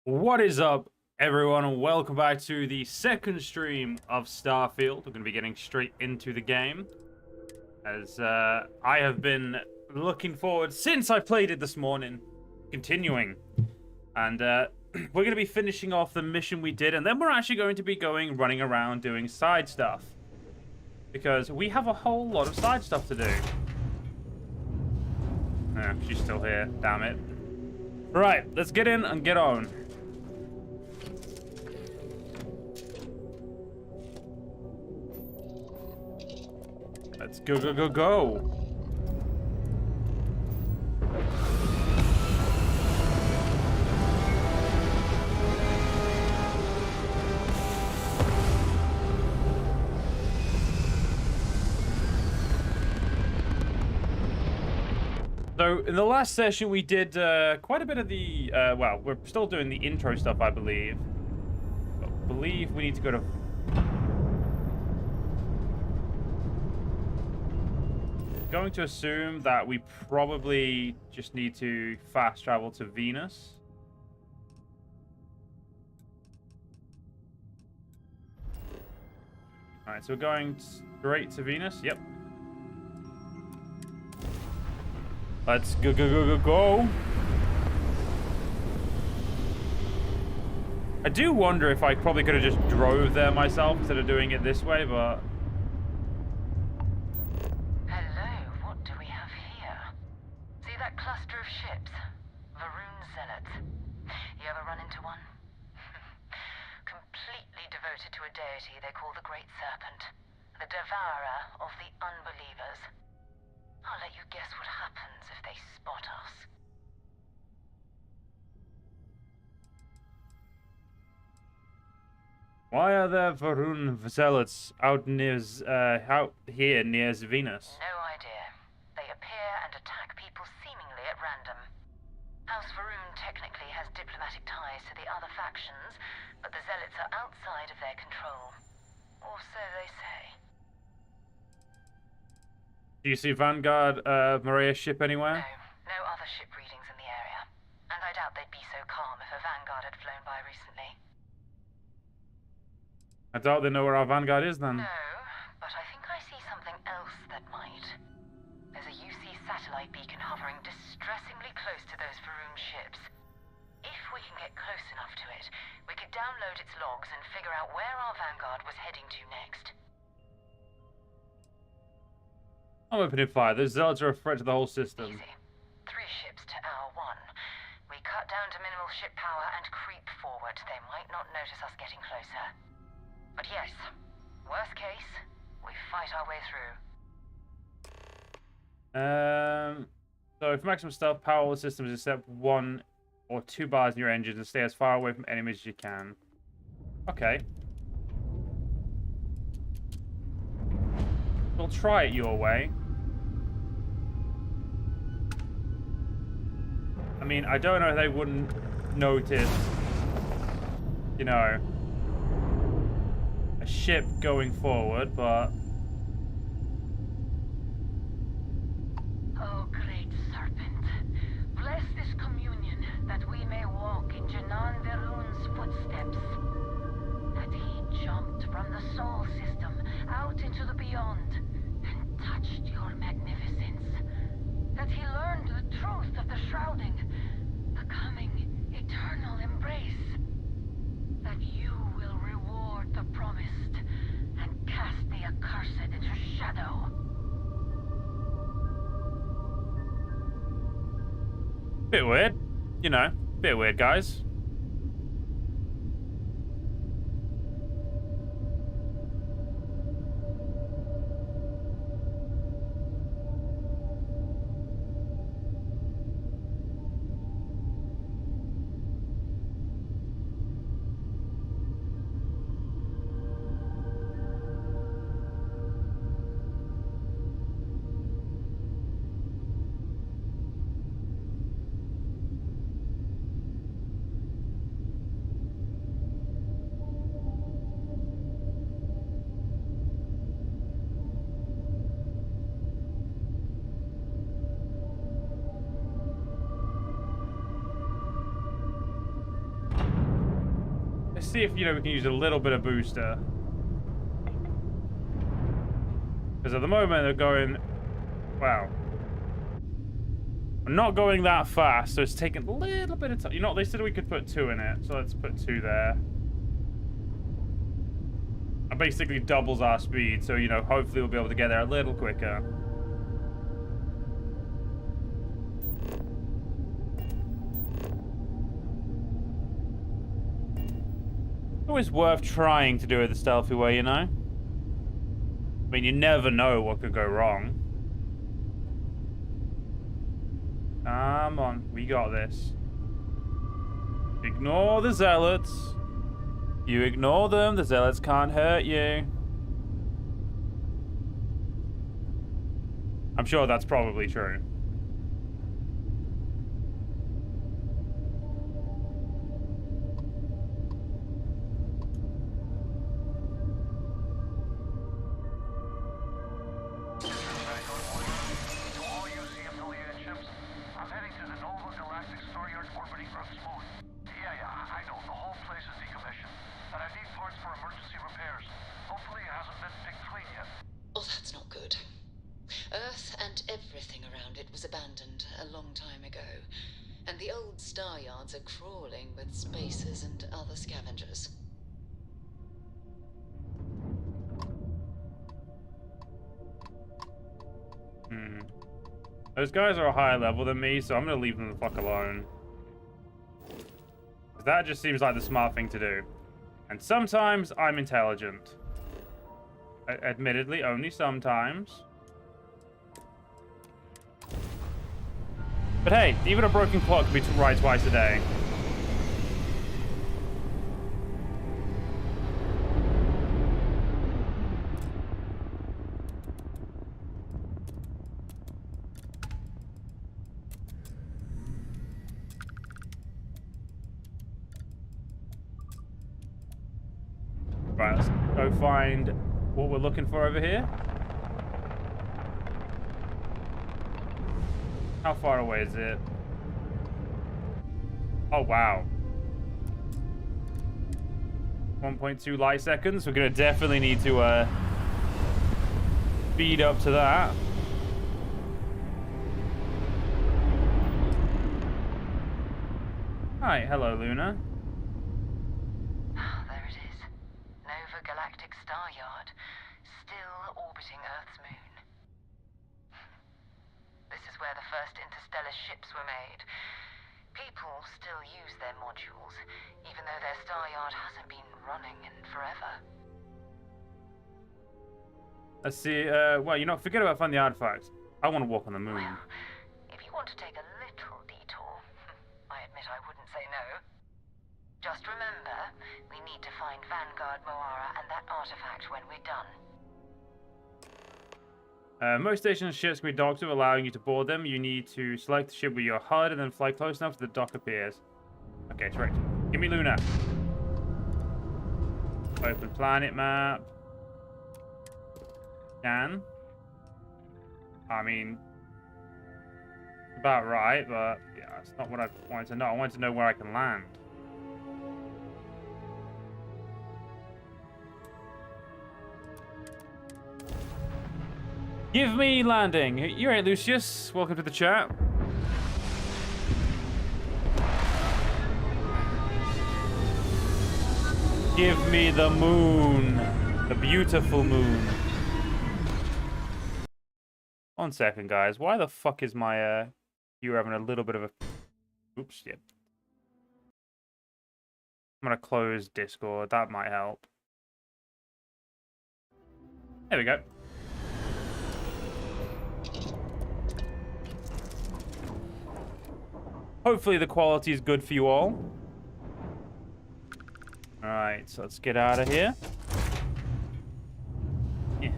What is up, everyone, and welcome back to the second stream of Starfield. We're going to be getting straight into the game, as I have been looking forward since I played it this morning, continuing. And we're going to be finishing off the mission we did, and then we're actually going to be running around doing side stuff. Because we have a whole lot of side stuff to do. She's still here, damn it. Right, let's get in and get on. Let's go, go, go, go. So, in the last session, we did quite a bit of the, well, we're still doing the intro stuff, I believe. I believe we need to go to... Going to assume that we probably just need to fast travel to Venus. Alright, so we're going straight to Venus. Yep. Let's go, go, go, go, go. I do wonder if I probably could have just drove there myself instead of doing it this way, but... Hello, what do we have here? See that cluster of ships? Varun Zealots. You ever run into one? Completely devoted to a deity they call the Great Serpent, the devourer of the unbelievers. I'll let you guess what happens if they spot us. Why are there Varun Zealots out here near Venus? No idea. They appear and attack people seemingly at random. House Varun technically has diplomatic ties to the other factions, but the Zealots are outside of their control. Or so they say. Do you see Vanguard, Maria's ship anywhere? No, no other ship readings in the area. And I doubt they'd be so calm if a Vanguard had flown by recently. I doubt they know where our Vanguard is then. No, but I think I see something else that might. There's a UC satellite beacon hovering distressingly close to those Varun ships. If we can get close enough to it, we could download its logs and figure out where our Vanguard was heading to next. I'm opening fire. Those Zealots are a threat to the whole system. Easy. 3 ships to our 1. We cut down to minimal ship power and creep forward. They might not notice us getting closer. But yes, worst case, we fight our way through. So if maximum stealth, power all systems except 1 or 2 bars in your engines and stay as far away from enemies as you can. Okay. We'll try it your way. I mean, I don't know if they wouldn't notice, you know, a ship going forward, but... Oh, great serpent, bless this communion that we may walk in Janan Verun's footsteps. That he jumped from the soul system out into the beyond and touched your magnificence. That he learned the truth of the shrouding, the coming eternal embrace. That you will reward the promised and cast the accursed into shadow. Bit weird. You know, bit weird, guys. Let's see if, we can use a little bit of booster. Because at the moment they're going, wow. We're not going that fast, so it's taking a little bit of time. You know what, they said we could put 2 in it, so let's put 2 there. That basically doubles our speed, so, hopefully we'll be able to get there a little quicker. Always worth trying to do it the stealthy way, I mean, you never know what could go wrong. Come on, we got this. Ignore the zealots. You ignore them, the zealots can't hurt you. I'm sure that's probably true. Star yards are crawling with spacers and other scavengers. Those guys are a higher level than me, so I'm gonna leave them the fuck alone. That just seems like the smart thing to do. And sometimes I'm intelligent. Admittedly, only sometimes. But hey, even a broken clock can be right twice a day. Right, let's go find what we're looking for over here. How far away is it? Oh, wow. 1.2 light seconds. We're going to definitely need to speed up to that. Hi, hello, Luna. There it is. Nova Galactic Star Yard, still orbiting Earth's moon. This is where the first interstellar ships were made. People still use their modules, even though their star yard hasn't been running in forever. Let's see, well, forget about finding the artifacts. I want to walk on the moon. Well, if you want to take a little detour, I admit I wouldn't say no. Just remember, we need to find Vanguard Moara and that artifact when we're done. Most station ships can be docked to, allowing you to board them. You need to select the ship with your HUD and then fly close enough to the dock appears. Okay, it's right. Give me Luna. Open planet map. Scan. I mean, about right, but yeah, that's not what I wanted to know. I wanted to know where I can land. Give me landing. You're right, Lucius. Welcome to the chat. Give me the moon. The beautiful moon. 1 second, guys. Why the fuck is my, you having a little bit of a... Oops, yep. I'm gonna close Discord. That might help. There we go. Hopefully the quality is good for you all. Alright, so let's get out of here. Yeah.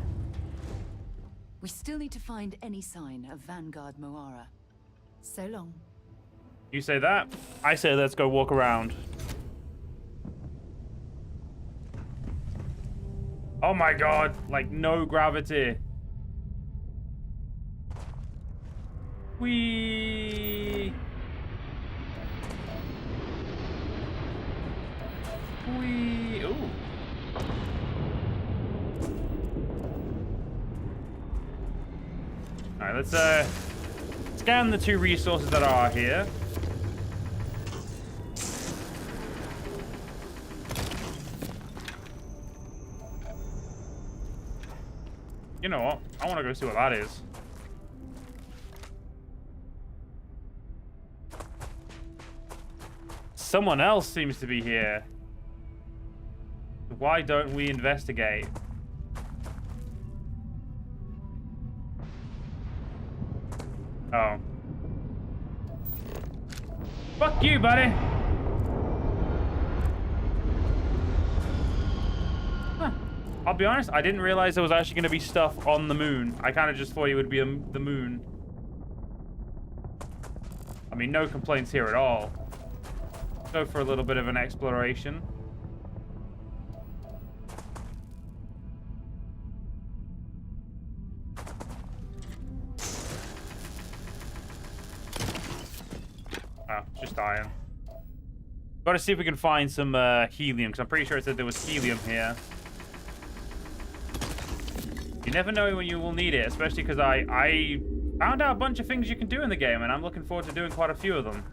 We still need to find any sign of Vanguard Moara. So long. You say that, I say let's go walk around. Oh my god, like no gravity. Whee! we... Ooh. Alright, let's scan the 2 resources that are here. You know what? I want to go see what that is. Someone else seems to be here. Why don't we investigate? Oh. Fuck you, buddy! Huh. I'll be honest, I didn't realize there was actually going to be stuff on the moon. I kind of just thought it would be the moon. I mean, no complaints here at all. Go for a little bit of an exploration. Oh, it's just iron. Gotta see if we can find some helium, because I'm pretty sure it said there was helium here. You never know when you will need it, especially because I found out a bunch of things you can do in the game, and I'm looking forward to doing quite a few of them.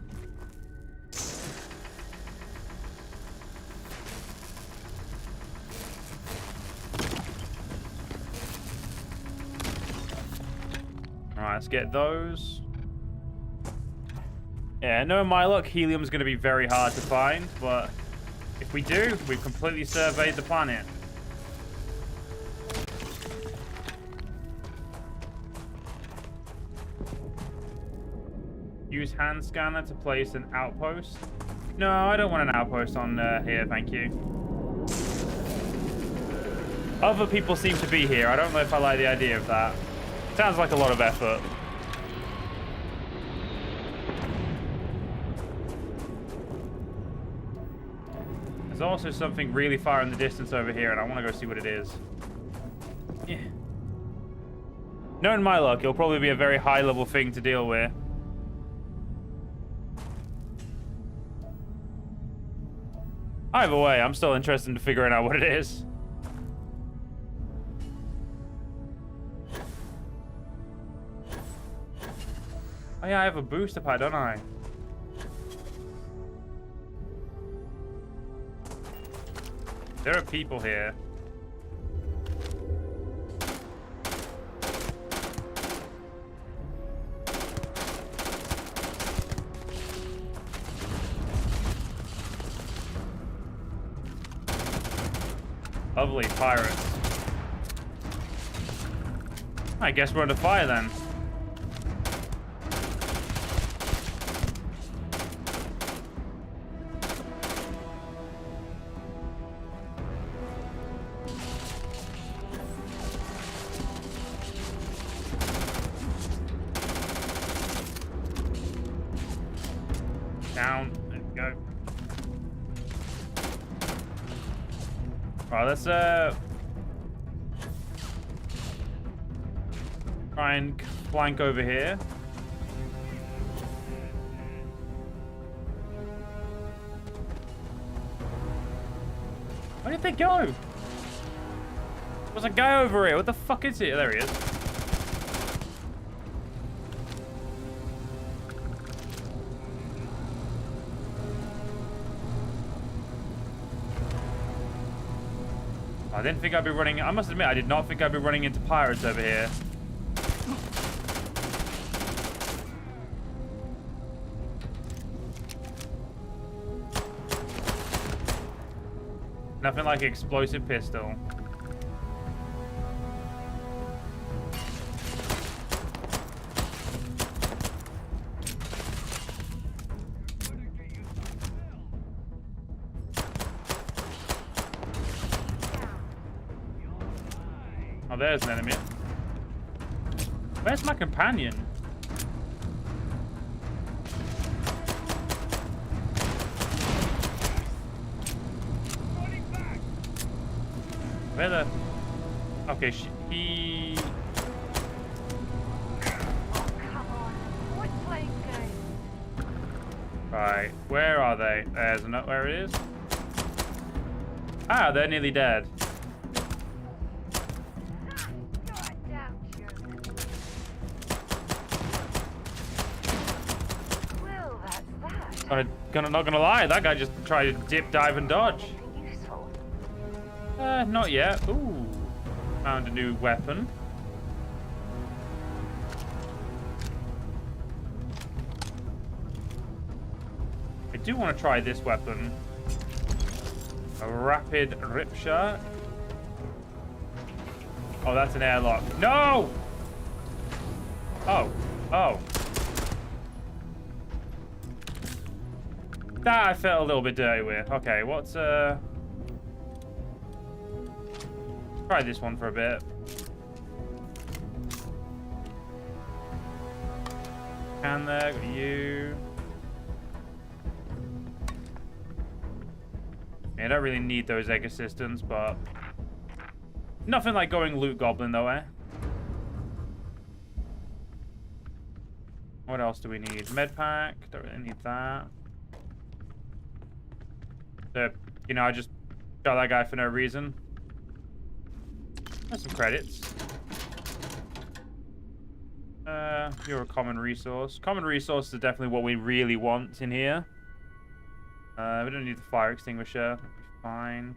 Alright, let's get those. Yeah, knowing my luck, helium's going to be very hard to find, but if we do, we've completely surveyed the planet. Use hand scanner to place an outpost. No, I don't want an outpost on here, thank you. Other people seem to be here. I don't know if I like the idea of that. Sounds like a lot of effort. There's also something really far in the distance over here, and I want to go see what it is. Yeah. Knowing my luck, it'll probably be a very high-level thing to deal with. Either way, I'm still interested in figuring out what it is. Oh yeah, I have a booster pad, don't I? There are people here. Lovely pirates. I guess we're under fire then. Down. There we go. Alright, let's try and flank over here. Where did they go? There's a guy over here. What the fuck is it? There he is. I didn't think I'd be running... I must admit, I did not think I'd be running into pirates over here. Nothing like explosive pistol. Oh, there's an enemy. Where's my companion? Where the... Okay, he... Oh, come on. Quit playing games. Right, where are they? There's another... Where it is? Ah, they're nearly dead. Not gonna lie, that guy just tried to dip, dive, and dodge. Not yet. Ooh, found a new weapon. I do want to try this weapon. A rapid rip shot. Oh, that's an airlock. No! Oh. Oh. That I felt a little bit dirty with. Okay, what's try this one for a bit. Can there, got you. Yeah, I don't really need those egg assistants, but nothing like going loot goblin though, eh? What else do we need? Med pack. Don't really need that. You know, I just shot that guy for no reason. There's some credits. You're a common resource. Common resource is definitely what we really want in here. We don't need the fire extinguisher. That'll be fine.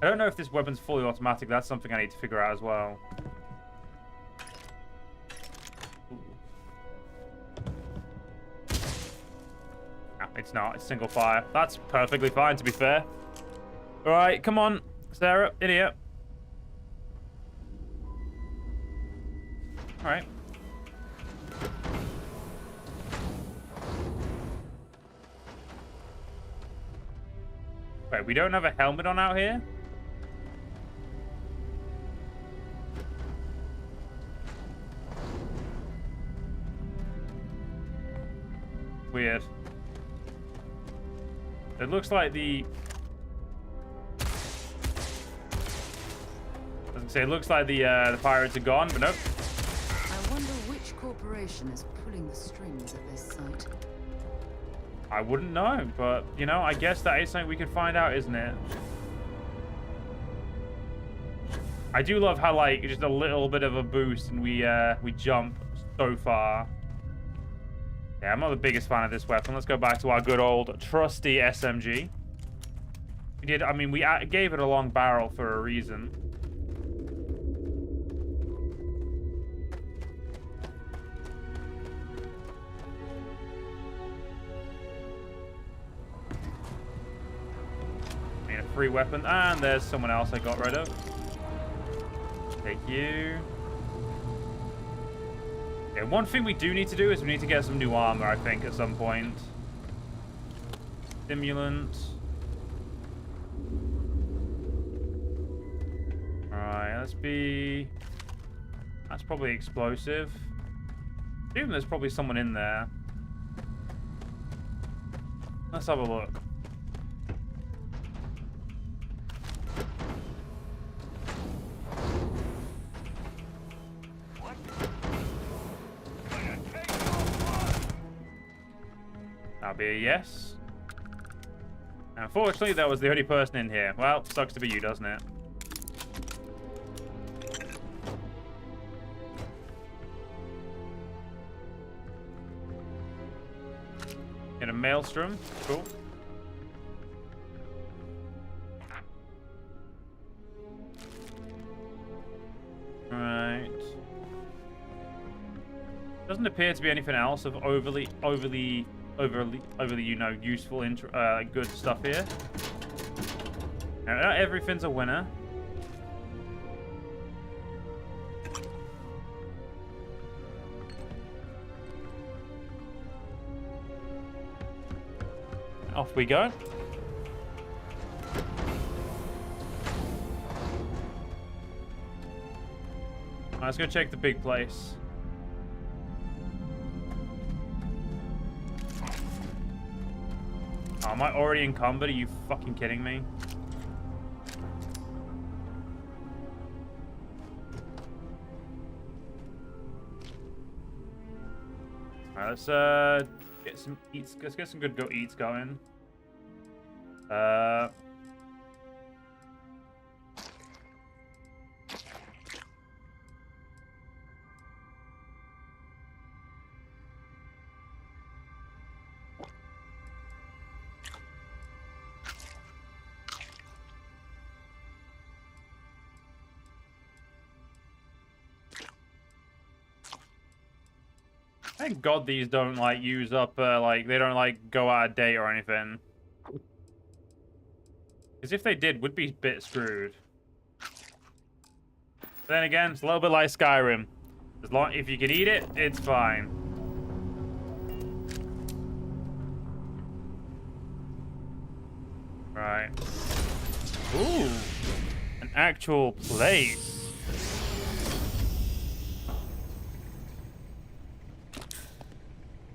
I don't know if this weapon's fully automatic. That's something I need to figure out as well. It's not. It's single fire. That's perfectly fine, to be fair. All right, come on, Sarah, idiot. All right. Wait, we don't have a helmet on out here? Weird. It looks like the... I was gonna say, it looks like the pirates are gone, but nope. I wonder which corporation is pulling the strings at this site. I wouldn't know, but, you know, I guess that is something we could find out, isn't it? I do love how, like, just a little bit of a boost and we jump so far. Yeah, I'm not the biggest fan of this weapon. Let's go back to our good old trusty SMG. We did, I mean, we gave it a long barrel for a reason. I mean, a free weapon. And there's someone else I got rid of. Take you. Yeah, one thing we do need to do is we need to get some new armor, I think, at some point. Stimulant. Alright, let's be... That's probably explosive. Even there's probably someone in there. Let's have a look. That'll be a yes. Unfortunately, that was the only person in here. Well, sucks to be you, doesn't it? Get a maelstrom. Cool. Right. Doesn't appear to be anything else of overly, you know, useful, good stuff here. Now, not everything's a winner. Off we go. Let's go check the big place. Oh, am I already encumbered? Are you fucking kidding me? Alright, let's get some eats. Let's get some good eats going. Uh... Thank God these don't, like, use up, like, they don't, like, go out of date or anything. Because if they did, we'd be a bit screwed. But then again, it's a little bit like Skyrim. As long if you can eat it, it's fine. Right. Ooh. An actual place.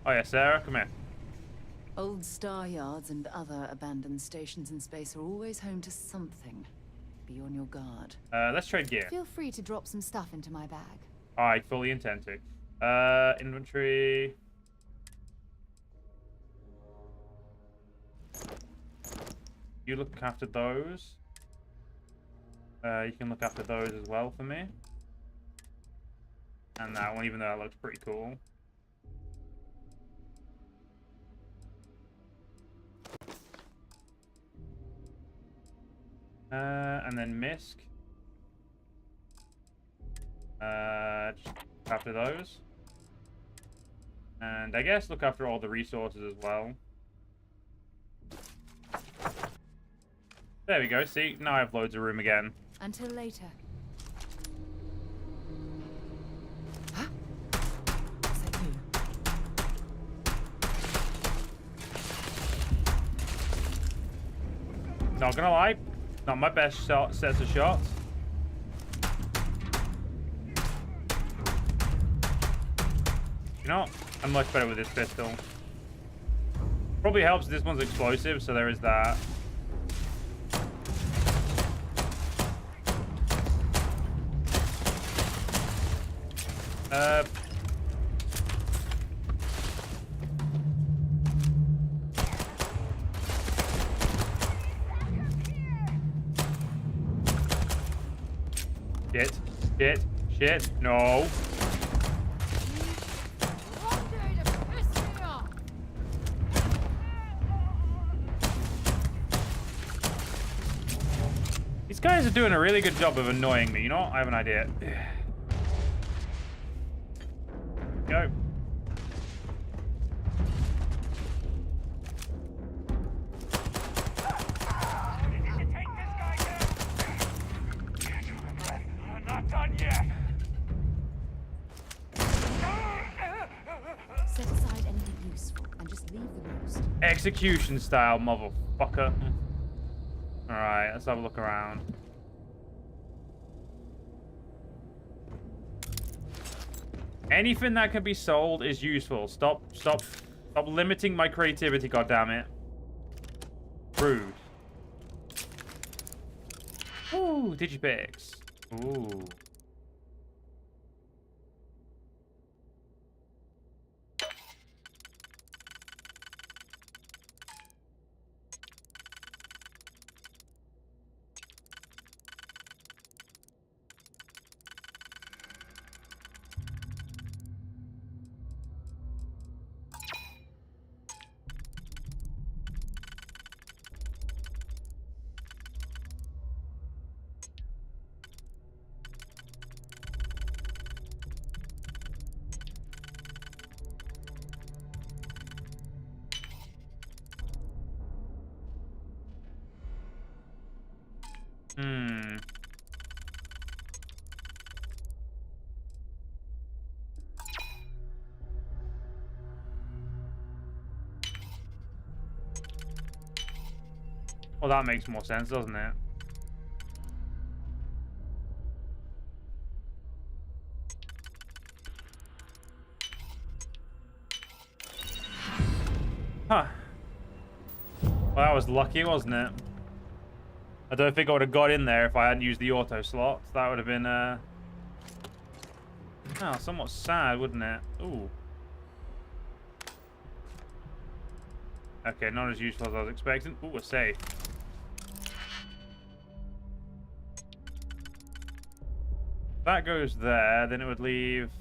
Oh yeah, Sarah, come here. Old star yards and other abandoned stations in space are always home to something. Be on your guard. Let's trade gear. Feel free to drop some stuff into my bag. I fully intend to. Inventory. You look after those. You can look after those as well for me. And that one, even though that looks pretty cool. And then Misk. Just look after those. And I guess look after all the resources as well. There we go. See, now I have loads of room again. Until later. Huh? Is that you? Not gonna lie, not my best sets of shots. You know, I'm much better with this pistol. Probably helps this one's explosive, so there is that. Shit, no. These guys are doing a really good job of annoying me. You know what? I have an idea. Go. Set aside anything useful and just leave the rest. Execution style, motherfucker. Alright, let's have a look around. Anything that can be sold is useful. Stop limiting my creativity, goddammit. Rude. Ooh, digipix. Ooh. Well, that makes more sense, doesn't it? Huh. Well, that was lucky, wasn't it? I don't think I would have got in there if I hadn't used the auto slots. That would have been, oh, somewhat sad, wouldn't it? Ooh. Okay, not as useful as I was expecting. Ooh, a safe. That goes there, then it would leave...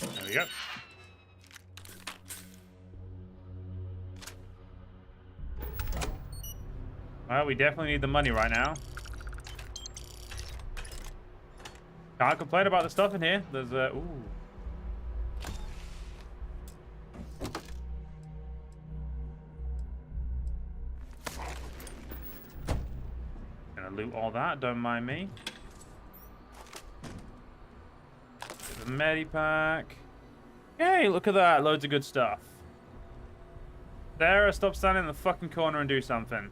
There we go. Well, we definitely need the money right now. Can't complain about the stuff in here. There's ooh. Gonna loot all that, don't mind me. The medipack. Hey, look at that. Loads of good stuff. Sarah, stop standing in the fucking corner and do something.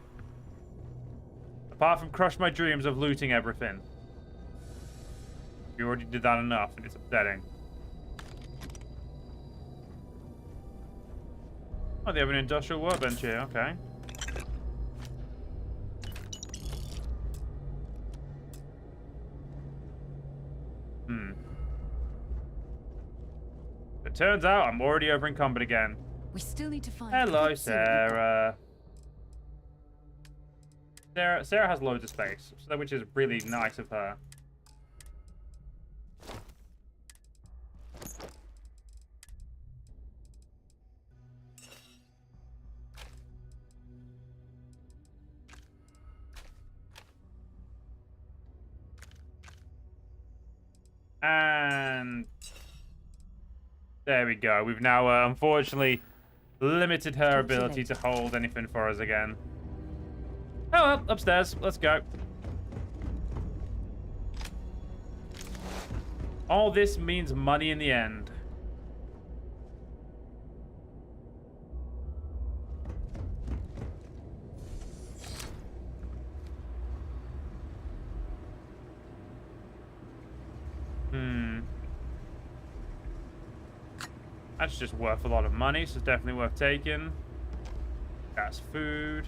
Apart from crush my dreams of looting everything. You already did that enough, and it's upsetting. Oh, they have an industrial workbench here, okay. It turns out I'm already over encumbered again. We still need to find. Hello, Sarah. Sarah has loads of space, which is really nice of her. And there we go. We've now, unfortunately, limited her ability to hold anything for us again. Oh well, upstairs. Let's go. All this means money in the end. That's just worth a lot of money, so it's definitely worth taking. That's food.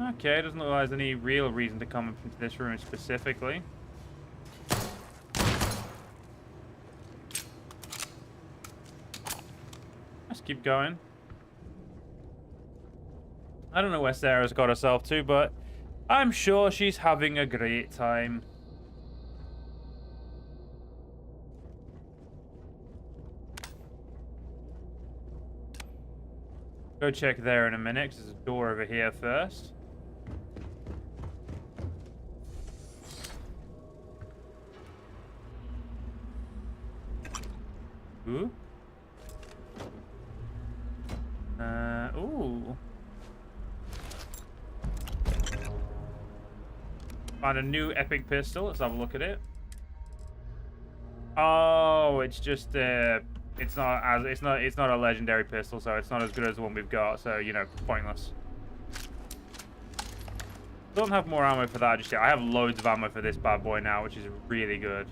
Okay, doesn't look like there's any real reason to come into this room specifically. Let's keep going. I don't know where Sarah's got herself to, but I'm sure she's having a great time. Go check there in a minute, 'cause there's a door over here first. Ooh. Ooh. Found a new epic pistol. Let's have a look at it. Oh, it's just it's not a legendary pistol, so it's not as good as the one we've got. So you know, pointless. Don't have more ammo for that just yet. I have loads of ammo for this bad boy now, which is really good.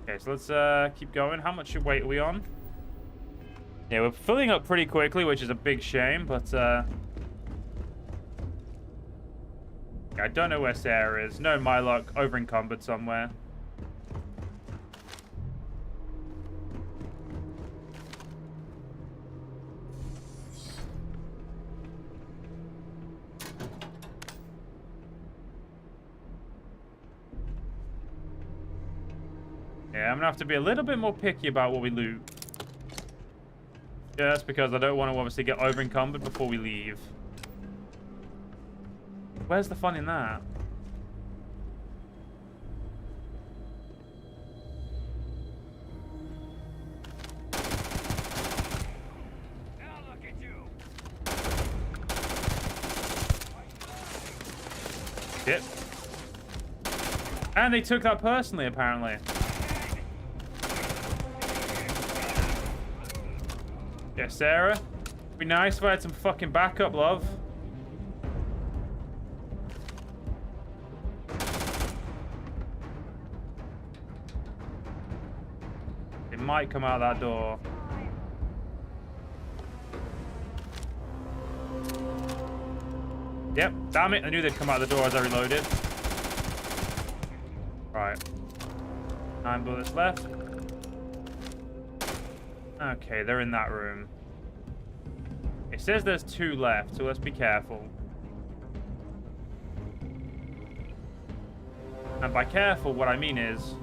Okay, so let's keep going. How much weight are we on? Yeah, we're filling up pretty quickly, which is a big shame, but yeah, I don't know where Sarah is. No, my luck, over encumbered somewhere. Yeah, I'm gonna have to be a little bit more picky about what we loot. Just because I don't want to obviously get over encumbered before we leave. Where's the fun in that? Now look at you. Shit. And they took that personally, apparently. Yeah, Sarah. It'd be nice if I had some fucking backup, love. It might come out that door. Yep, damn it. I knew they'd come out the door as I reloaded. Right. 9 bullets left. Okay, they're in that room. It says there's 2 left, so let's be careful. And by careful, what I mean is...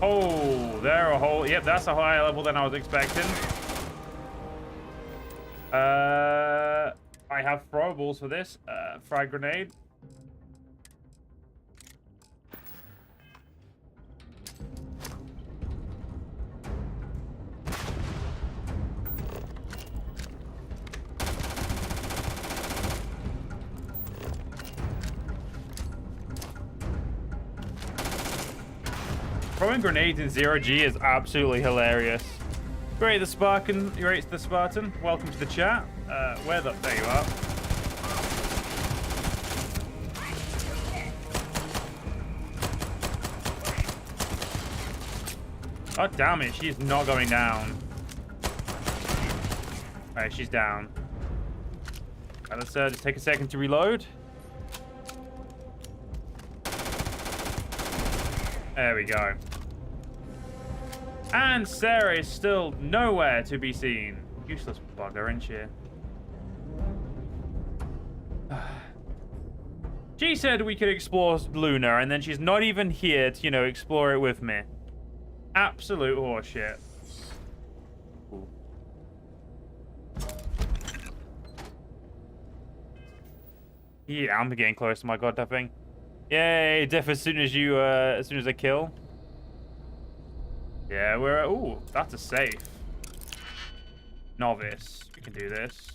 Oh, they're a whole... Yep, that's a higher level than I was expecting. I have throwables for this. Frag grenade. Throwing grenades in 0G is absolutely hilarious. Great, the Spartan. Great, the Spartan. Welcome to the chat. There you are. God damn it, she's not going down. Alright, she's down. Right, let's just take a second to reload. There we go. And Sarah is still nowhere to be seen. Useless bugger, isn't she? She said we could explore Luna, and then she's not even here to, you know, explore it with me. Absolute horseshit. Ooh. Yeah, I'm getting close to my god thing. Yay, death as soon as you, as soon as I kill. Yeah, we're... Ooh, that's a safe. Novice. We can do this.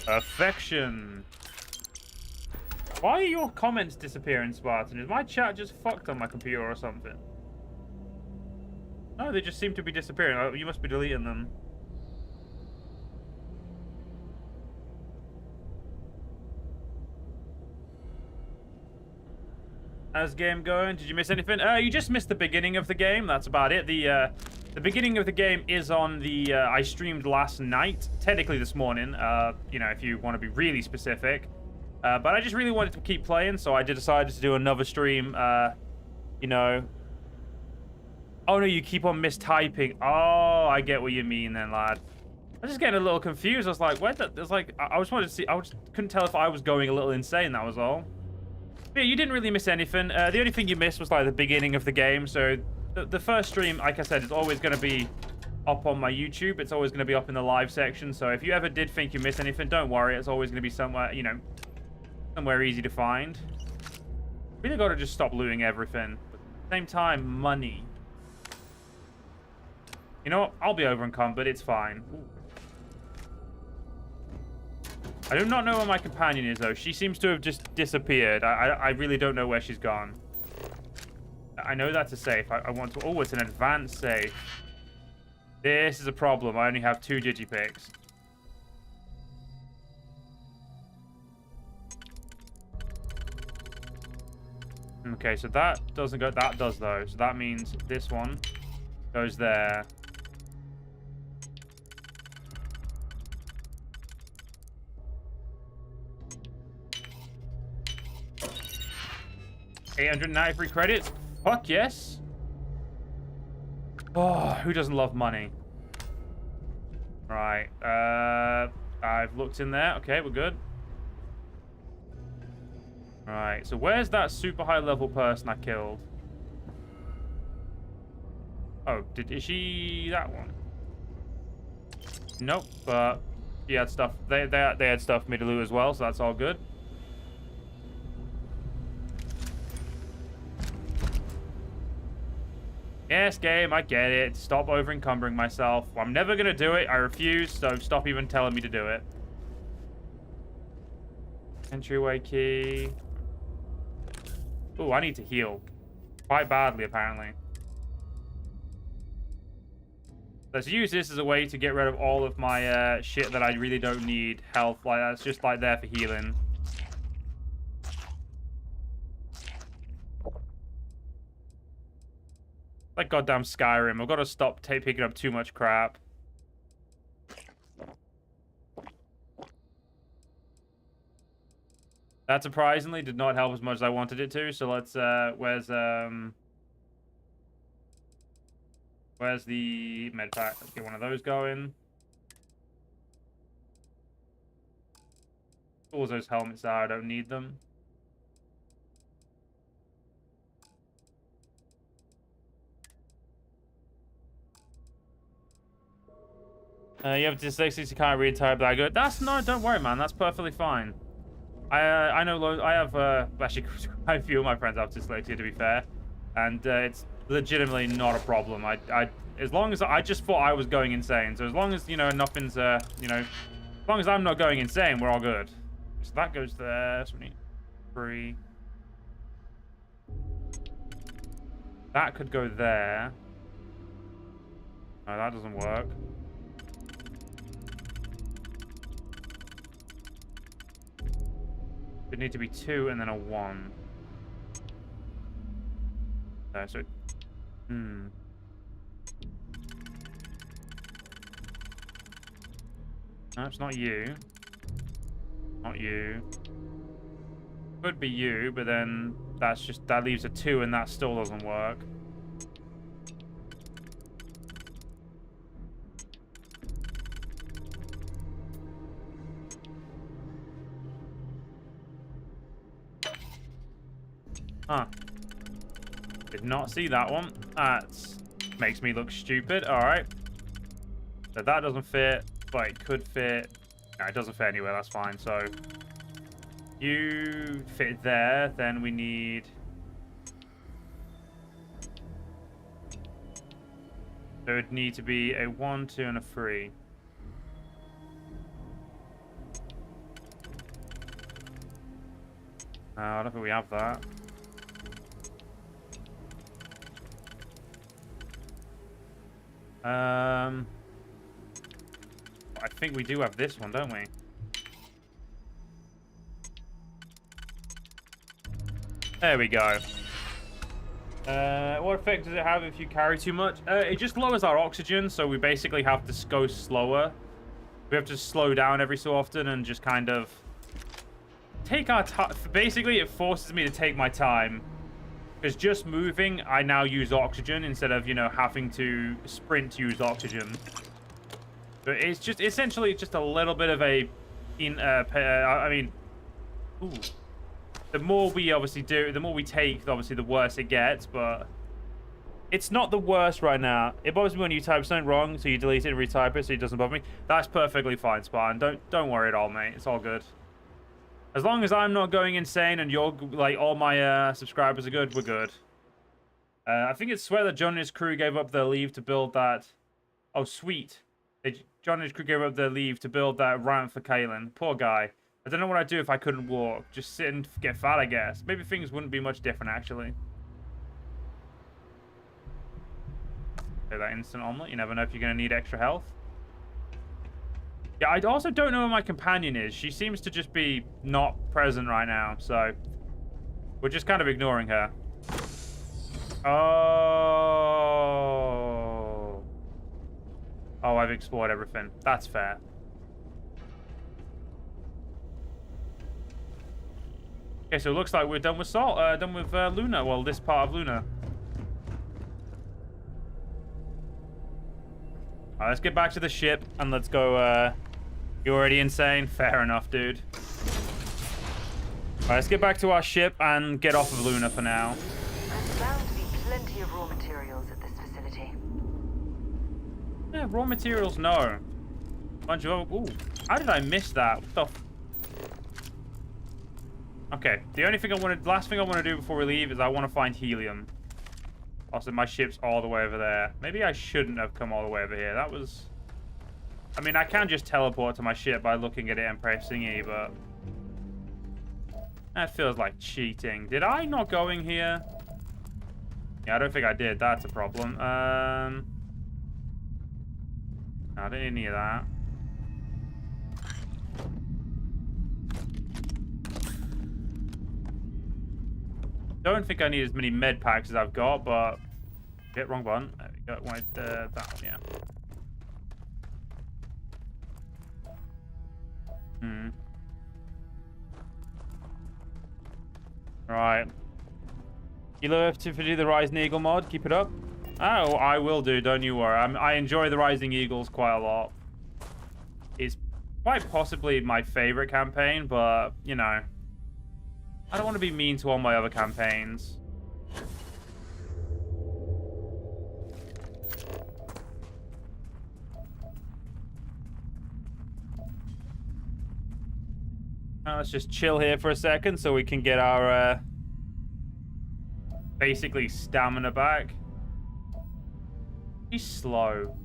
Affection. Why are your comments disappearing, Spartan? Is my chat just fucked on my computer or something? No, they just seem to be disappearing. Oh, you must be deleting them. How's the game going? Did you miss anything? You just missed the beginning of the game. That's about it. The beginning of the game is on the... I streamed last night. Technically this morning. You know, if you want to be really specific. But I just really wanted to keep playing, so I decided to do another stream, you know. Oh, no, you keep on mistyping. Oh, I get what you mean then, lad. I was just getting a little confused. I was like, where the... It was like, I just wanted to see... I just couldn't tell if I was going a little insane, that was all. But yeah, you didn't really miss anything. The only thing you missed was, like, the beginning of the game. So, the first stream, like I said, is always going to be up on my YouTube. It's always going to be up in the live section. So, if you ever did think you missed anything, don't worry. It's always going to be somewhere, you know... somewhere easy to find. Really got to just stop looting everything. But at the same time, money. You know what? I'll be over-encumbered. It's fine. Ooh. I do not know where my companion is, though. She seems to have just disappeared. I really don't know where she's gone. I know that's a safe. I want to... Oh, it's an advanced safe. This is a problem. I only have 2 digipicks. Okay, so that doesn't go... That does, though. So that means this one goes there. $893 credits? Fuck yes. Oh, who doesn't love money? Right. I've looked in there. Okay, we're good. Right, so where's that super high level person I killed? Oh, is she that one? Nope, but he had stuff. They had stuff for me to loot as well, so that's all good. Yes, game, I get it. Stop over-encumbering myself. I'm never gonna do it. I refuse, so stop even telling me to do it. Entryway key. Ooh, I need to heal. Quite badly, apparently. Let's use this as a way to get rid of all of my shit that I really don't need. Health, like that's just like there for healing. Like goddamn Skyrim. I've got to stop picking up too much crap. That surprisingly did not help as much as I wanted it to. So let's where's the med pack? Let's get one of those going. All those helmets are, I don't need them. You have dyslexia, you can't read type that good. That's no, don't worry, man. That's perfectly fine. I know I have actually quite a few of my friends have dyslexia, to be fair, and it's legitimately not a problem. I as long as I just thought I was going insane. So as long as nothing's as long as I'm not going insane, we're all good. So that goes there. So we need 3. That could go there. No, that doesn't work. It'd need to be 2 and then a 1. So, No, it's not you. Not you. Could be you, but then that leaves a 2 and that still doesn't work. Huh. Did not see that one. That makes me look stupid. Alright. So that doesn't fit, but it could fit. No, it doesn't fit anyway, that's fine. So you fit there, then we need so it'd need to be a 1, 2, and a 3. I don't think we have that. I think we do have this one, don't we? There we go. What effect does it have if you carry too much? It just lowers our oxygen, so we basically have to go slower. We have to slow down every so often and just kind of take our time. Basically, it forces me to take my time. Because just moving, I now use oxygen instead of, having to sprint to use oxygen. But it's just essentially just a little bit of a, I mean, ooh. The more we obviously do, the more we take, obviously the worse it gets. But it's not the worst right now. It bothers me when you type something wrong, so you delete it and retype it, so it doesn't bother me. That's perfectly fine, Spartan. Don't worry at all, mate. It's all good. As long as I'm not going insane and you're like all my subscribers are good, we're good. I think it's swear that John and his crew gave up their leave to build that. Oh, sweet. John and his crew gave up their leave to build that ramp for Kaylin. Poor guy. I don't know what I'd do if I couldn't walk. Just sit and get fat, I guess. Maybe things wouldn't be much different, actually. Okay, that instant omelet. You never know if you're going to need extra health. Yeah, I also don't know where my companion is. She seems to just be not present right now, so we're just kind of ignoring her. Oh. Oh, I've explored everything. That's fair. Okay, so it looks like we're done with Luna. Well, this part of Luna. Alright, let's get back to the ship and let's go, you're already insane? Fair enough, dude. Alright, let's get back to our ship and get off of Luna for now. There's bound to be plenty of raw materials at this facility. Yeah, raw materials, no. Bunch of... Ooh, how did I miss that? What the... Okay, the last thing I want to do before we leave is I want to find helium. Also, my ship's all the way over there. Maybe I shouldn't have come all the way over here. That was... I mean, I can just teleport to my ship by looking at it and pressing E, but... That feels like cheating. Did I not go in here? Yeah, I don't think I did. That's a problem. No, I didn't need any of that. Don't think I need as many med packs as I've got, but Shit, wrong button. There we go. Wanted that one, yeah. Right. You love to do the Rising Eagle mod. Keep it up. Oh, I will do. Don't you worry. I enjoy the Rising Eagles quite a lot. It's quite possibly my favorite campaign, but, you know, I don't want to be mean to all my other campaigns. Let's just chill here for a second so we can get our basically stamina back. He's slow.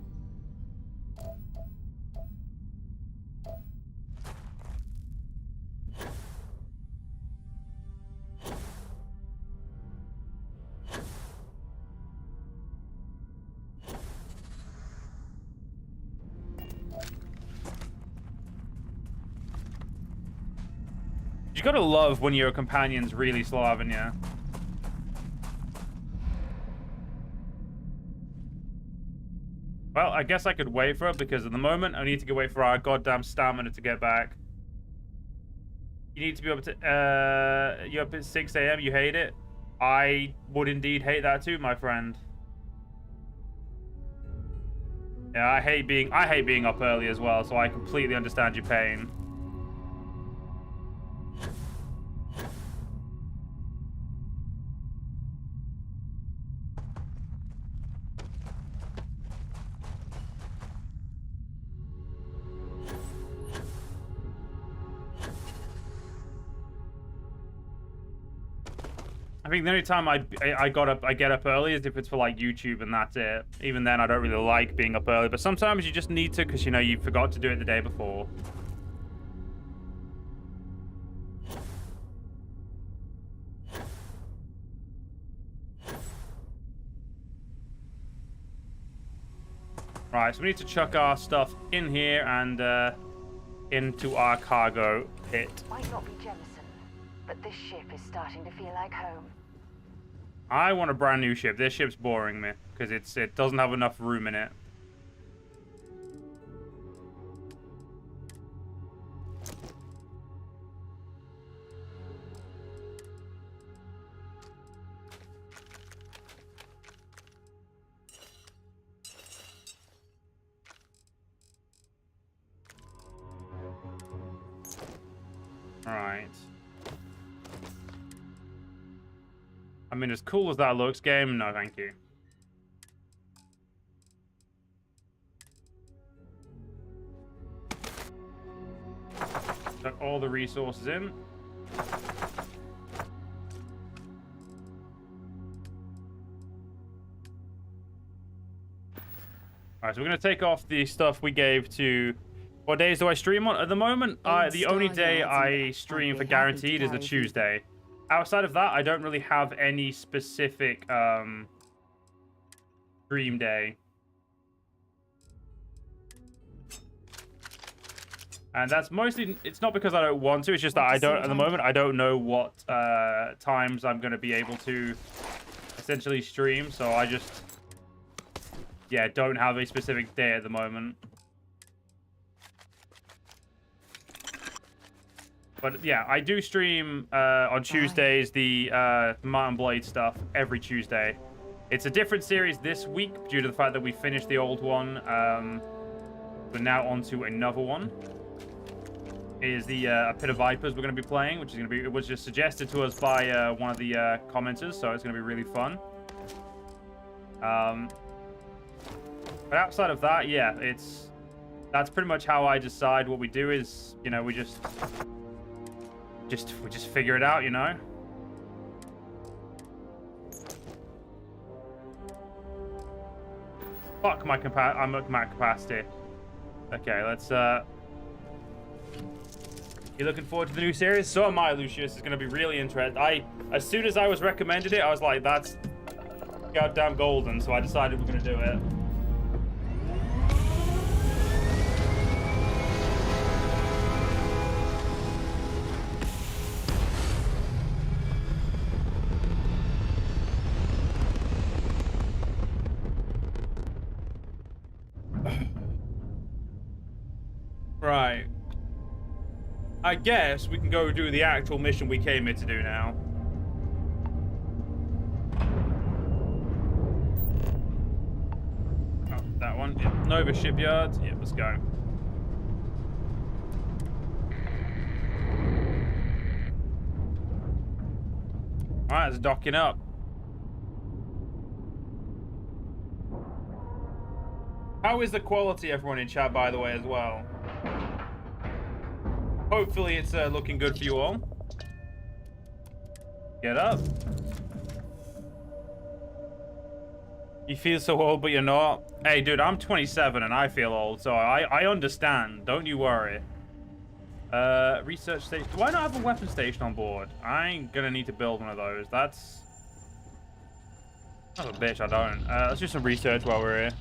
You gotta love when your companion's really slow, haven't you? Well, I guess I could wait for it because at the moment I need to go wait for our goddamn stamina to get back. You need to be up to, you're up at 6 a.m. You hate it? I would indeed hate that too, my friend. Yeah, I hate being up early as well, so I completely understand your pain. I think the only time I get up early is if it's for like YouTube, and that's it. Even then, I don't really like being up early, but sometimes you just need to because you know you forgot to do it the day before. Right, so we need to chuck our stuff in here and into our cargo pit. Might not be Jemison, but this ship is starting to feel like home. I want a brand new ship. This ship's boring me because it doesn't have enough room in it. All right. I mean, as cool as that looks, game, no thank you. Chuck all the resources in. Alright, so we're going to take off the stuff we gave to... What days do I stream on at the moment? The only day I stream for guaranteed is the Tuesday. Outside of that, I don't really have any specific stream day. And that's mostly, it's not because I don't want to, it's just that I don't, at the moment, I don't know what times I'm going to be able to essentially stream. So I just, yeah, don't have a specific day at the moment. But yeah, I do stream on Tuesdays the Martin Blade stuff every Tuesday. It's a different series this week due to the fact that we finished the old one. We're now on to another one. It is the Pit of Vipers we're going to be playing, which is going to be, it was just suggested to us by one of the commenters, so it's going to be really fun. But outside of that, yeah, that's pretty much how I decide what we do is, you know, we just figure it out, you know. Fuck my I'm at my capacity. Okay, let's you looking forward to the new series? So am I, Lucius. It's gonna be really interesting. As soon as I was recommended it, I was like, that's goddamn golden, so I decided we're gonna do it. Right. I guess we can go do the actual mission we came here to do now. Oh, that one. Yeah. Nova Shipyard. Yeah, let's go. Alright, it's docking up. How is the quality, everyone in chat, by the way, as well? Hopefully it's looking good for you all. Get up. You feel so old, but you're not. Hey, dude, I'm 27 and I feel old, so I understand. Don't you worry. Research station. Do I not have a weapon station on board? I ain't gonna need to build one of those. That's... Oh, a bitch, I don't. Let's do some research while we're here.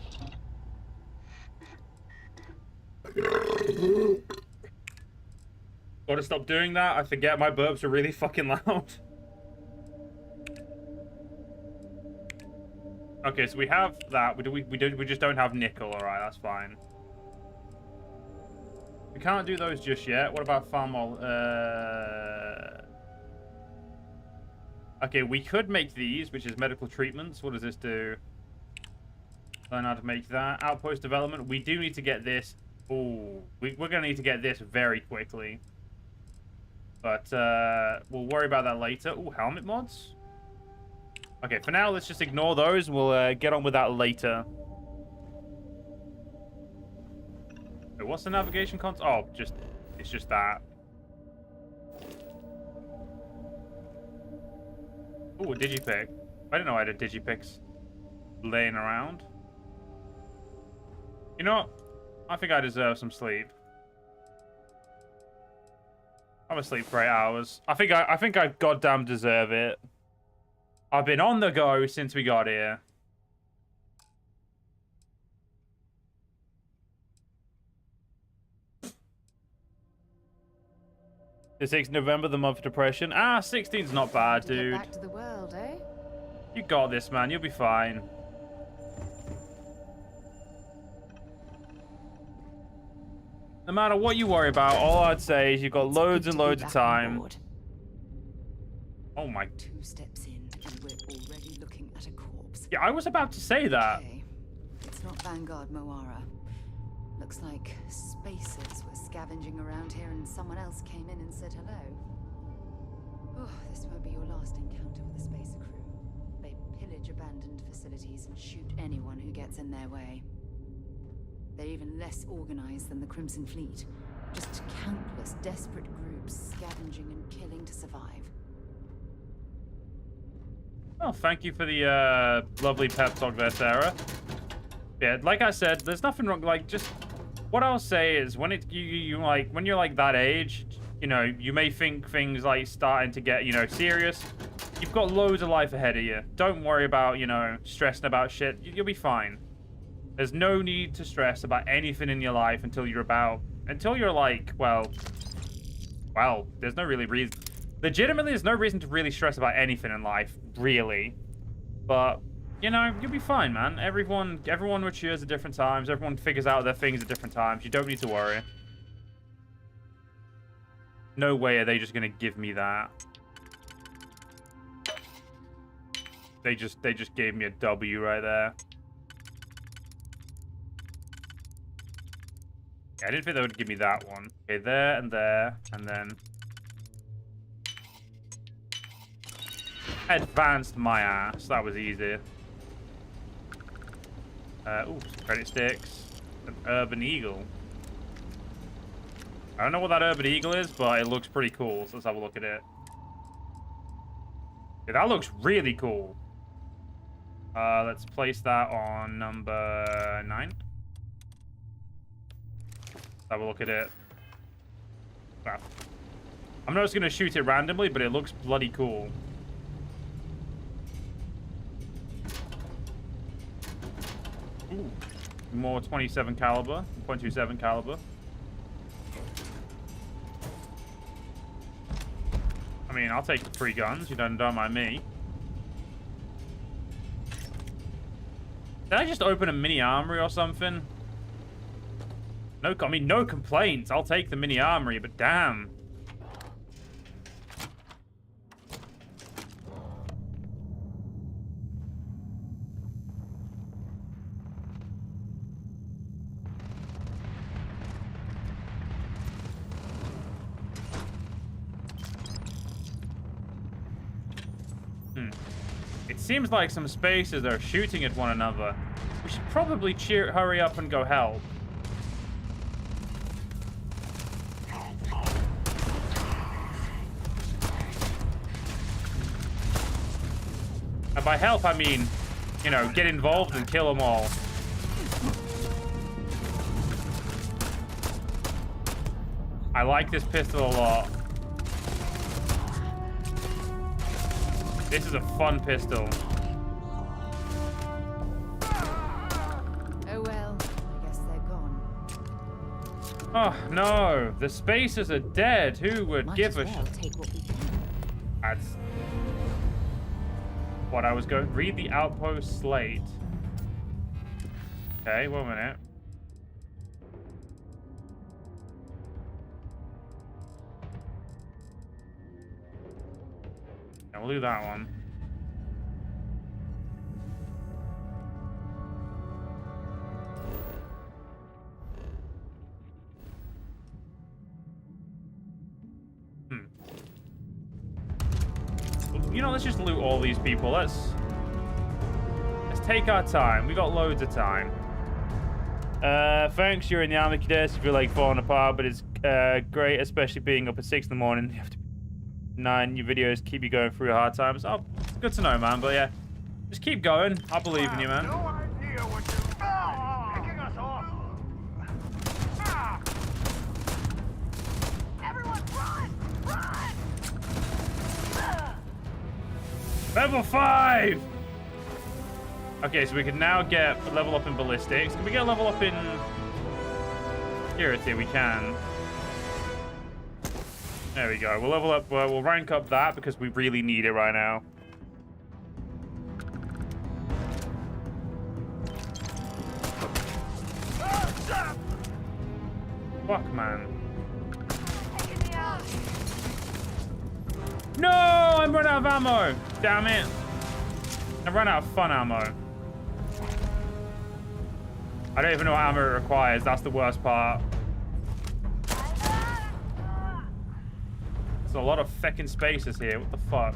Gotta stop doing that. I forget my burps are really fucking loud. Okay, so we have that. We just don't have nickel. All right, that's fine. We can't do those just yet. What about farm oil? Okay, we could make these, which is medical treatments. What does this do? Learn how to make that. Outpost development. We do need to get this. Ooh, we're going to need to get this very quickly. But we'll worry about that later. Ooh, helmet mods. Okay, for now, let's just ignore those. We'll get on with that later. Wait, what's the navigation console? Oh, it's just that. Ooh, a digipick. I didn't know I had a digipicks laying around. You know what? I think I deserve some sleep. I'm asleep for 8 hours. I think I goddamn deserve it. I've been on the go since we got here. The 6th of November, the month of depression. Ah, 16's not bad, dude. Back to the world, eh? You got this, man. You'll be fine. No matter what you worry about, all I'd say is you've got loads and loads of time. Oh my. 2 steps in, and we're already looking at a corpse. Yeah, I was about to say that. Okay. It's not Vanguard Moara. Looks like spacers were scavenging around here and someone else came in and said hello. Oh, this won't be your last encounter with a spacer crew. They pillage abandoned facilities and shoot anyone who gets in their way. They're even less organized than the Crimson Fleet. Just countless desperate groups scavenging and killing to survive. Oh, thank you for the lovely pep talk there, Sarah. Yeah, like I said, there's nothing wrong. Like, just what I'll say is when you like when you're like that age, you know, you may think things like starting to get, you know, serious. You've got loads of life ahead of you. Don't worry about, you know, stressing about shit. You'll be fine. There's no need to stress about anything in your life until you're like, well, there's no really reason. Legitimately, there's no reason to really stress about anything in life, really. But, you know, you'll be fine, man. Everyone matures at different times. Everyone figures out their things at different times. You don't need to worry. No way are they just gonna give me that. They just gave me a W right there. I didn't think they would give me that one. Okay, there, and then... Advanced my ass. That was easy. Ooh, some credit sticks. An Urban Eagle. I don't know what that Urban Eagle is, but it looks pretty cool. So let's have a look at it. Yeah, that looks really cool. Let's place that on number 9. Have a look at it. Wow. I'm not just going to shoot it randomly, but it looks bloody cool. Ooh. More 27 caliber, 0.27 caliber. I mean, I'll take the free guns. You don't mind me. Did I just open a mini armory or something? No, I mean, no complaints. I'll take the mini armory, but damn. It seems like some spaces are shooting at one another. We should probably hurry up and go help. And by help, I mean, you know, get involved and kill them all. I like this pistol a lot. This is a fun pistol. Oh well, I guess they're gone. Oh, no. The spacers are dead. Who would Might give as a well take what we can. That's what I was going. Read the outpost slate. Okay, 1 minute. Yeah, we'll do that one. You know, let's just loot all these people. Let's take our time. We got loads of time. Thanks, you're in the army, cadets. If you're like falling apart, but it's great, especially being up at 6 in the morning. You have to 9 new videos keep you going through hard times. Oh, good to know, man. But yeah, just keep going. I believe in you, man. No idea what you're picking us off. Everyone run! Run! Level 5! Okay, so we can now get a level up in ballistics. Can we get a level up in security? We can. There we go. We'll level up. We'll rank up that because we really need it right now. Fuck, man. No! I'm running out of ammo! Damn it. I ran out of fun ammo. I don't even know what ammo it requires. That's the worst part. There's a lot of feckin' spaces here. What the fuck?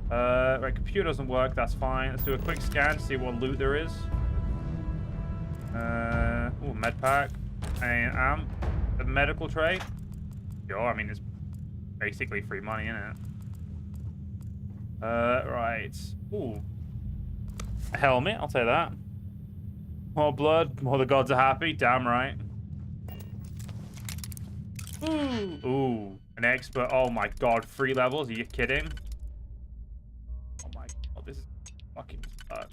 Right, computer doesn't work. That's fine. Let's do a quick scan to see what loot there is. Ooh, med pack. And amp. A medical tray. Yo, I mean, it's basically free money, isn't it? Right. Ooh. A helmet. I'll take that. More blood. More the gods are happy. Damn right. Ooh. Ooh. An expert. Oh my god. 3 levels. Are you kidding? Oh my god. This is fucking fuck.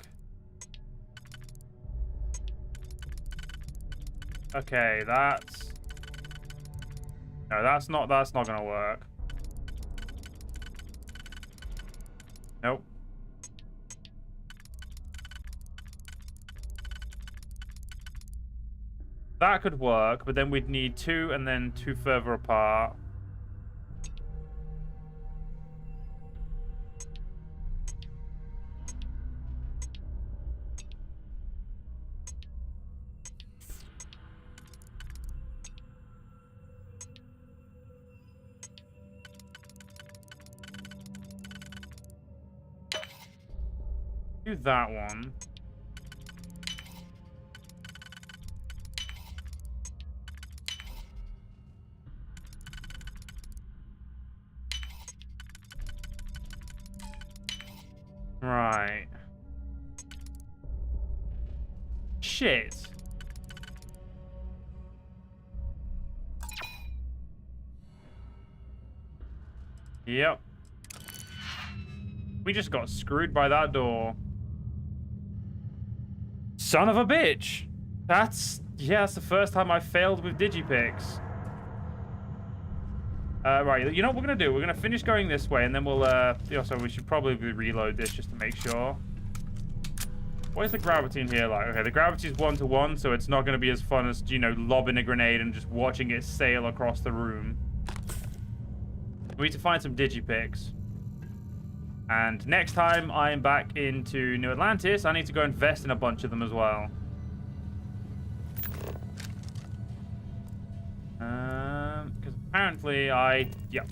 Okay, that's... No, that's not gonna work. Nope. That could work, but then we'd need 2 and then 2 further apart. Do that one. Right. Shit. Yep. We just got screwed by that door. Son of a bitch. That's the first time I failed with digipicks. Right, you know what we're gonna do? We're gonna finish going this way, and then we'll, also we should probably reload this just to make sure. What is the gravity in here like? Okay, the gravity is 1 to 1, so it's not going to be as fun as, you know, lobbing a grenade and just watching it sail across the room. We need to find some digipicks. And next time I'm back into New Atlantis, I need to go invest in a bunch of them as well. Because apparently yeah.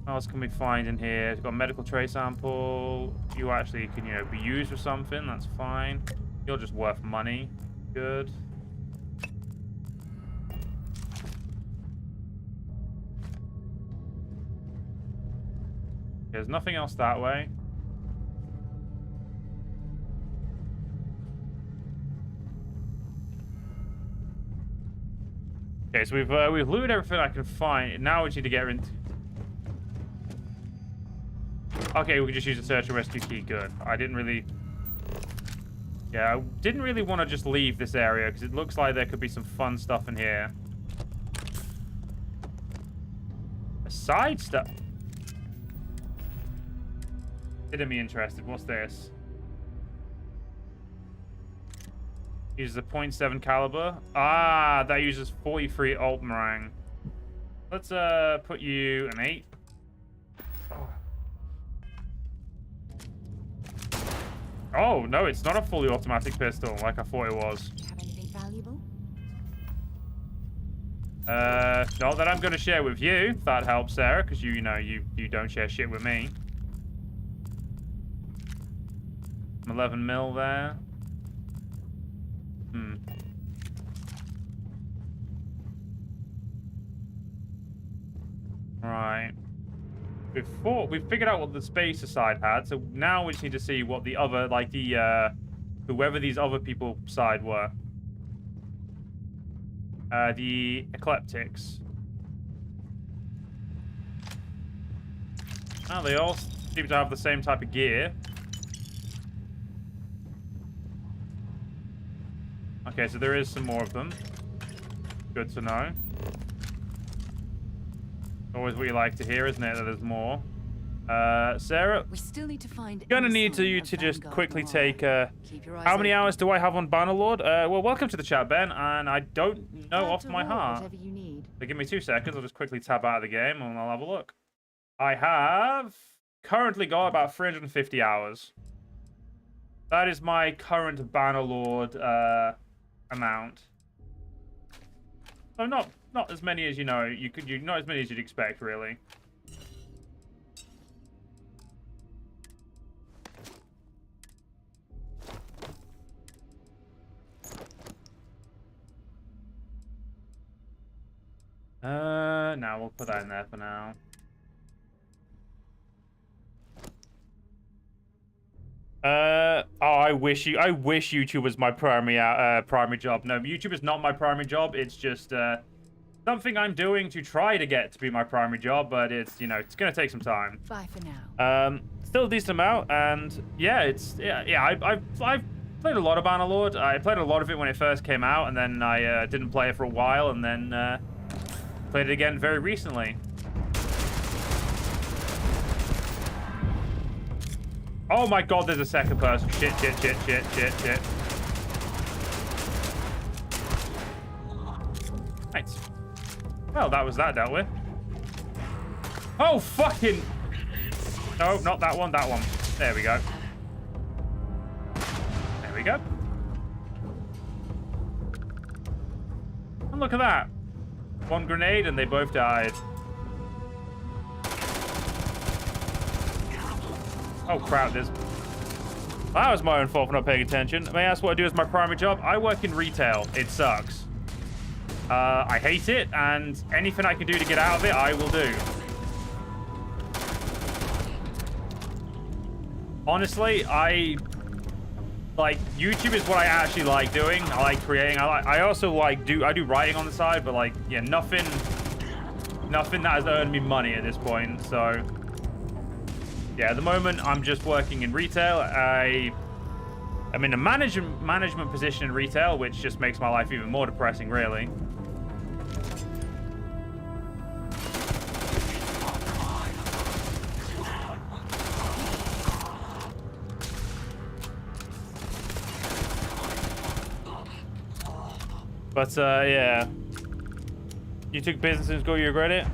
What else can we find in here? We've got a medical tray sample. You actually can, you know, be used for something. That's fine. You're just worth money. Good. There's nothing else that way. Okay, so we've looted everything I can find. Now we need to get into. Okay, we can just use a search and rescue key. Good. I didn't really. Yeah, I didn't really want to just leave this area because it looks like there could be some fun stuff in here. A side stuff. Didn't be interested. What's this? Uses a .7 caliber. Ah, that uses 43 Altmarang. Let's put you an 8. Oh, no, it's not a fully automatic pistol like I thought it was. Do you have anything valuable? Not that I'm going to share with you, if that helps, Sarah, because you know, you don't share shit with me. 11 mil there. Right. We've figured out what the spacer side had, so now we just need to see what the other, like the, whoever these other people side were. The Ecliptics. Oh, they all seem to have the same type of gear. Okay, so there is some more of them. Good to know. Always what you like to hear, isn't it? That there's more. Sarah, We still need to find. gonna any need sign you of to just Vanguard quickly Noir. take. Keep your eyes How many open. hours do I have on Bannerlord? Well, welcome to the chat, Ben, and I don't know Glad off to my roll heart. Whatever you need. So give me 2 seconds. I'll just quickly tab out of the game and I'll have a look. I have currently got about 350 hours. That is my current Bannerlord amount. So not as many as not as many as you'd expect, really. Now we'll put that in there for now. I wish YouTube was my primary job. No, YouTube is not my primary job. It's just something I'm doing to try to get to be my primary job, but it's, you know, it's gonna take some time. Bye for now. Still a decent amount, and yeah, I've played a lot of Bannerlord. I played a lot of it when it first came out, and then I didn't play it for a while, and then played it again very recently. Oh my god, there's a second person. Shit. Right. Well, that was that dealt with. Oh, fucking... No, not that one, that one. There we go. There we go. And look at that. One grenade and they both died. Oh crap, that was my own fault for not paying attention. May I ask what I do as my primary job? I work in retail. It sucks. I hate it, and anything I can do to get out of it, I will do. Honestly, YouTube is what I actually like doing. I like creating. I also do writing on the side, but like, yeah, nothing that has earned me money at this point. So yeah, at the moment I'm just working in retail. I'm in a management position in retail, which just makes my life even more depressing, really. But yeah. You took business in school, you regret it?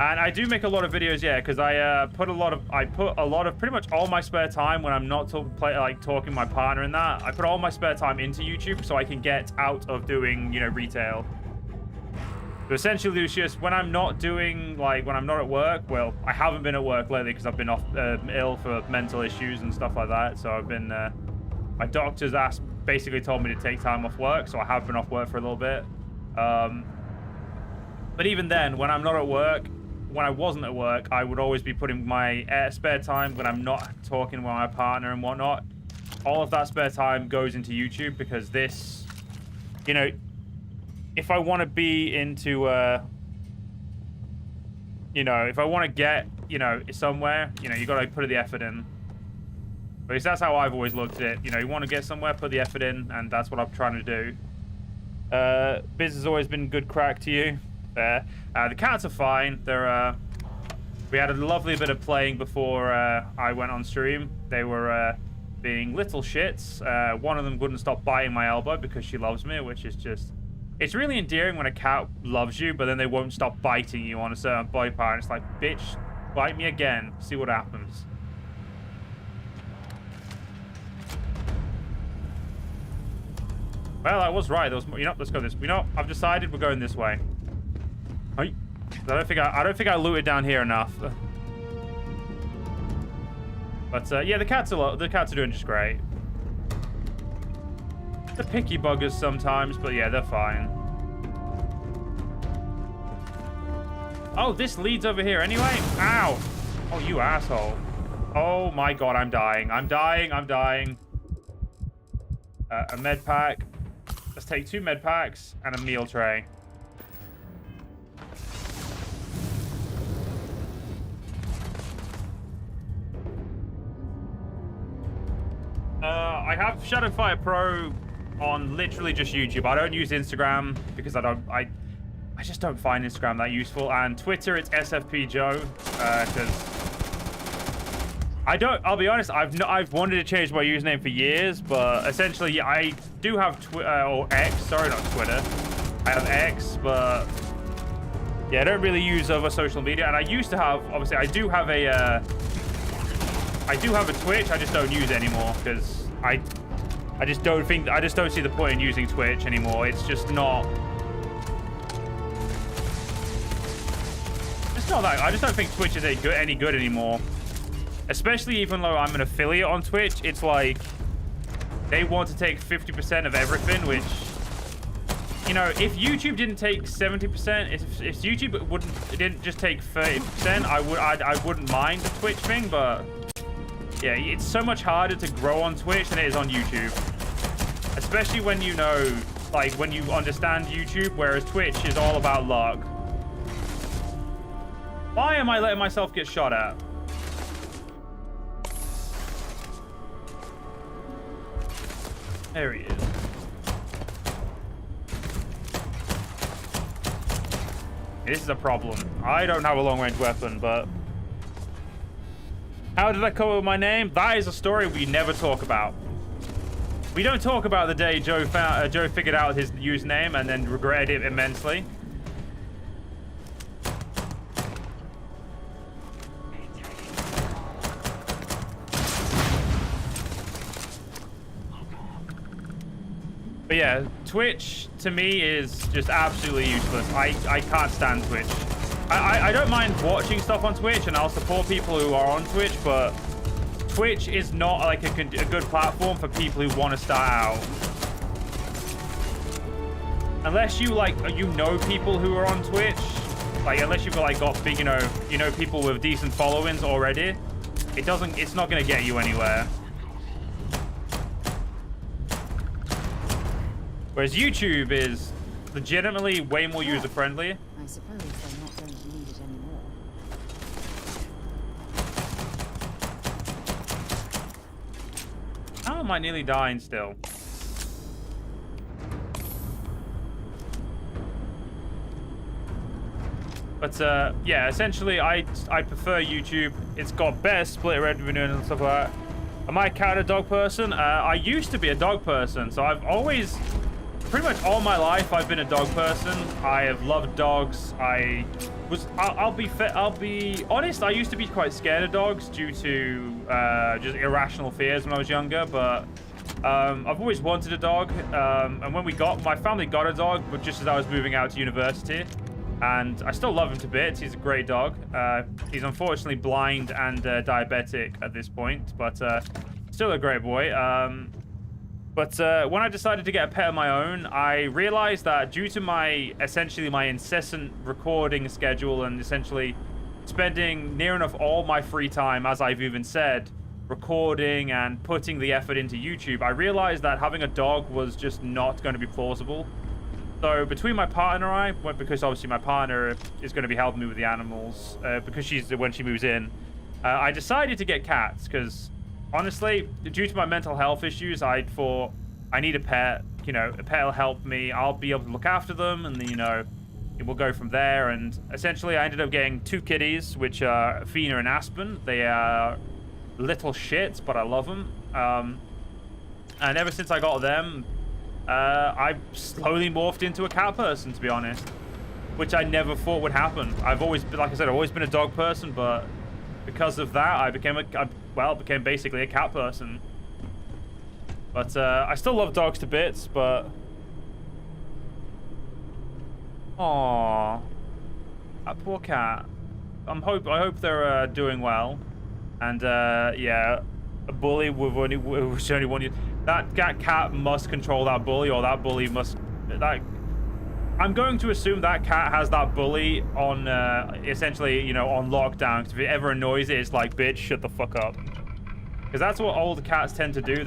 And I do make a lot of videos, yeah, because I put a lot of pretty much all my spare time when I'm not talking to my partner and that. I put all my spare time into YouTube so I can get out of doing, you know, retail. So essentially, Lucius, when I'm not doing, like, when I'm not at work, well, I haven't been at work lately because I've been off ill for mental issues and stuff like that. So I've been, my doctor's basically told me to take time off work, so I have been off work for a little bit. But even then, when I'm not at work, when I wasn't at work, I would always be putting my spare time when I'm not talking with my partner and whatnot. All of that spare time goes into YouTube because this, you know, if I want to be into, you know, if I want to get, you know, somewhere, you know, you got to put the effort in. Because that's how I've always looked at it. You know, you want to get somewhere, put the effort in, and that's what I'm trying to do. Biz has always been good crack to you. There. The cats are fine. They're, we had a lovely bit of playing before I went on stream. They were being little shits. One of them wouldn't stop biting my elbow because she loves me, which is just... It's really endearing when a cat loves you, but then they won't stop biting you on a certain body part. And it's like, bitch, bite me again. See what happens. Well, I was right. There was more. You know, let's go this. You know, I've decided we're going this way. I don't think I looted down here enough. But yeah, the cats are doing just great. They're picky buggers sometimes, but yeah, they're fine. Oh, this leads over here anyway? Ow! Oh, you asshole. Oh my god, I'm dying. I'm dying. A med pack. Let's take 2 med packs and a meal tray. I have Shadowfire Pro on literally just YouTube. I don't use Instagram because I just don't find Instagram that useful. And Twitter, it's SFP Joe, because I'll be honest, I've wanted to change my username for years, but essentially, yeah, I do have or X, sorry, not Twitter. I have X, but yeah, I don't really use other social media. And I used to have, obviously, I do have a Twitch. I just don't use anymore because I just don't see the point in using Twitch anymore. It's just not. It's not that. I just don't think Twitch is any good anymore. Especially even though I'm an affiliate on Twitch, it's like they want to take 50% of everything, which, you know, if YouTube didn't take 70%, if YouTube didn't just take 30%, I wouldn't mind the Twitch thing, but yeah, it's so much harder to grow on Twitch than it is on YouTube. Especially when you know, like, when you understand YouTube, whereas Twitch is all about luck. Why am I letting myself get shot at? There he is. This is a problem. I don't have a long-range weapon, but... How did I come up with my name? That is a story we never talk about. We don't talk about the day Joe figured out his username and then regretted it immensely. But yeah, Twitch to me is just absolutely useless. I can't stand Twitch. I don't mind watching stuff on Twitch, and I'll support people who are on Twitch, but Twitch is not like a good platform for people who want to start out. Unless you know people who are on Twitch, like unless you've got big, you know people with decent followings already, it's not going to get you anywhere. Whereas YouTube is legitimately way more user-friendly. I suppose they're not going to need it anymore. How am I nearly dying still? But yeah, essentially I prefer YouTube. It's got better split revenue and stuff like that. Am I a cat or dog person? I used to be a dog person, so I've always pretty much all my life I've been a dog person. I have loved dogs. I'll be honest, I used to be quite scared of dogs due to just irrational fears when I was younger, but I've always wanted a dog. And when my family got a dog, but just as I was moving out to university, and I still love him to bits. He's a great dog. He's unfortunately blind and diabetic at this point, but still a great boy. But when I decided to get a pet of my own, I realized that due to essentially my incessant recording schedule and essentially spending near enough all my free time, as I've even said, recording and putting the effort into YouTube, I realized that having a dog was just not going to be plausible. So between my partner and I, because obviously my partner is going to be helping me with the animals, because when she moves in, I decided to get cats because honestly, due to my mental health issues, I thought I need a pet. You know, a pet will help me. I'll be able to look after them, and then, you know, it will go from there. And essentially, I ended up getting 2 kitties, which are Athena and Aspen. They are little shits, but I love them. And ever since I got them, I've slowly morphed into a cat person, to be honest, which I never thought would happen. I've always been, like I said, I've always been a dog person, but because of that, I became basically a cat person. But I still love dogs to bits, but aww, that poor cat. I hope they're doing well. And yeah, a bully with only one. That cat must control that bully, or that bully must. I'm going to assume that cat has that bully on, essentially, you know, on lockdown. Because if it ever annoys it, it's like, bitch, shut the fuck up. Because that's what old cats tend to do.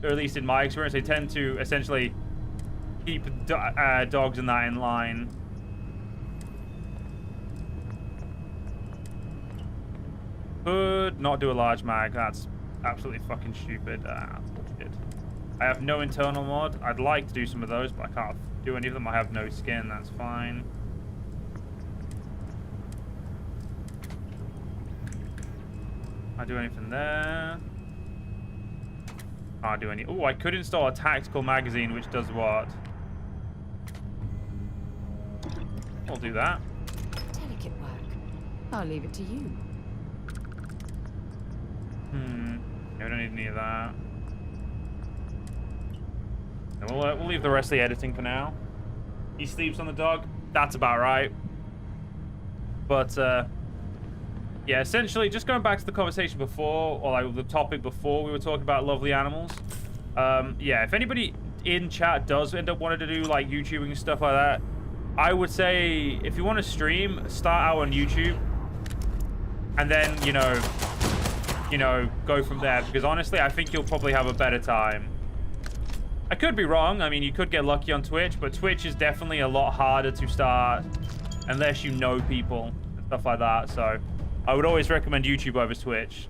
Or at least in my experience, they tend to essentially keep dogs in line. Could not do a large mag. That's absolutely fucking stupid. Bullshit. I have no internal mod. I'd like to do some of those, but I can't do any of them. I have no skin. That's fine. Can't do anything there. Can't do any. Oh, I could install a tactical magazine, which does what? I'll do that. Delicate work. I'll leave it to you. Yeah, we don't need any of that. And we'll leave the rest of the editing for now. He sleeps on the dog. That's about right. But yeah, essentially, just going back to the conversation before, or like the topic before we were talking about lovely animals. Yeah, if anybody in chat does end up wanting to do like YouTubing and stuff like that, I would say if you want to stream, start out on YouTube, and then you know, go from there. Because honestly, I think you'll probably have a better time. I could be wrong. I mean, you could get lucky on Twitch, but Twitch is definitely a lot harder to start unless you know people and stuff like that. So I would always recommend YouTube over Twitch.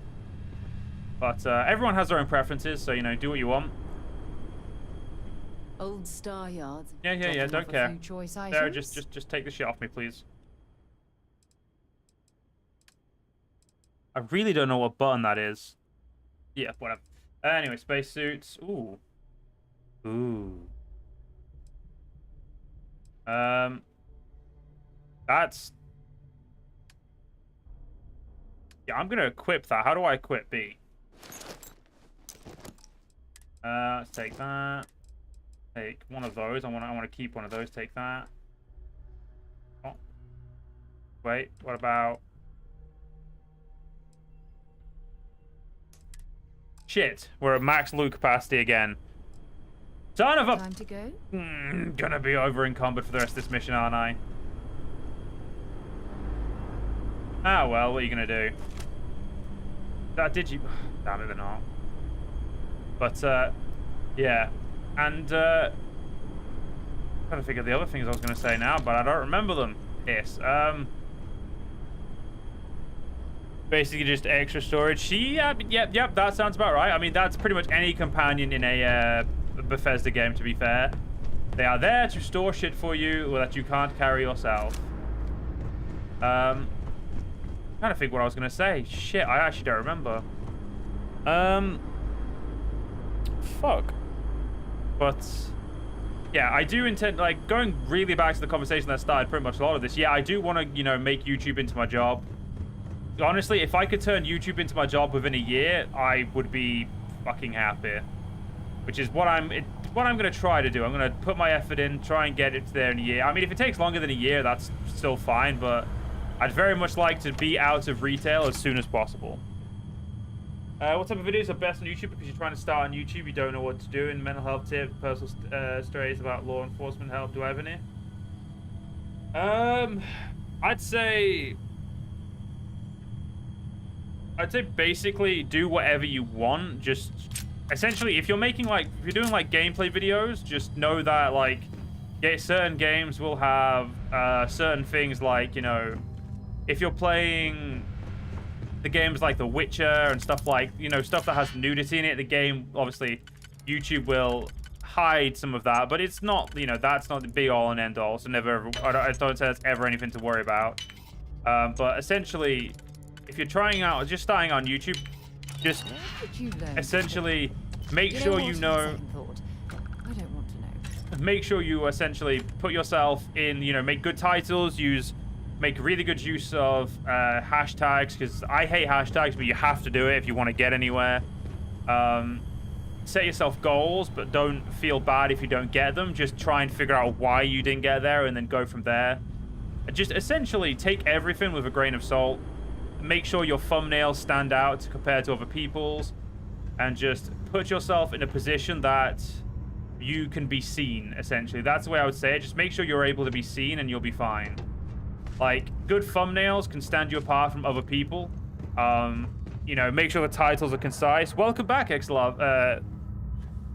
But everyone has their own preferences, so, you know, do what you want. Old Star Yards. Yeah, don't care. Choice Sarah, just take the shit off me, please. I really don't know what button that is. Yeah, whatever. Anyway, spacesuits. Ooh. That's... Yeah, I'm gonna equip that. How do I equip B? Let's take that. Take one of those. I want to keep one of those. Take that. Oh. Wait, what about... Shit, we're at max loot capacity again. Son of a... Time to go? Gonna be over encumbered for the rest of this mission, aren't I? Ah, well, what are you gonna do? Did you... Damn it, they're not. But, yeah. And, trying to figure the other things I was gonna say now, but I don't remember them. Yes, basically just extra storage. Yep, that sounds about right. I mean, that's pretty much any companion in a Bethesda game, to be fair. They are there to store shit for you that you can't carry yourself. Trying to think what I was gonna say. Shit, I actually don't remember. Fuck. But Yeah, I do intend, like, going really back to the conversation that started pretty much a lot of this. Yeah, I do want to, you know, make YouTube into my job. Honestly, if I could turn YouTube into my job within a year, I would be fucking happy. Which is what I'm going to try to do. I'm going to put my effort in, try and get it there in a year. I mean, if it takes longer than a year, that's still fine, but I'd very much like to be out of retail as soon as possible. What type of videos are best on YouTube? Because you're trying to start on YouTube, you don't know what to do. And mental health tips, personal stories about law enforcement help. Do I have any? I'd say basically do whatever you want. Just essentially, if you're making if you're doing like gameplay videos, just know that like certain games will have certain things like, you know, if you're playing the games like The Witcher and stuff like, you know, stuff that has nudity in it, the game, obviously, YouTube will hide some of that, but it's not, you know, that's not the be all and end all, so never, I don't say that's ever anything to worry about. But essentially, if you're trying out, just starting on YouTube, just essentially make sure you know. I don't want to know. Make sure you essentially put yourself in, you know, make good titles, make really good use of hashtags, because I hate hashtags, but you have to do it if you want to get anywhere. Set yourself goals, but don't feel bad if you don't get them. Just try and figure out why you didn't get there and then go from there. Just essentially take everything with a grain of salt. Make sure your thumbnails stand out compared to other people's, and just put yourself in a position that you can be seen, essentially. That's the way I would say it. Just make sure you're able to be seen and you'll be fine. Like, good thumbnails can stand you apart from other people. You know, make sure the titles are concise. Welcome back, XLR.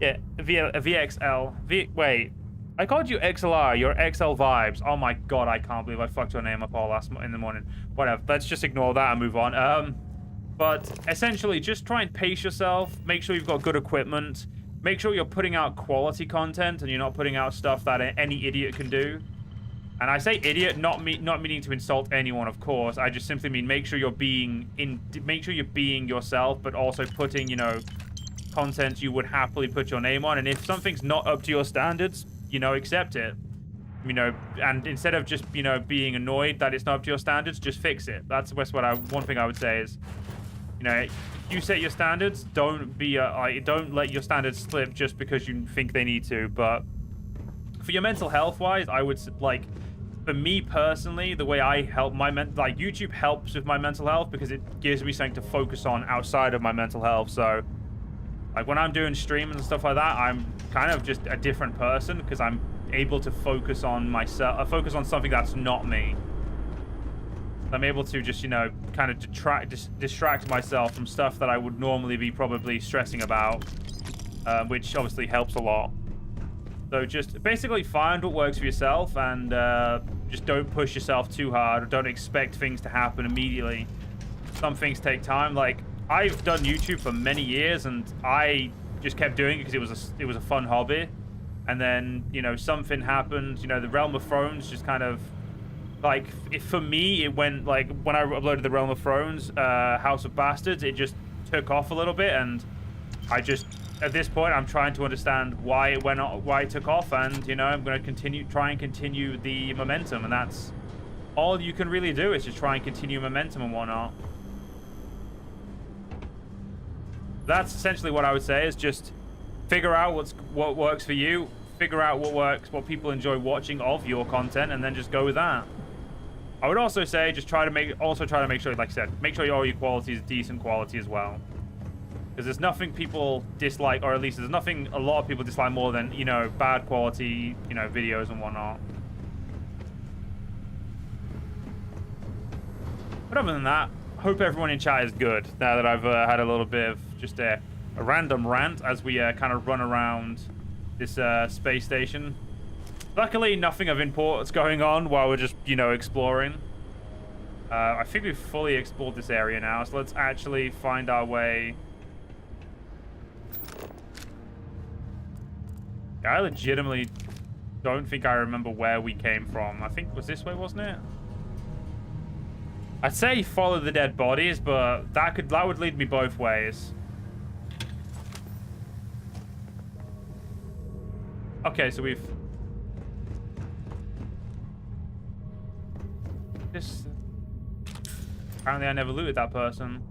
Yeah, VXL. Wait, I called you XLR. You're XL Vibes. Oh my god, I can't believe I fucked your name up all in the morning. Whatever, let's just ignore that and move on. But essentially, just try and pace yourself. Make sure you've got good equipment. Make sure you're putting out quality content and you're not putting out stuff that any idiot can do. And I say idiot, not meaning to insult anyone, of course. I just simply mean make sure you're being yourself, but also putting, you know, content you would happily put your name on. And if something's not up to your standards, you know, accept it. You know, and instead of just, you know, being annoyed that it's not up to your standards, just fix it. That's what one thing I would say is, you know, you set your standards. Don't let your standards slip just because you think they need to. But for your mental health wise, I would like. For me personally, the way I help YouTube helps with my mental health because it gives me something to focus on outside of my mental health. So, like when I'm doing streams and stuff like that, I'm kind of just a different person because I'm able to focus on myself, focus on something that's not me. I'm able to just, you know, kind of distract myself from stuff that I would normally be probably stressing about, which obviously helps a lot. So just basically find what works for yourself and just don't push yourself too hard. Or don't expect things to happen immediately. Some things take time. Like, I've done YouTube for many years and I just kept doing it because it was a fun hobby. And then, you know, something happened. You know, the Realm of Thrones just kind of, like, for me, it went, like, when I uploaded the Realm of Thrones, House of Bastards, it just took off a little bit. And I just, at this point, I'm trying to understand why it took off, and you know, I'm going to try and continue the momentum, and that's all you can really do is just try and continue momentum and whatnot. That's essentially what I would say is just figure out what works for you, figure out what people enjoy watching of your content, and then just go with that. I would also say just try to make sure, like I said, make sure all your quality is decent quality as well. Because there's nothing people dislike, or at least there's nothing a lot of people dislike more than, you know, bad quality, you know, videos and whatnot. But other than that, hope everyone in chat is good. Now that I've had a little bit of just a random rant as we kind of run around this space station. Luckily, nothing of importance going on while we're just, you know, exploring. I think we've fully explored this area now, so let's actually find our way. I legitimately don't think I remember where we came from. I think it was this way, wasn't it? I'd say follow the dead bodies, but that would lead me both ways. Okay, so we've This... Apparently I never looted that person.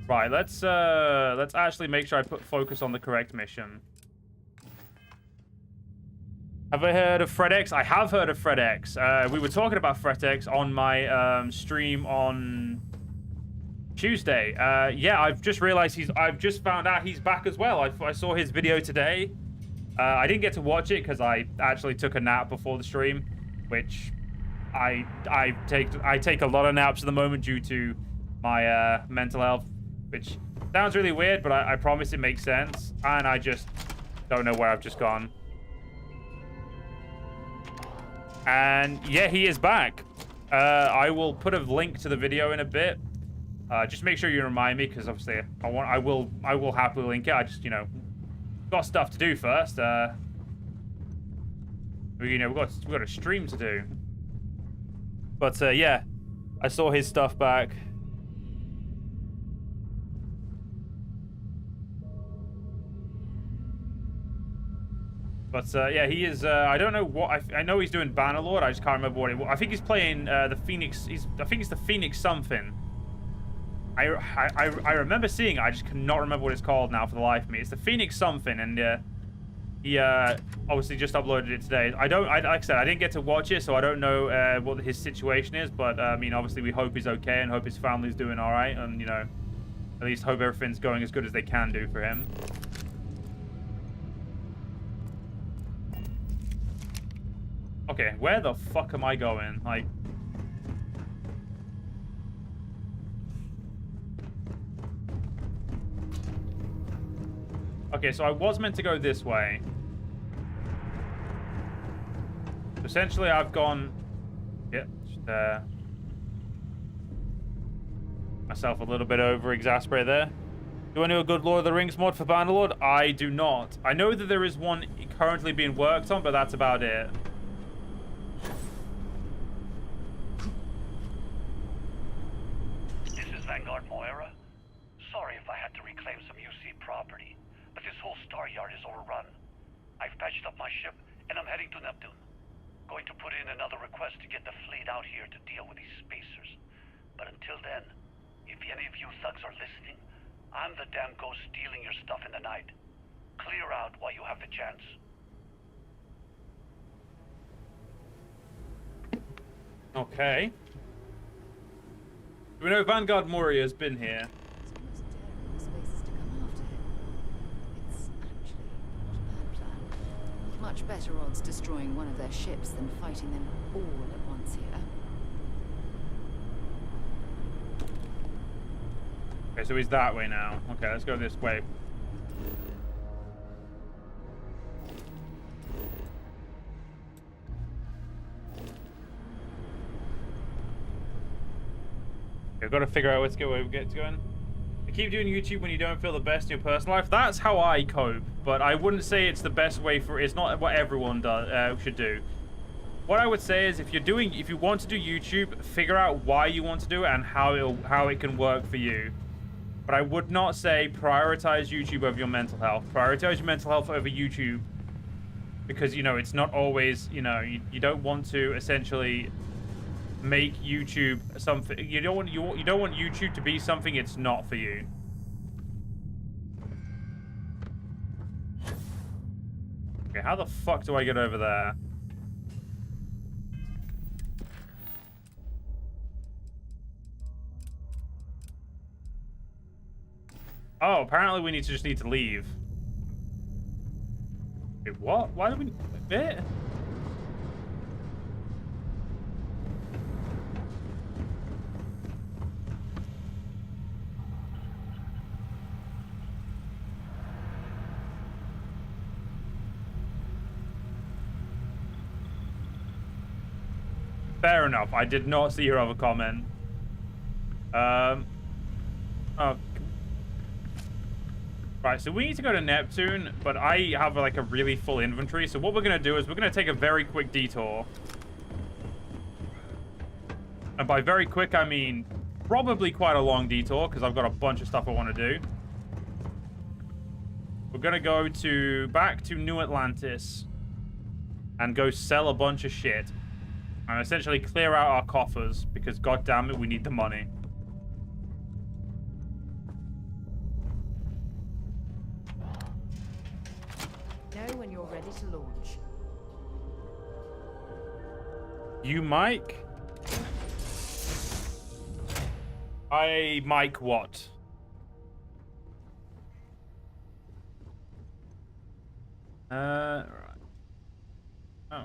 Right, let's actually make sure I put focus on the correct mission. Have I heard of FredX? I have heard of FredX. We were talking about FredX on my stream on Tuesday. Yeah, I've just realized I've just found out he's back as well. I saw his video today. I didn't get to watch it because I actually took a nap before the stream, which I take a lot of naps at the moment due to my mental health, which sounds really weird, but I promise it makes sense. And I just don't know where I've just gone. And yeah, he is back. I will put a link to the video in a bit. Just make sure you remind me, because obviously I will happily link it. I just, you know, got stuff to do first. You know, we've got a stream to do. But yeah, I saw his stuff back. But yeah, he is. I don't know what. I know he's doing Bannerlord. I just can't remember what it was. I think he's playing the Phoenix. I think it's the Phoenix something. I remember seeing it. I just cannot remember what it's called now for the life of me. It's the Phoenix something, and he obviously just uploaded it today. Like I said, I didn't get to watch it, so I don't know what his situation is. But I mean, obviously, we hope he's okay and hope his family's doing all right, and you know, at least hope everything's going as good as they can do for him. Okay, where the fuck am I going? Like... Okay, so I was meant to go this way. Essentially, I've gone... Yeah, just, myself a little bit over-exasperated there. Do I know a good Lord of the Rings mod for Bannerlord? I do not. I know that there is one currently being worked on, but that's about it. Vanguard Moira. Sorry if I had to reclaim some UC property, but this whole star yard is overrun. I've patched up my ship, and I'm heading to Neptune. Going to put in another request to get the fleet out here to deal with these spacers. But until then, if any of you thugs are listening, I'm the damn ghost stealing your stuff in the night. Clear out while you have the chance. Okay. We know Vanguard Moria has been here. It's almost daring the spaces to come after him. It's actually not a bad plan. Much better odds destroying one of their ships than fighting them all at once here. Okay, so he's that way now. Okay, let's go this way. I've got to figure out where we get to going. You keep doing YouTube when you don't feel the best in your personal life. That's how I cope, but I wouldn't say it's the best way for. It's not what everyone does should do. What I would say is, if you want to do YouTube, figure out why you want to do it and how it can work for you. But I would not say prioritize YouTube over your mental health. Prioritize your mental health over YouTube, because you know it's not always. You know you don't want to essentially make YouTube something. You don't want YouTube to be something it's not for you. Okay, how the fuck do I get over there? Oh, apparently we just need to leave. Wait, what? Why do we... Bit? Fair enough. I did not see your other comment. Oh. Right, so we need to go to Neptune, but I have like a really full inventory. So what we're going to do is we're going to take a very quick detour. And by very quick, I mean probably quite a long detour, because I've got a bunch of stuff I want to do. We're gonna go back to New Atlantis and go sell a bunch of shit and essentially clear out our coffers because, god damn it, we need the money. Know when you're ready to launch. You Mike? I Mike what? Right. Oh.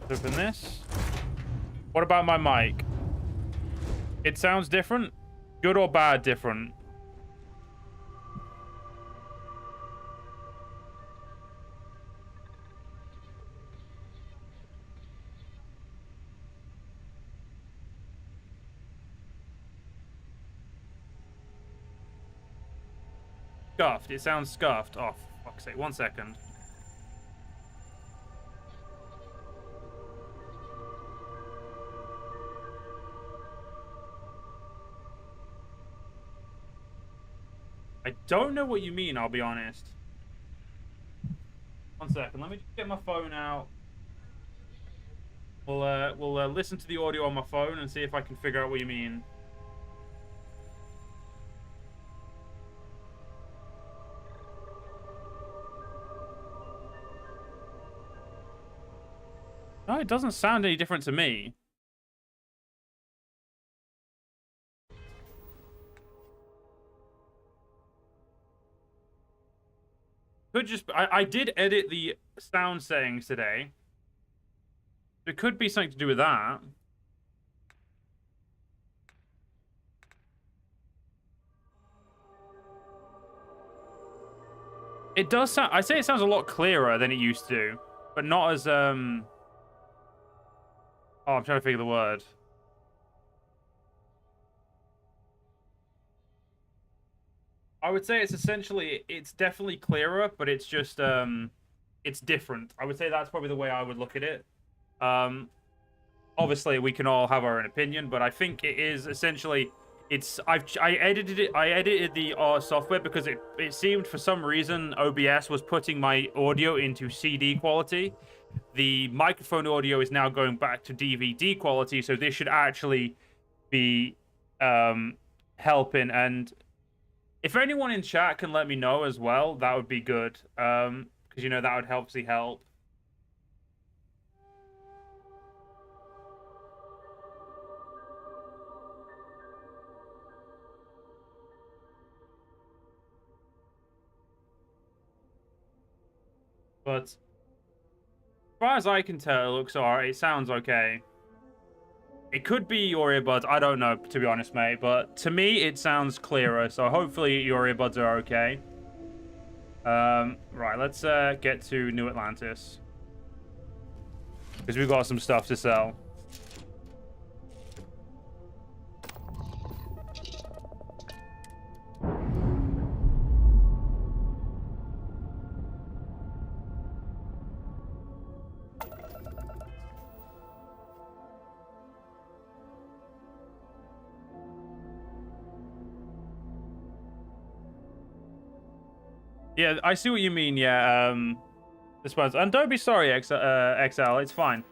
Let's open this. What about my mic? It sounds different? Good or bad different? Scuffed. It sounds scuffed. Oh, for fuck's sake. 1 second. I don't know what you mean, I'll be honest. 1 second. Let me just get my phone out. We'll listen to the audio on my phone and see if I can figure out what you mean. No, it doesn't sound any different to me. Could just... I did edit the sound settings today. It could be something to do with that. It does sound... I say it sounds a lot clearer than it used to. But not as, Oh, I'm trying to figure the word. I would say it's essentially... It's definitely clearer, but it's just, it's different. I would say that's probably the way I would look at it. Obviously, we can all have our own opinion, but I think it is essentially... I edited the software because it seemed for some reason OBS was putting my audio into CD quality. The microphone audio is now going back to DVD quality, so this should actually be helping. And if anyone in chat can let me know as well, that would be good, because you know that would help. But as far as I can tell, it looks alright. It sounds okay. It could be your earbuds. I don't know, to be honest, mate. But to me, it sounds clearer. So hopefully your earbuds are okay. Right, let's get to New Atlantis. Because we've got some stuff to sell. Yeah, I see what you mean. Yeah, this one's... And don't be sorry, XL. It's fine.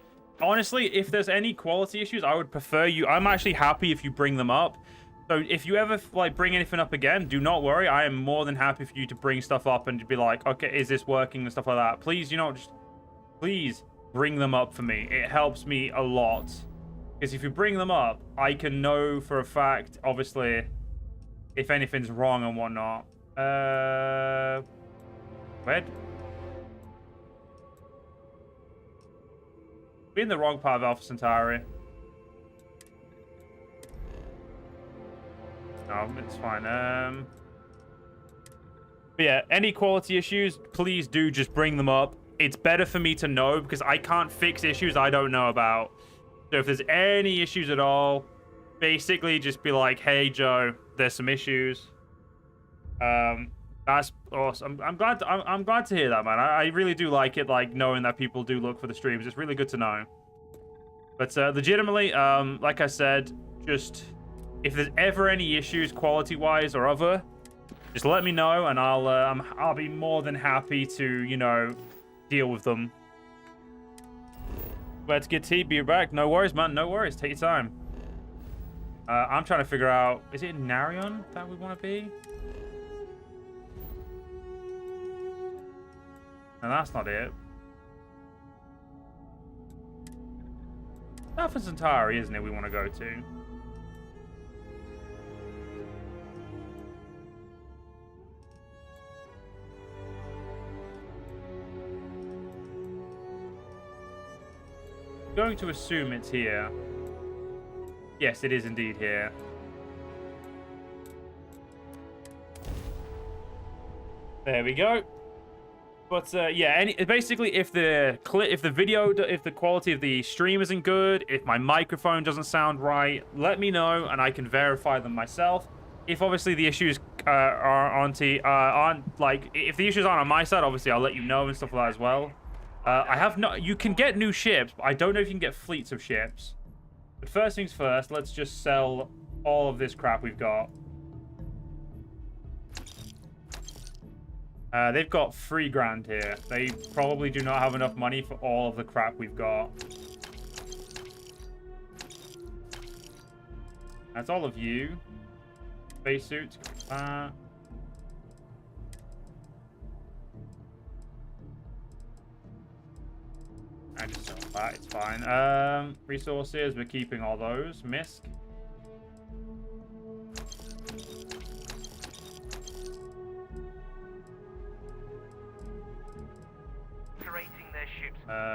Honestly, if there's any quality issues, I would prefer you... I'm actually happy if you bring them up. So if you ever, like, bring anything up again, do not worry. I am more than happy for you to bring stuff up and to be like, okay, is this working and stuff like that. Please, you know, just... Please bring them up for me. It helps me a lot. Because if you bring them up, I can know for a fact, obviously, if anything's wrong and whatnot. Where? We're in the wrong part of Alpha Centauri. No, it's fine. But yeah, any quality issues, please do just bring them up. It's better for me to know because I can't fix issues I don't know about. So if there's any issues at all, basically just be like, hey, Joe, there's some issues. That's awesome. I'm glad to hear that, man. I really do like it, like knowing that people do look for the streams. It's really good to know. But legitimately, like I said, just if there's ever any issues quality-wise or other, just let me know, and I'll be more than happy to, you know, deal with them. Let's get tea. Be back. No worries, man. No worries. Take your time. I'm trying to figure out, is it Narion that we want to be? No, that's not it. Alpha Centauri, isn't it, we want to go to? Going to assume it's here. Yes, it is indeed here. There we go. But yeah, basically, if the quality of the stream isn't good, if my microphone doesn't sound right, let me know and I can verify them myself. If obviously the issues aren't like, if the issues aren't on my side, obviously I'll let you know and stuff like that as well. I have not. You can get new ships, but I don't know if you can get fleets of ships. But first things first, let's just sell all of this crap we've got. They've got 3 grand here. They probably do not have enough money for all of the crap we've got. That's all of you. Spacesuits. I just sell that. It's fine. Resources. We're keeping all those. Misk.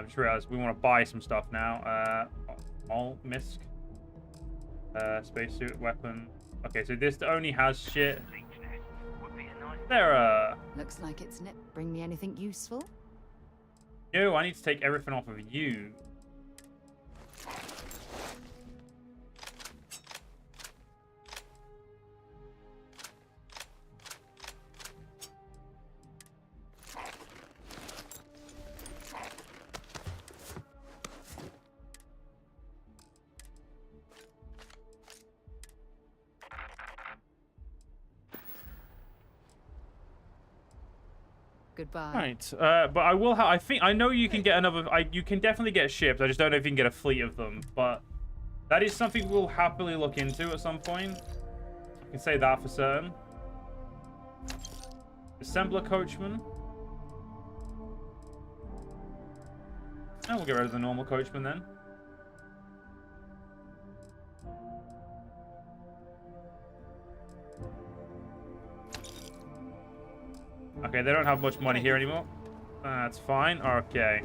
Just realized we want to buy some stuff now. All Misk. Spacesuit, weapon. Okay, so this only has shit. There. Looks like it's nip. Bring me anything useful? No, I need to take everything off of you. Goodbye. Right, but I will have. I know you can get another. You can definitely get ships. I just don't know if you can get a fleet of them. But that is something we'll happily look into at some point. I can say that for certain. Assembler coachman. And we'll get rid of the normal coachman then. Okay, they don't have much money here anymore. That's fine. Okay.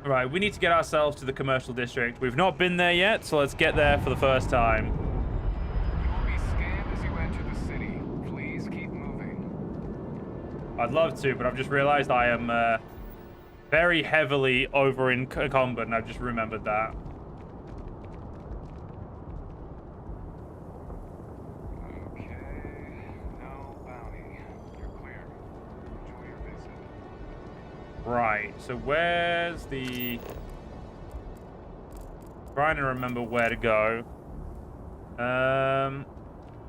Right, we need to get ourselves to the commercial district. We've not been there yet, so let's get there for the first time. You will be scanned as you enter the city. Please keep moving. I'd love to, but I've just realized I am very heavily over encumbered, and I've just remembered that. Right, so where's the... Trying to remember where to go.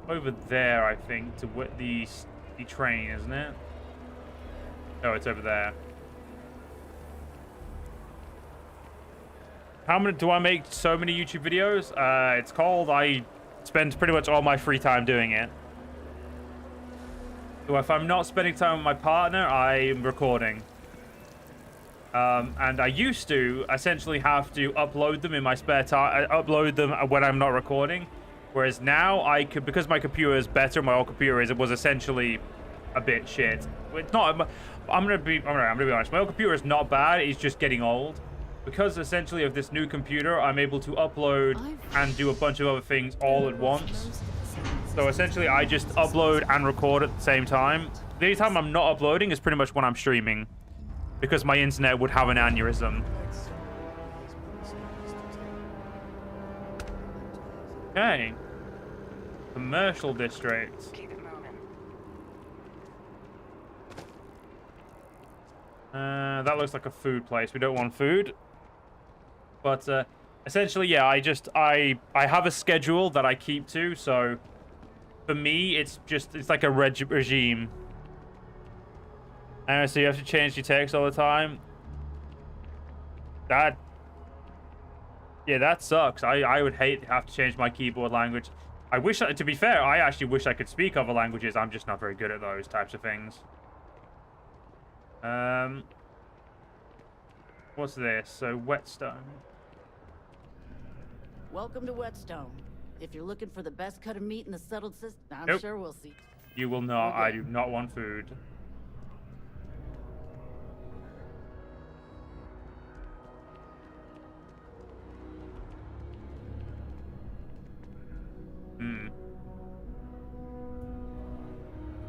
Over there, I think, to the train, isn't it? Oh, it's over there. How many do I make so many YouTube videos? It's called I spend pretty much all my free time doing it. So if I'm not spending time with my partner, I'm recording. And I used to essentially have to upload them in my spare time. Upload them when I'm not recording. Whereas now I could, because my computer is better, my old computer is, it was essentially a bit shit. It's not. I'm gonna be honest. My old computer is not bad. It's just getting old. Because essentially of this new computer, I'm able to upload and do a bunch of other things all at once. So essentially, I just upload and record at the same time. The only time I'm not uploading is pretty much when I'm streaming, because my internet would have an aneurysm. Okay. Commercial district. Keep it moving. That looks like a food place. We don't want food. But Essentially, yeah, I have a schedule that I keep to, so for me, it's like a regime. And so you have to change your text all the time. Yeah, that sucks. I would hate to have to change my keyboard language. I wish, to be fair, I actually wish I could speak other languages. I'm just not very good at those types of things. What's this? So, whetstone. Welcome to Whetstone. If you're looking for the best cut of meat in the settled system, I'm Nope. sure we'll see. You will not. Okay. I do not want food.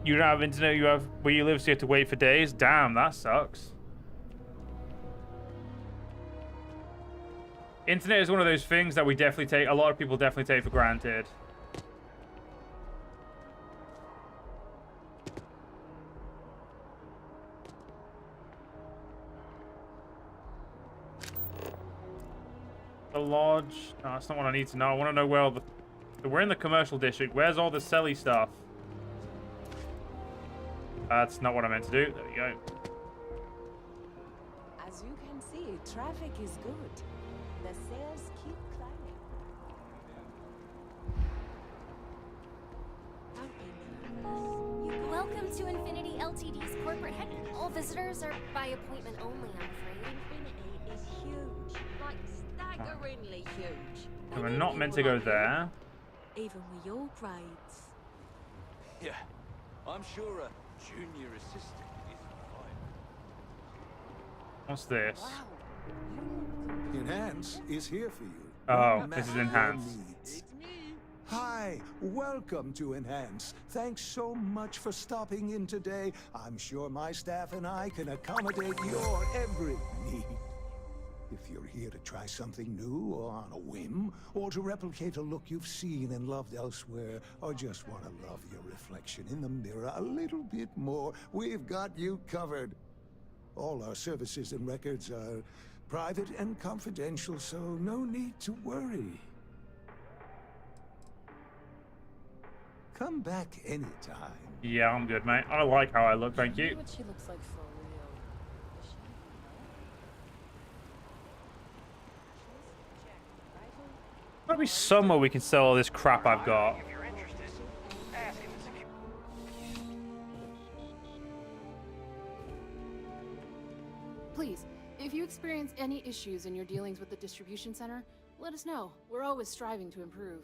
You don't have internet. You have where you live, so you have to wait for days. Damn, that sucks. Internet is one of those things that a lot of people definitely take for granted. The lodge. No, that's not what I need to know. I want to know where all the... We're in the commercial district. Where's all the selly stuff? That's not what I meant to do. There we go. As you can see, traffic is good. The sales keep climbing. Welcome to Infinity Ltd's corporate head. All visitors are by appointment only, I'm afraid. Infinity is huge, like staggeringly huge. So we're not meant to go there. Even with your grades. Yeah, I'm sure a junior assistant is fine. What's this? Enhance is here for you. Oh, this is Enhance. It's me. Hi, welcome to Enhance. Thanks so much for stopping in today. I'm sure my staff and I can accommodate your every need. If you're here to try something new or on a whim, or to replicate a look you've seen and loved elsewhere, or just want to love your reflection in the mirror a little bit more, we've got you covered. All our services and records are private and confidential, so no need to worry. Come back anytime. Yeah, I'm good, mate. I like how I look, thank you. What she looks like for real. Does she? Might be somewhere we can sell all this crap I've got. If you're interested, ask if it's a... Please, if you experience any issues in your dealings with the distribution center, let us know. We're always striving to improve.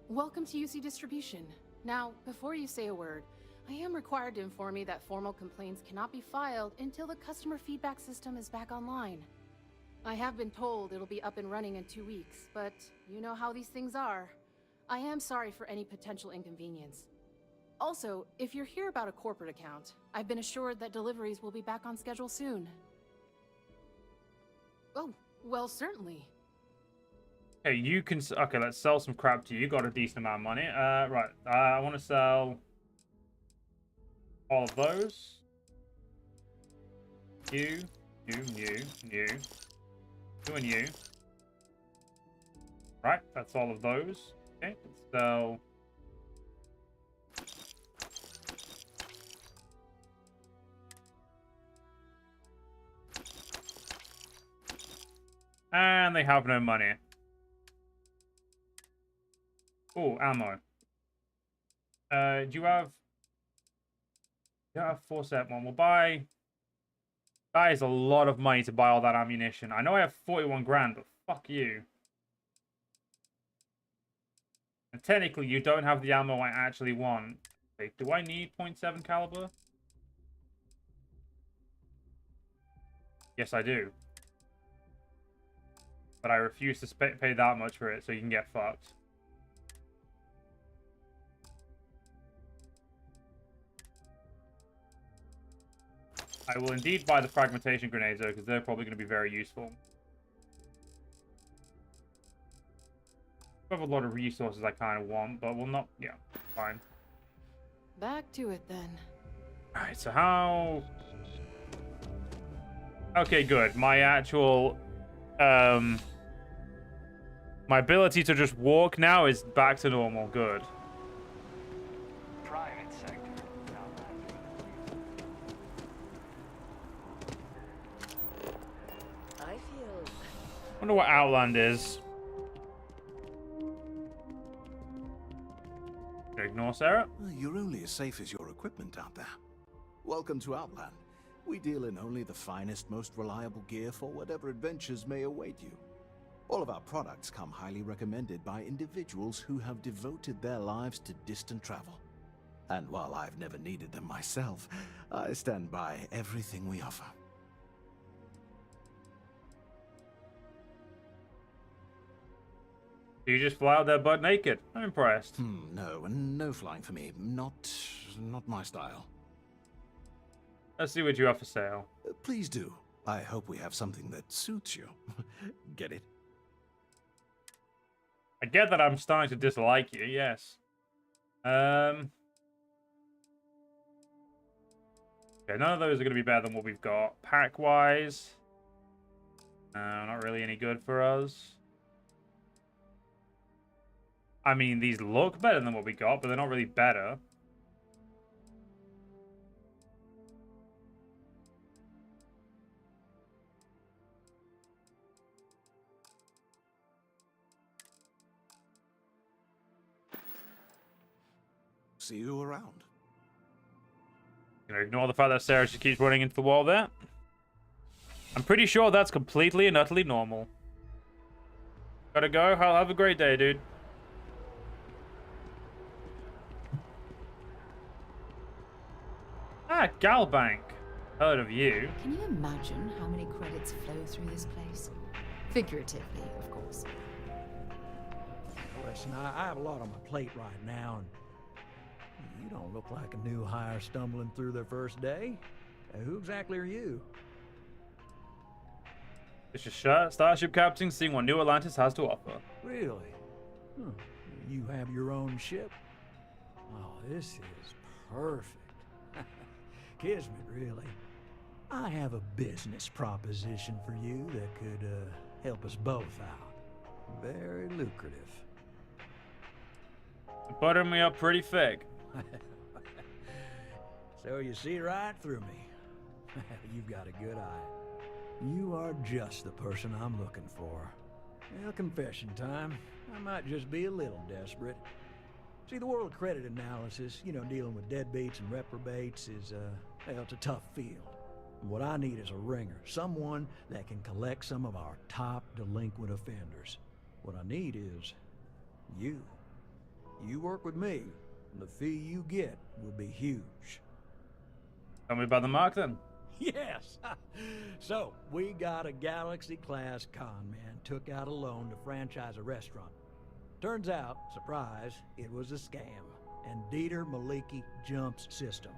Welcome to UC Distribution. Now, before you say a word, I am required to inform you that formal complaints cannot be filed until the customer feedback system is back online. I have been told it'll be up and running in 2 weeks, but you know how these things are. I am sorry for any potential inconvenience. Also, if you're here about a corporate account, I've been assured that deliveries will be back on schedule soon. Oh, well, certainly. Hey, you can... Okay, let's sell some crap to you. You got a decent amount of money. Right. I want to sell all of those. You, you, and you. Right, that's all of those. Okay, let's sell... And they have no money. Oh, ammo. Do you have... You don't have 4-set one. We'll buy... That is a lot of money to buy all that ammunition. I know I have 41 grand, but fuck you. And technically, you don't have the ammo I actually want. Wait, do I need .7 caliber? Yes, I do. But I refuse to pay that much for it, so you can get fucked. I will indeed buy the fragmentation grenades, though, because they're probably going to be very useful. I have a lot of resources I kind of want, but we'll not... Yeah, fine. Back to it, then. Alright, so how... Okay, good. My actual... My ability to just walk now is back to normal. Good. Private sector. I feel... Wonder what Outland is. Ignore Sarah. You're only as safe as your equipment out there. Welcome to Outland. We deal in only the finest, most reliable gear for whatever adventures may await you. All of our products come highly recommended by individuals who have devoted their lives to distant travel. And while I've never needed them myself, I stand by everything we offer. You just fly out there butt naked. I'm impressed. No flying for me. Not my style. Let's see what you have for sale. Please do. I hope we have something that suits you. Get it? I get that I'm starting to dislike you, yes. Okay, none of those are going to be better than what we've got. Pack-wise, not really any good for us. I mean, these look better than what we got, but they're not really better. See you around. Gonna ignore the fact that Sarah just keeps running into the wall there. I'm pretty sure that's completely and utterly normal. Gotta go. I'll have a great day, dude. Ah, Galbank. Heard of you. Can you imagine how many credits flow through this place? Figuratively, of course. Listen, I have a lot on my plate right now, and you don't look like a new hire stumbling through their first day. Who exactly are you? It's just Starship Captain, seeing what New Atlantis has to offer. Really? Huh. You have your own ship? Oh, this is perfect. Kismet, really. I have a business proposition for you that could help us both out. Very lucrative. Butter me up pretty thick. So you see right through me. You've got a good eye. You are just the person I'm looking for. Well, confession time. I might just be a little desperate. See, the world of credit analysis, dealing with deadbeats and reprobates is, well, it's a tough field. What I need is a ringer, someone that can collect some of our top delinquent offenders. What I need is you. You work with me, and the fee you get will be huge. Tell me about the mark, then. Yes! So, we got a Galaxy-class con man took out a loan to franchise a restaurant. Turns out, surprise, it was a scam, and Dieter Maliki Jump's system.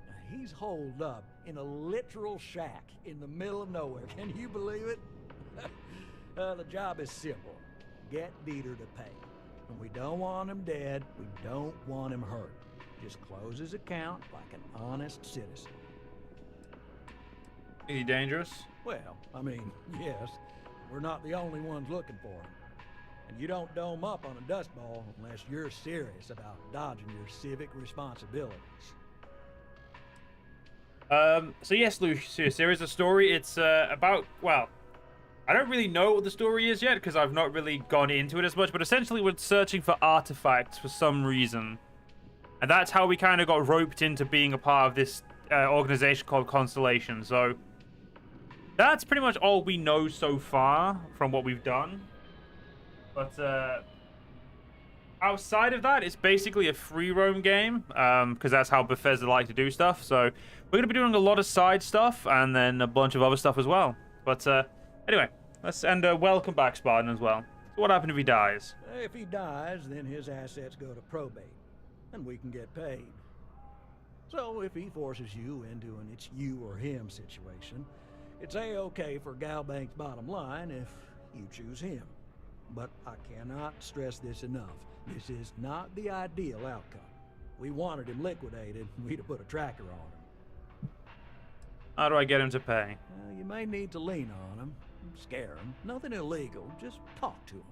Now, he's holed up in a literal shack in the middle of nowhere. Can you believe it? The job is simple. Get Dieter to pay. And we don't want him dead, we don't want him hurt. Just close his account like an honest citizen. Is he dangerous? Well, I mean, yes. We're not the only ones looking for him. And you don't dome up on a dust ball unless you're serious about dodging your civic responsibilities. So yes, Lucius, there is a story. It's about, well, I don't really know what the story is yet because I've not really gone into it as much, but essentially we're searching for artifacts for some reason. And that's how we kind of got roped into being a part of this organization called Constellation. So that's pretty much all we know so far from what we've done. But outside of that, it's basically a free roam game because that's how Bethesda like to do stuff. So we're going to be doing a lot of side stuff and then a bunch of other stuff as well. But anyway, welcome back, Spartan, as well. So what happened if he dies? If he dies, then his assets go to probate, and we can get paid. So if he forces you into an it's you or him situation, it's A-okay for Galbank's bottom line if you choose him. But I cannot stress this enough. This is not the ideal outcome. We wanted him liquidated, we'd have put a tracker on him. How do I get him to pay? You may need to lean on him, scare him. Nothing illegal, just talk to him.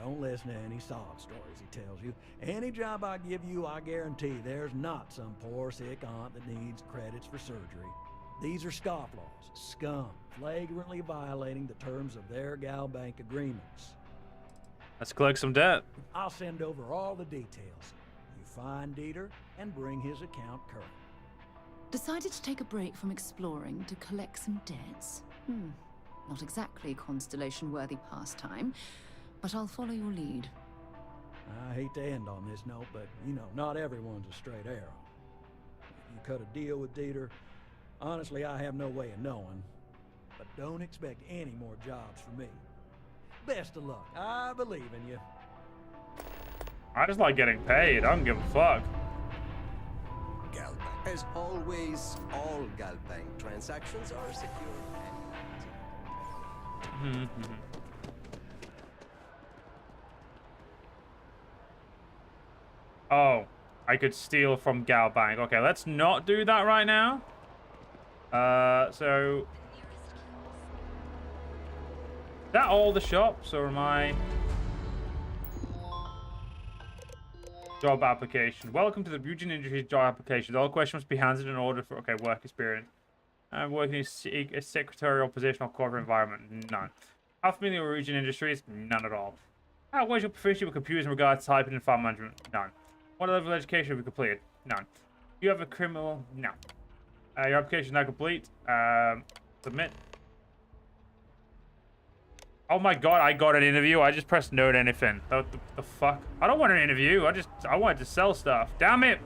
Don't listen to any sob stories he tells you. Any job I give you, I guarantee there's not some poor sick aunt that needs credits for surgery. These are scofflaws, scum, flagrantly violating the terms of their gal bank agreements. Let's collect some debt. I'll send over all the details. You find Dieter and bring his account current. Decided to take a break from exploring to collect some debts? Not exactly constellation-worthy pastime, but I'll follow your lead. I hate to end on this note, but, you know, not everyone's a straight arrow. If you cut a deal with Dieter, honestly, I have no way of knowing. But don't expect any more jobs from me. Best of luck. I believe in you. I just like getting paid. I don't give a fuck. Galbank. As always, all Galbank transactions are secure and Oh, I could steal from Galbank. Okay, let's not do that right now. So... Is that all the shops, or am I... Job application. Welcome to the Eugene Industries job application. All questions must be answered in order for... Okay, work experience. I'm working in a secretarial position or corporate environment. None. How familiar with Eugene Industries? None at all. How was your proficiency with computers in regard to typing and file management? None. What level of education have you completed? None. You have a criminal? No. Your application is now complete. Submit. Oh my god, I got an interview. I just pressed no to anything. The fuck? I don't want an interview. I wanted to sell stuff. Damn it!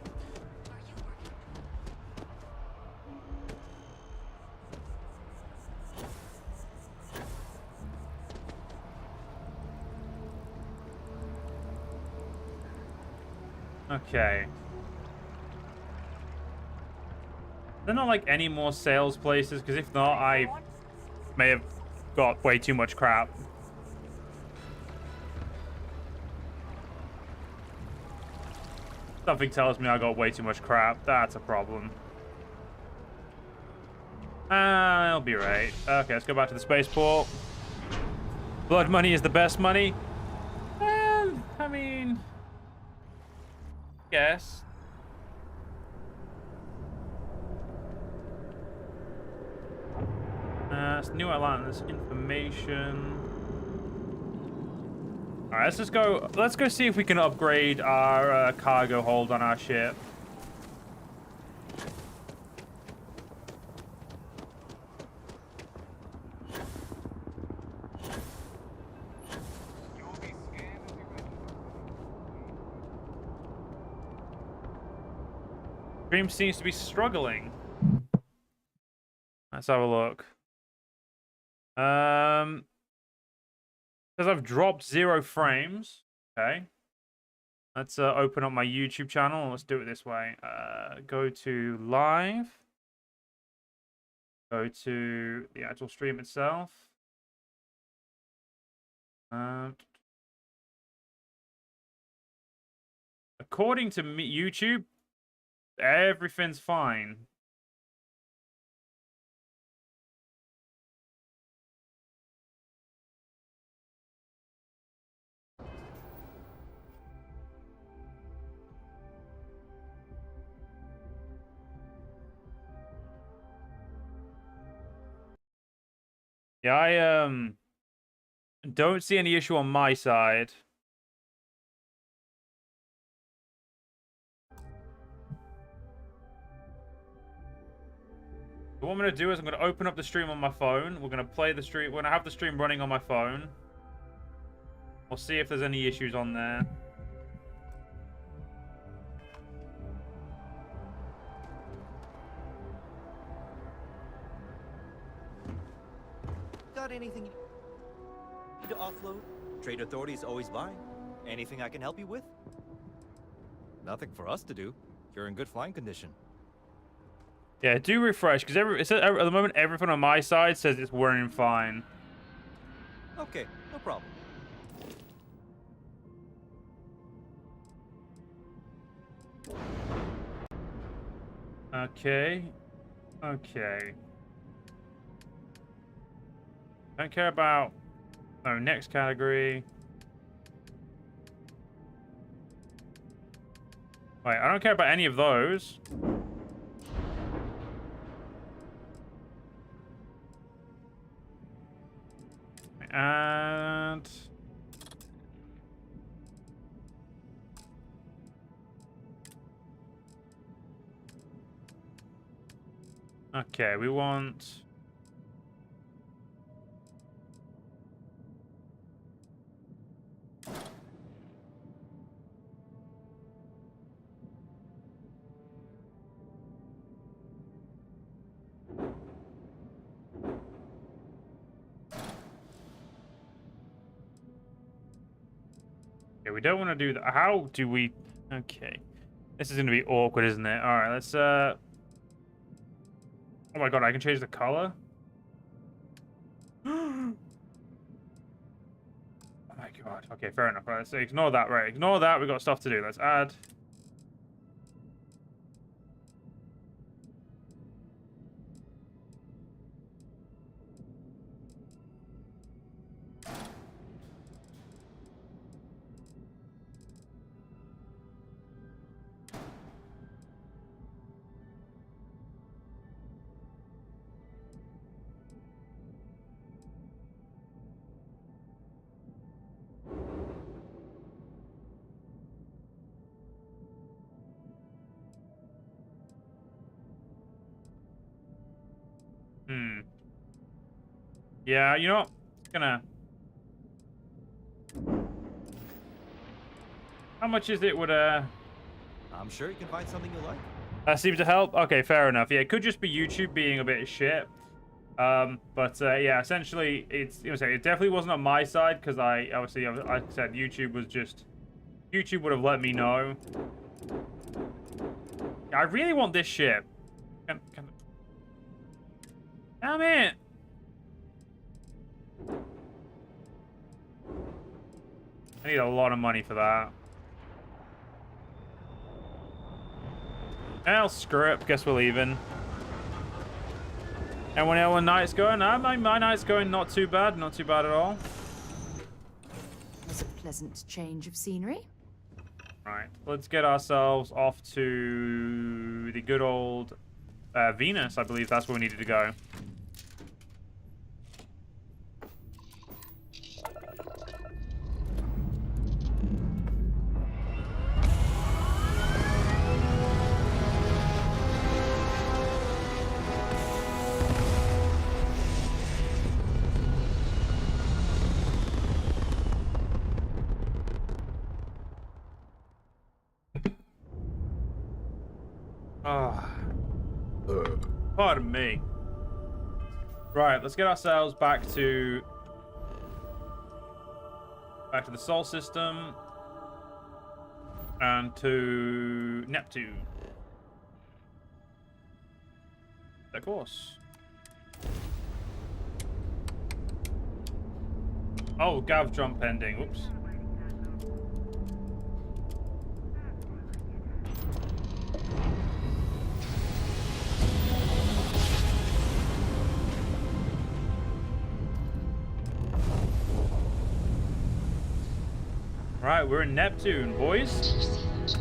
Okay. Are there not like any more sales places? Because if not, I may have got way too much crap. Something tells me I got way too much crap. That's a problem. I'll be right. Okay, let's go back to the spaceport. Blood money is the best money. I mean... Guess. It's New Atlantis information. All right, let's go see if we can upgrade our cargo hold on our ship. Stream seems to be struggling. Let's have a look. Because I've dropped 0 frames. Okay. Let's open up my YouTube channel. Let's do it this way. Go to live. Go to the actual stream itself. According to me, YouTube, everything's fine. Yeah, I don't see any issue on my side. What I'm going to do is I'm going to open up the stream on my phone. We're going to play the stream. We're going to have the stream running on my phone. We'll see if there's any issues on there. Got anything you need to offload? Trade Authority's always buying. Anything I can help you with? Nothing for us to do. You're in good flying condition. Yeah, do refresh, because at the moment everything on my side says it's running fine. Okay, no problem. Okay. Okay. Don't care about... No, next category. Wait, I don't care about any of those. And... okay, we want... okay, we don't want to do that. How do we... okay. This is going to be awkward, isn't it? Alright, let's... oh my god, I can change the color? Oh my god. Okay, fair enough. Right, let's ignore that. Right, ignore that. We've got stuff to do. Let's add... yeah, you know what? It's gonna... how much is it would, I'm sure you can find something you like. that seems to help? Okay, fair enough. Yeah, it could just be YouTube being a bit of shit. But yeah, essentially, it definitely wasn't on my side, because I said YouTube was just... YouTube would have let me know. I really want this ship. Damn it! I need a lot of money for that. Well, screw it. Guess we're leaving. And when our night's going, my night's going not too bad. Not too bad at all. Was a pleasant change of scenery. Right, let's get ourselves off to the good old Venus. I believe that's where we needed to go. Pardon me. Right, let's get ourselves back to the Sol system and to Neptune. Of course. Oh, Gav jump pending. Oops. Right, we're in Neptune, boys. Do you see that?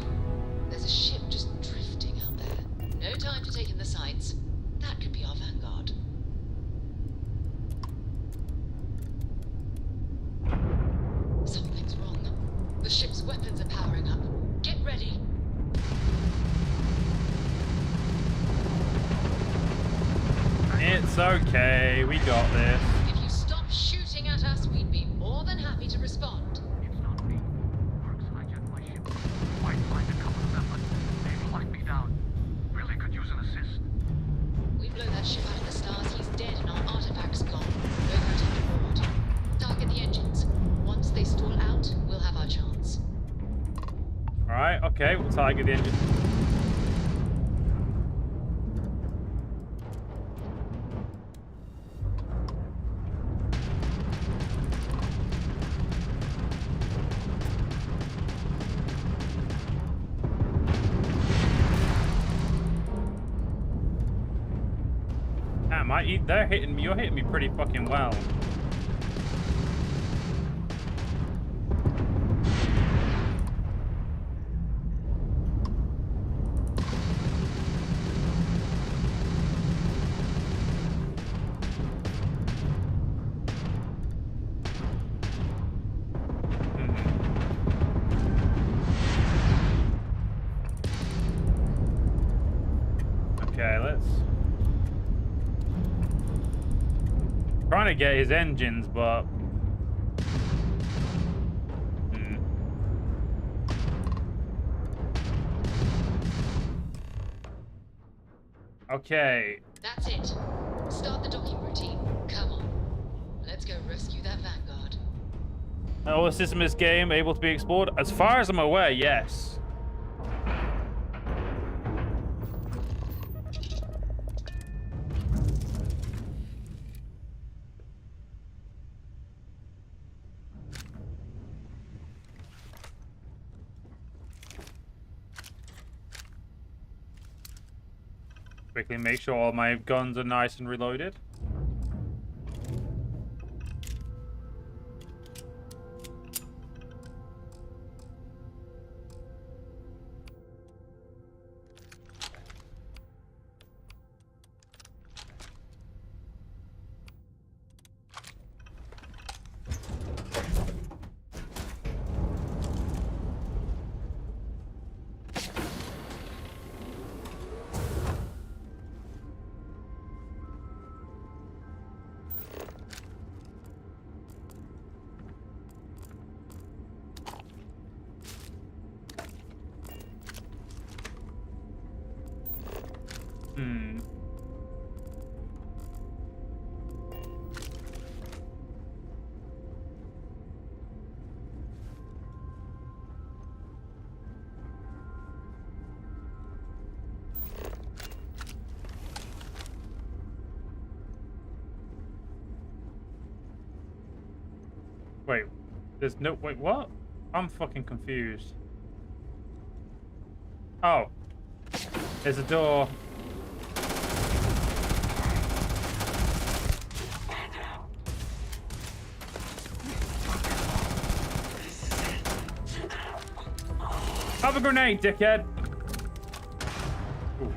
There's a ship just drifting out there. No time to take in the sights. That could be our vanguard. Something's wrong. The ship's weapons are powering up. Get ready. It's okay, we got this. If you stop shooting at us, we'd be more than happy to respond. Blow that ship out of the stars, he's dead and our artifact's gone. No contact forward. Target the engines. Once they stall out, we'll have our chance. Alright, okay, we'll target the engine. They're hitting me. You're hitting me pretty fucking well. Trying to get his engines, but... Okay. That's it. Start the docking routine. Come on. Let's go rescue that Vanguard. All the system in this game able to be explored? As far as I'm aware, yes. Quickly make sure all my guns are nice and reloaded. Wait, there's no... Wait, what? I'm fucking confused. Oh. There's a door. Have a grenade, dickhead! Ooh.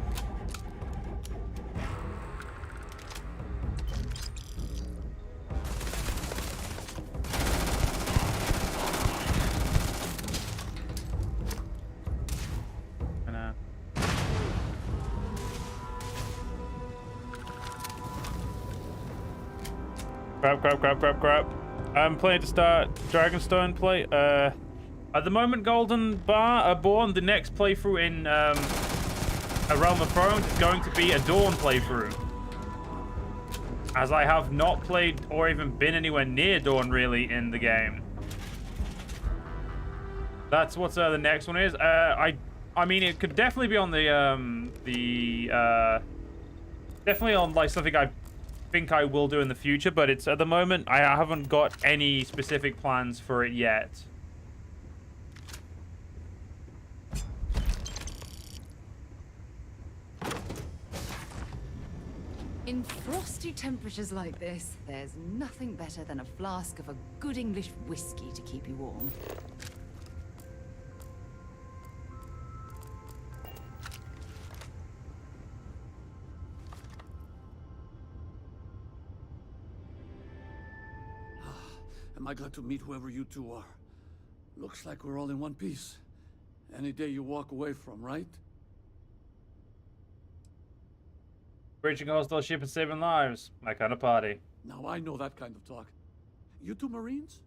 Crap. I'm planning to start Dragonstone play. At the moment, Golden Born, the next playthrough in A Realm of Thrones is going to be a Dawn playthrough. As I have not played or even been anywhere near Dawn really in the game. That's what the next one is. I mean, it could definitely be on definitely on like something I think I will do in the future, but it's at the moment I haven't got any specific plans for it yet. In frosty temperatures like this, there's nothing better than a flask of a good English whiskey to keep you warm. Am I glad to meet whoever you two are. Looks like we're all in one piece. Any day you walk away from, right? Breaching hostile ship and saving lives. My kind of party. Now I know that kind of talk. You two Marines?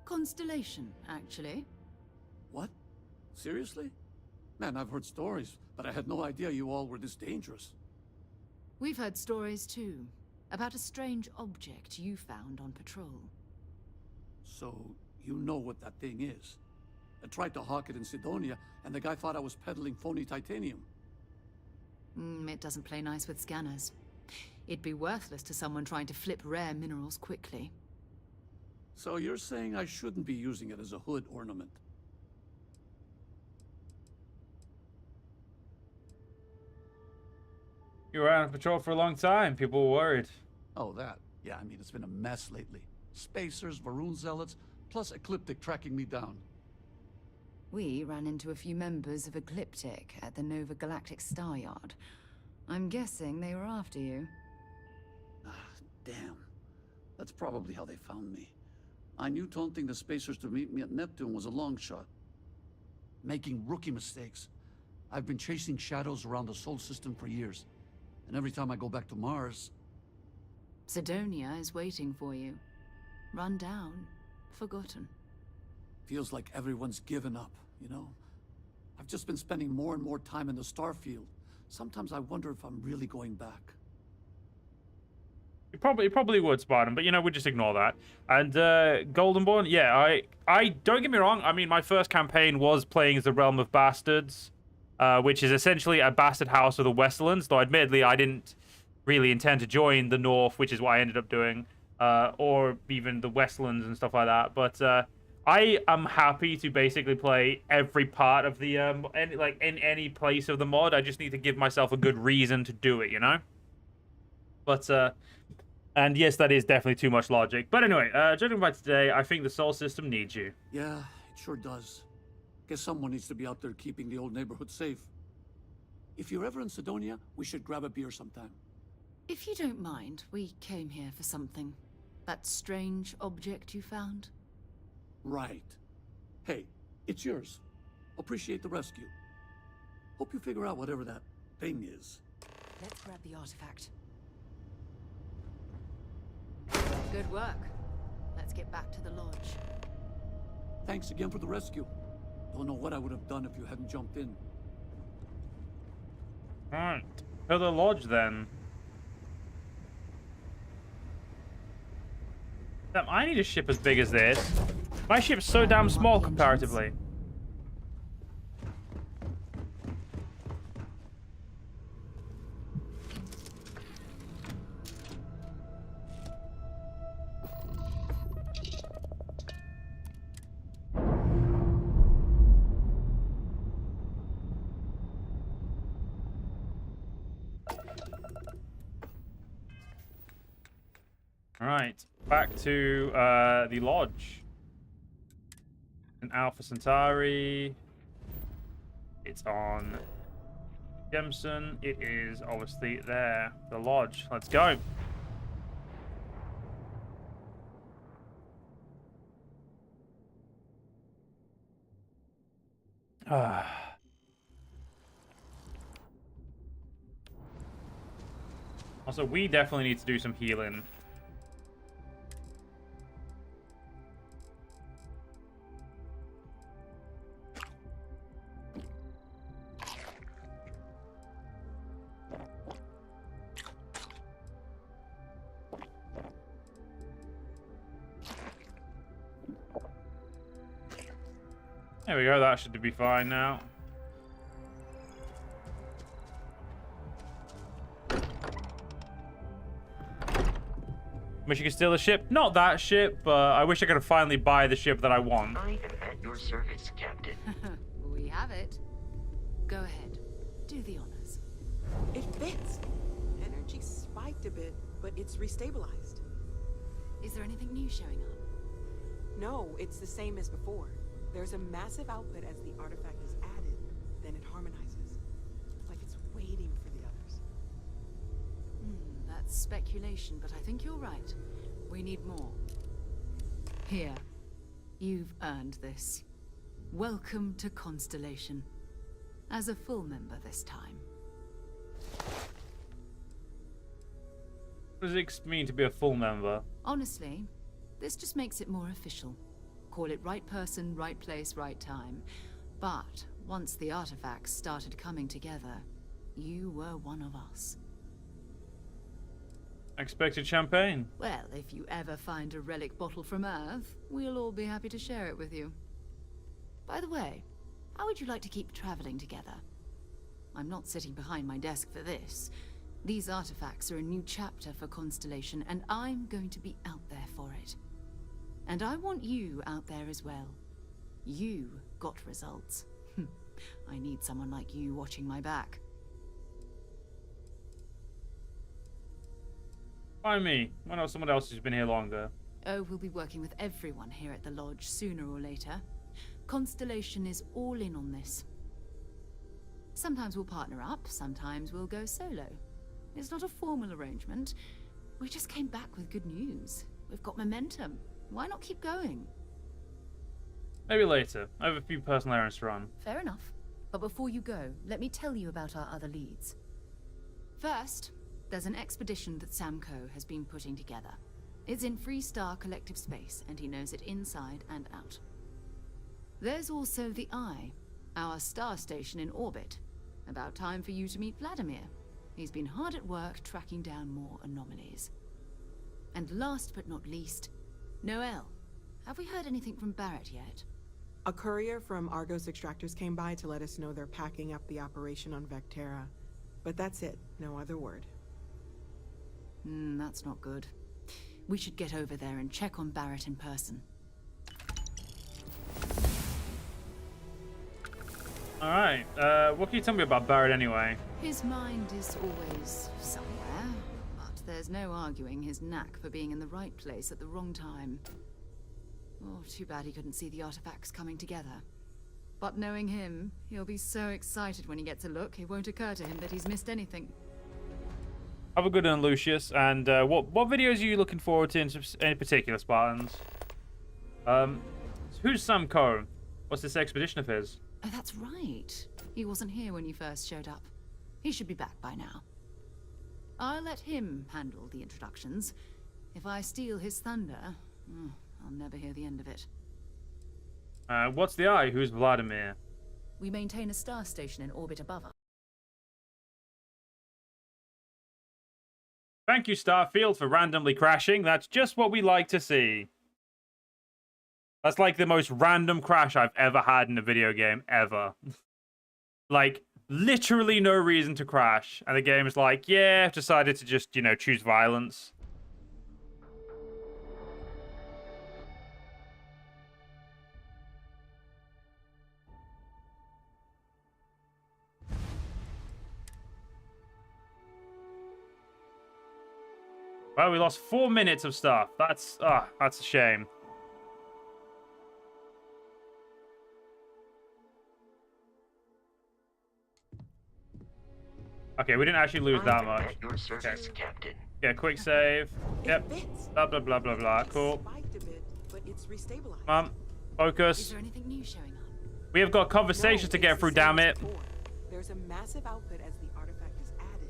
Constellation, actually. What? Seriously? Man, I've heard stories, but I had no idea you all were this dangerous. We've heard stories too, about a strange object you found on patrol. So, you know what that thing is? I tried to hawk it in Sidonia, and the guy thought I was peddling phony titanium. It doesn't play nice with scanners. It'd be worthless to someone trying to flip rare minerals quickly. So you're saying I shouldn't be using it as a hood ornament? You were out on patrol for a long time. People were worried. Oh, that. Yeah, I mean, it's been a mess lately. Spacers, Varun zealots, plus Ecliptic tracking me down. We ran into a few members of Ecliptic at the Nova Galactic Star Yard. I'm guessing they were after you. Ah, damn. That's probably how they found me. I knew taunting the Spacers to meet me at Neptune was a long shot. Making rookie mistakes. I've been chasing shadows around the Sol system for years. And every time I go back to Mars... Sidonia is waiting for you. Run down, forgotten. Feels like everyone's given up, you know? I've just been spending more and more time in the Starfield. Sometimes I wonder if I'm really going back. You probably would, Spartan, but you know, we just ignore that. And Goldenborn, yeah, I don't get me wrong. I mean, my first campaign was playing as the Realm of Bastards, which is essentially a bastard house of the Westerlands. Though, admittedly, I didn't really intend to join the North, which is what I ended up doing, or even the Westlands and stuff like that. But I am happy to basically play every part of the in any place of the mod. I just need to give myself a good reason to do it, you know. But and yes, that is definitely too much logic. But anyway, judging by today, I think the Sol system needs you. Yeah, it sure does. Guess someone needs to be out there keeping the old neighborhood safe. If you're ever in Sidonia, we should grab a beer sometime. If you don't mind, we came here for something. That strange object you found? Right. Hey, it's yours. Appreciate the rescue. Hope you figure out whatever that thing is. Let's grab the artifact. Good work. Let's get back to the lodge. Thanks again for the rescue. Don't know what I would have done if you hadn't jumped in. Alright. To the lodge, then. Damn, I need a ship as big as this. My ship's so damn small comparatively. Alright, back to the lodge. An Alpha Centauri. It's on Jemson. It is obviously there. The lodge. Let's go. Also, we definitely need to do some healing. There we go, that should be fine now. Wish you could steal the ship. Not that ship, but I wish I could finally buy the ship that I want. I am at your service, Captain. We have it. Go ahead. Do the honors. It fits. Energy spiked a bit, but it's restabilized. Is there anything new showing up? No, it's the same as before. There's a massive output as the artifact is added, then it harmonizes. Like it's waiting for the others. That's speculation, but I think you're right. We need more. Here. You've earned this. Welcome to Constellation. As a full member this time. What does it mean to be a full member? Honestly, this just makes it more official. Call it right person, right place, right time. But once the artifacts started coming together, you were one of us. Expected champagne. Well, if you ever find a relic bottle from Earth, we'll all be happy to share it with you. By the way, how would you like to keep traveling together? I'm not sitting behind my desk for this. These artifacts are a new chapter for Constellation, and I'm going to be out there for it. And I want you out there as well. You got results. I need someone like you watching my back. Why me? Why not someone else who's been here longer? Oh, we'll be working with everyone here at the lodge sooner or later. Constellation is all in on this. Sometimes we'll partner up, sometimes we'll go solo. It's not a formal arrangement. We just came back with good news. We've got momentum. Why not keep going? Maybe later. I have a few personal errands to run. Fair enough. But before you go, let me tell you about our other leads. First, There's an expedition that Samco has been putting together. It's in Freestar Collective Space, and he knows it inside and out. There's also the Eye, our star station in orbit. About time for you to meet Vladimir. He's been hard at work tracking down more anomalies. And last but not least, Noel. Have we heard anything from Barrett yet? A courier from Argos Extractors came by to let us know they're packing up the operation on Vectera. But that's it, no other word. That's not good. We should get over there and check on Barrett in person. Alright, what can you tell me about Barrett anyway? His mind is always somewhere, but there's no arguing his knack for being in the right place at the wrong time. Oh, too bad he couldn't see the artifacts coming together. But knowing him, he'll be so excited when he gets a look, it won't occur to him that he's missed anything. Have a good one, Lucius. And what videos are you looking forward to in any particular, Spartans? Who's Sam Coe? What's this expedition of his? Oh, that's right. He wasn't here when you first showed up. He should be back by now. I'll let him handle the introductions. If I steal his thunder, I'll never hear the end of it. What's the Eye? Who's Vladimir? We maintain a star station in orbit above us. Thank you, Starfield, for randomly crashing. That's just what we like to see. That's like the most random crash I've ever had in a video game, ever. Like, literally no reason to crash. And the game is like, yeah, decided to just, you know, choose violence. Well, we lost 4 minutes of stuff. That's a shame. Okay, we didn't actually lose that much. Your service, Captain. Yeah, quick save. Yep. Blah blah blah blah blah. Cool. Mom, focus. Is there anything new showing up? We have got conversations to get through. Damn it. There's a massive output as the artifact is added.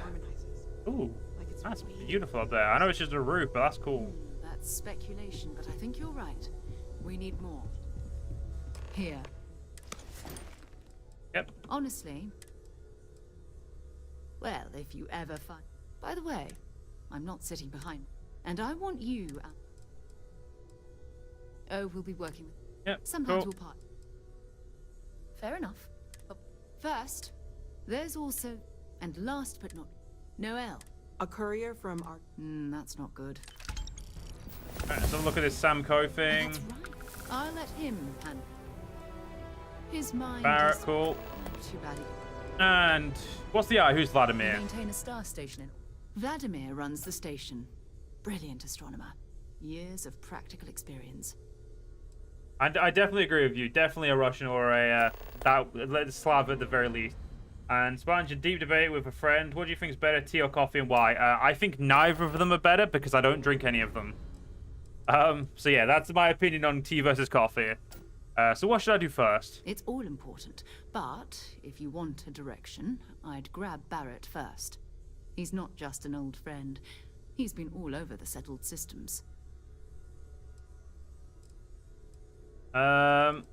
Harmonizes. Ooh. That's beautiful up there. I know it's just a roof, but that's cool. That's speculation, but I think you're right. We need more. Here. Yep. Honestly. Well, if you ever find... By the way, I'm not sitting behind. And I want you... Oh, we'll be working with... Yep, sometimes cool. we'll part. Fair enough. But first, there's also... And last but not... Noel. A courier from our... that's not good. Alright, so look at this Sam Coe thing. That's right. I'll let him handle. His mind Barrett, is... cool. Too bad. And what's the Eye? Who's Vladimir? We maintain a star station in... Vladimir runs the station. Brilliant astronomer. Years of practical experience. I definitely agree with you. Definitely a Russian or a Slav at the very least. And Sponge, a deep debate with a friend. What do you think is better, tea or coffee, and why? I think neither of them are better because I don't drink any of them. So yeah, that's my opinion on tea versus coffee. So what should I do first? It's all important, but if you want a direction, I'd grab Barrett first. He's not just an old friend. He's been all over the settled systems. How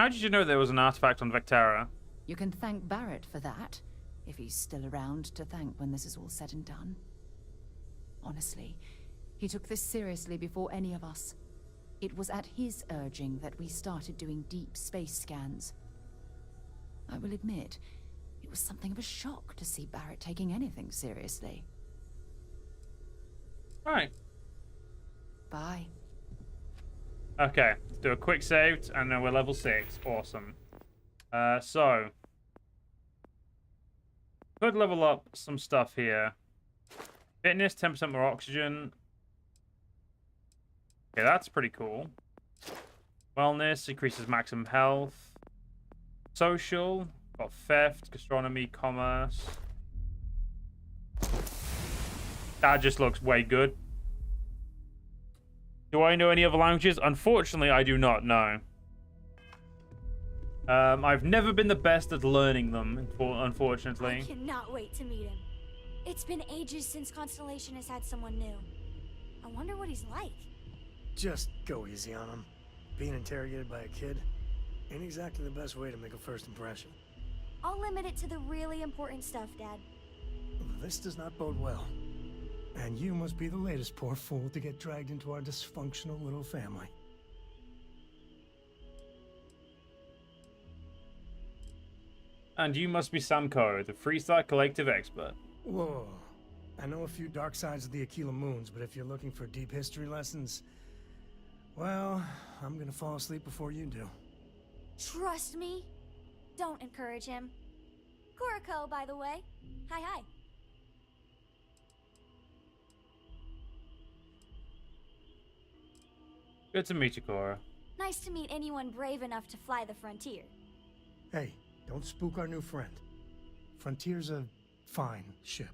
did you know there was an artifact on Vectera? You can thank Barrett for that, if he's still around to thank when this is all said and done. Honestly, he took this seriously before any of us. It was at his urging that we started doing deep space scans. I will admit, it was something of a shock to see Barrett taking anything seriously. Right. Bye. Okay, let's do a quick save, and then we're level 6. Awesome. So could level up some stuff here. Fitness, 10% more oxygen. Okay, that's pretty cool. Wellness increases maximum health. Social, got theft, gastronomy, commerce. That just looks way good. Do I know any other languages? Unfortunately, I do not know. I've never been the best at learning them, unfortunately. I cannot wait to meet him. It's been ages since Constellation has had someone new. I wonder what he's like. Just go easy on him. Being interrogated by a kid ain't exactly the best way to make a first impression. I'll limit it to the really important stuff, Dad. This does not bode well. And you must be the latest poor fool to get dragged into our dysfunctional little family. And you must be Samko, the Freestyle Collective expert. Whoa. I know a few dark sides of the Aquila Moons, but if you're looking for deep history lessons, well, I'm gonna fall asleep before you do. Trust me. Don't encourage him. Kuriko, by the way. Hi, hi. Good to meet you, Cora. Nice to meet anyone brave enough to fly the frontier. Hey, don't spook our new friend. Frontier's a fine ship.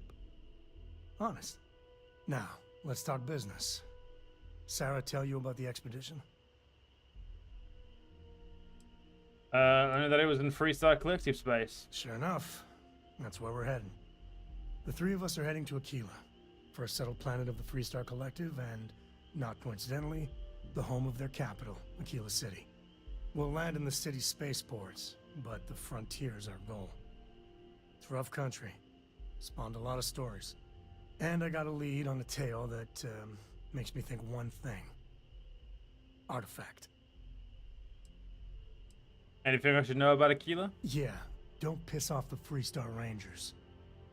Honest. Now, let's start business. Sarah tell you about the expedition? I know that it was in Freestyle Collective space. Sure enough. That's where we're heading. The three of us are heading to Aquila, first settled planet of the Freestar Collective, and, not coincidentally, the home of their capital, Aquila City. We'll land in the city's spaceports, but the frontier's our goal. It's rough country. Spawned a lot of stories. And I got a lead on a tale that makes me think one thing. Artifact. Anything I should know about Aquila? Yeah, don't piss off the Freestar Rangers.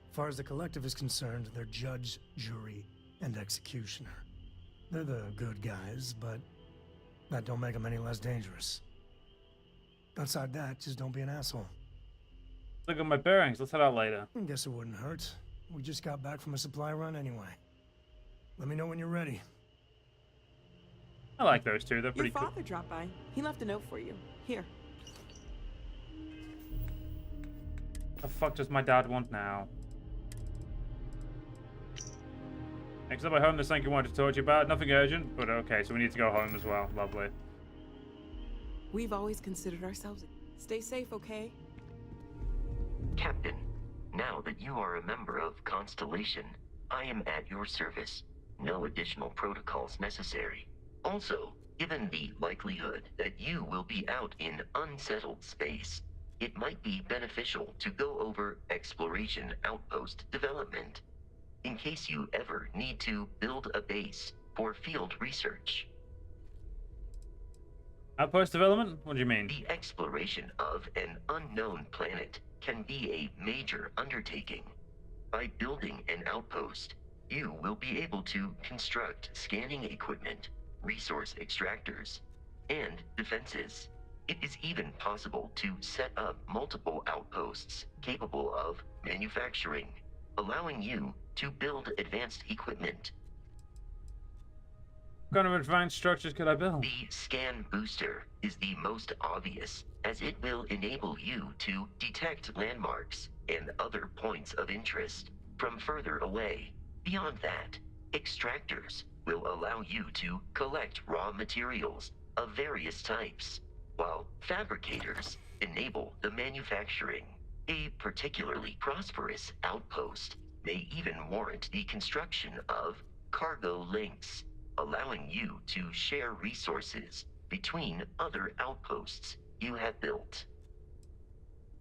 As far as the Collective is concerned, they're judge, jury, and executioner. They're the good guys, but that don't make them any less dangerous. Outside that, just don't be an asshole. Look at my bearings. Let's head out later. Guess it wouldn't hurt. We just got back from a supply run anyway. Let me know when you're ready. I like those two. They're pretty Your cool. father dropped by. He left a note for you. Here. The fuck does my dad want now? Next up at home, there's something I wanted to talk to you about. Nothing urgent, but okay, so we need to go home as well. Lovely. We've always considered ourselves. Stay safe, okay? Captain, now that you are a member of Constellation, I am at your service. No additional protocols necessary. Also, given the likelihood that you will be out in unsettled space, it might be beneficial to go over exploration outpost development, in case you ever need to build a base for field research. Outpost development? What do you mean? The exploration of an unknown planet can be a major undertaking. By building an outpost, you will be able to construct scanning equipment, resource extractors, and defenses. It is even possible to set up multiple outposts capable of manufacturing, allowing you to build advanced equipment. What kind of advanced structures could I build? The scan booster is the most obvious, as it will enable you to detect landmarks and other points of interest from further away. Beyond that, extractors will allow you to collect raw materials of various types, while fabricators enable the manufacturing. A particularly prosperous outpost may even warrant the construction of cargo links, allowing you to share resources between other outposts you have built.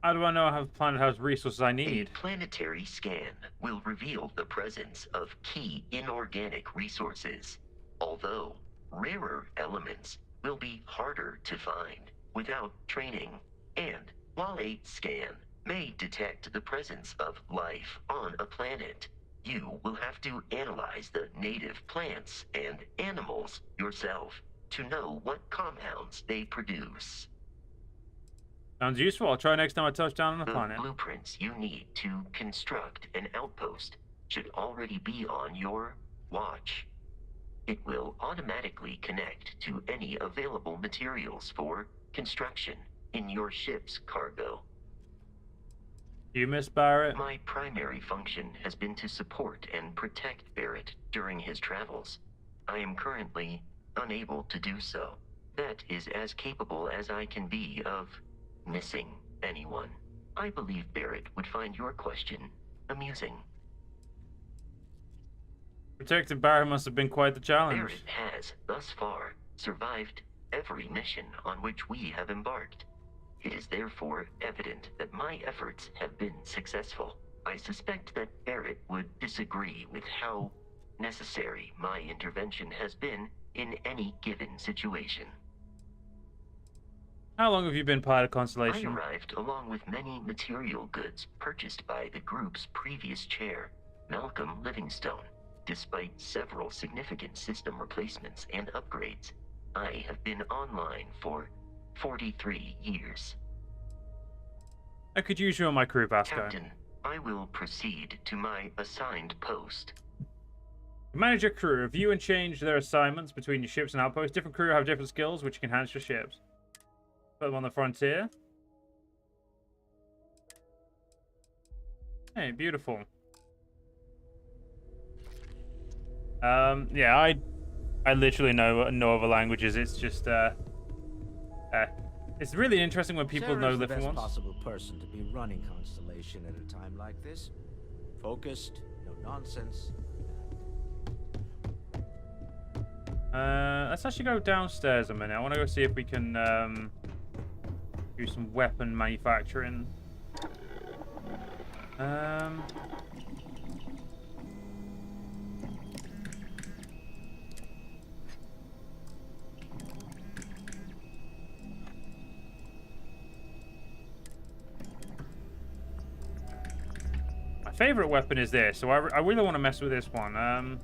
How do I know I have the planet has resources I need? A planetary scan will reveal the presence of key inorganic resources, although rarer elements will be harder to find without training. And while a scan may detect the presence of life on a planet, you will have to analyze the native plants and animals yourself to know what compounds they produce. Sounds useful. I'll try next time I touch down on the planet. The blueprints you need to construct an outpost should already be on your watch. It will automatically connect to any available materials for construction in your ship's cargo. You miss Barrett? My primary function has been to support and protect Barrett during his travels. I am currently unable to do so. That is as capable as I can be of missing anyone. I believe Barrett would find your question amusing. Protecting Barrett must have been quite the challenge. Barrett has, thus far, survived every mission on which we have embarked. It is therefore evident that my efforts have been successful. I suspect that Barrett would disagree with how necessary my intervention has been in any given situation. How long have you been part of Constellation? I arrived along with many material goods purchased by the group's previous chair, Malcolm Livingstone. Despite several significant system replacements and upgrades, I have been online for 43 years. I could use you on my crew, Vasco. Captain, I will proceed to my assigned post. Manage your crew. Review and change their assignments between your ships and outposts. Different crew have different skills, which can enhance your ships. Put them on the frontier. Hey, beautiful. Yeah, I literally know no other languages. It's just it's really interesting when people know Sarah's the different best ones. possible person to be running Constellation at a time like this. Focused, no nonsense. Let's actually go downstairs a minute. I want to go see if we can do some weapon manufacturing. My favorite weapon is this, so I really want to mess with this one.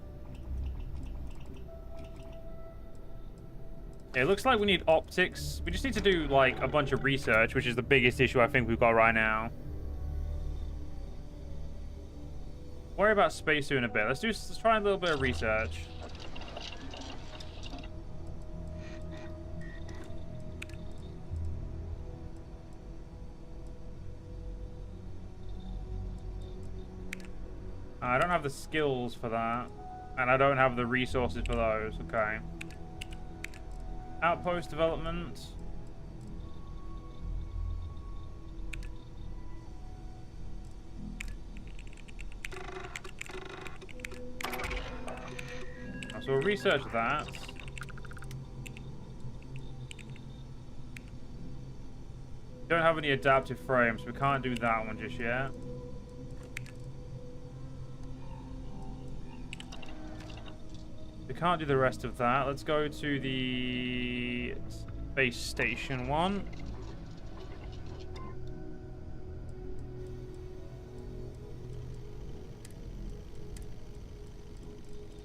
It looks like we need optics. We just need to do like a bunch of research, which is the biggest issue I think we've got right now. Worry about spacesuit in a bit. Let's try a little bit of research. I don't have the skills for that, and I don't have the resources for those. Okay. Outpost development. So we'll research that. Don't have any adaptive frames. We can't do that one just yet. We can't do the rest of that. Let's go to the space station one.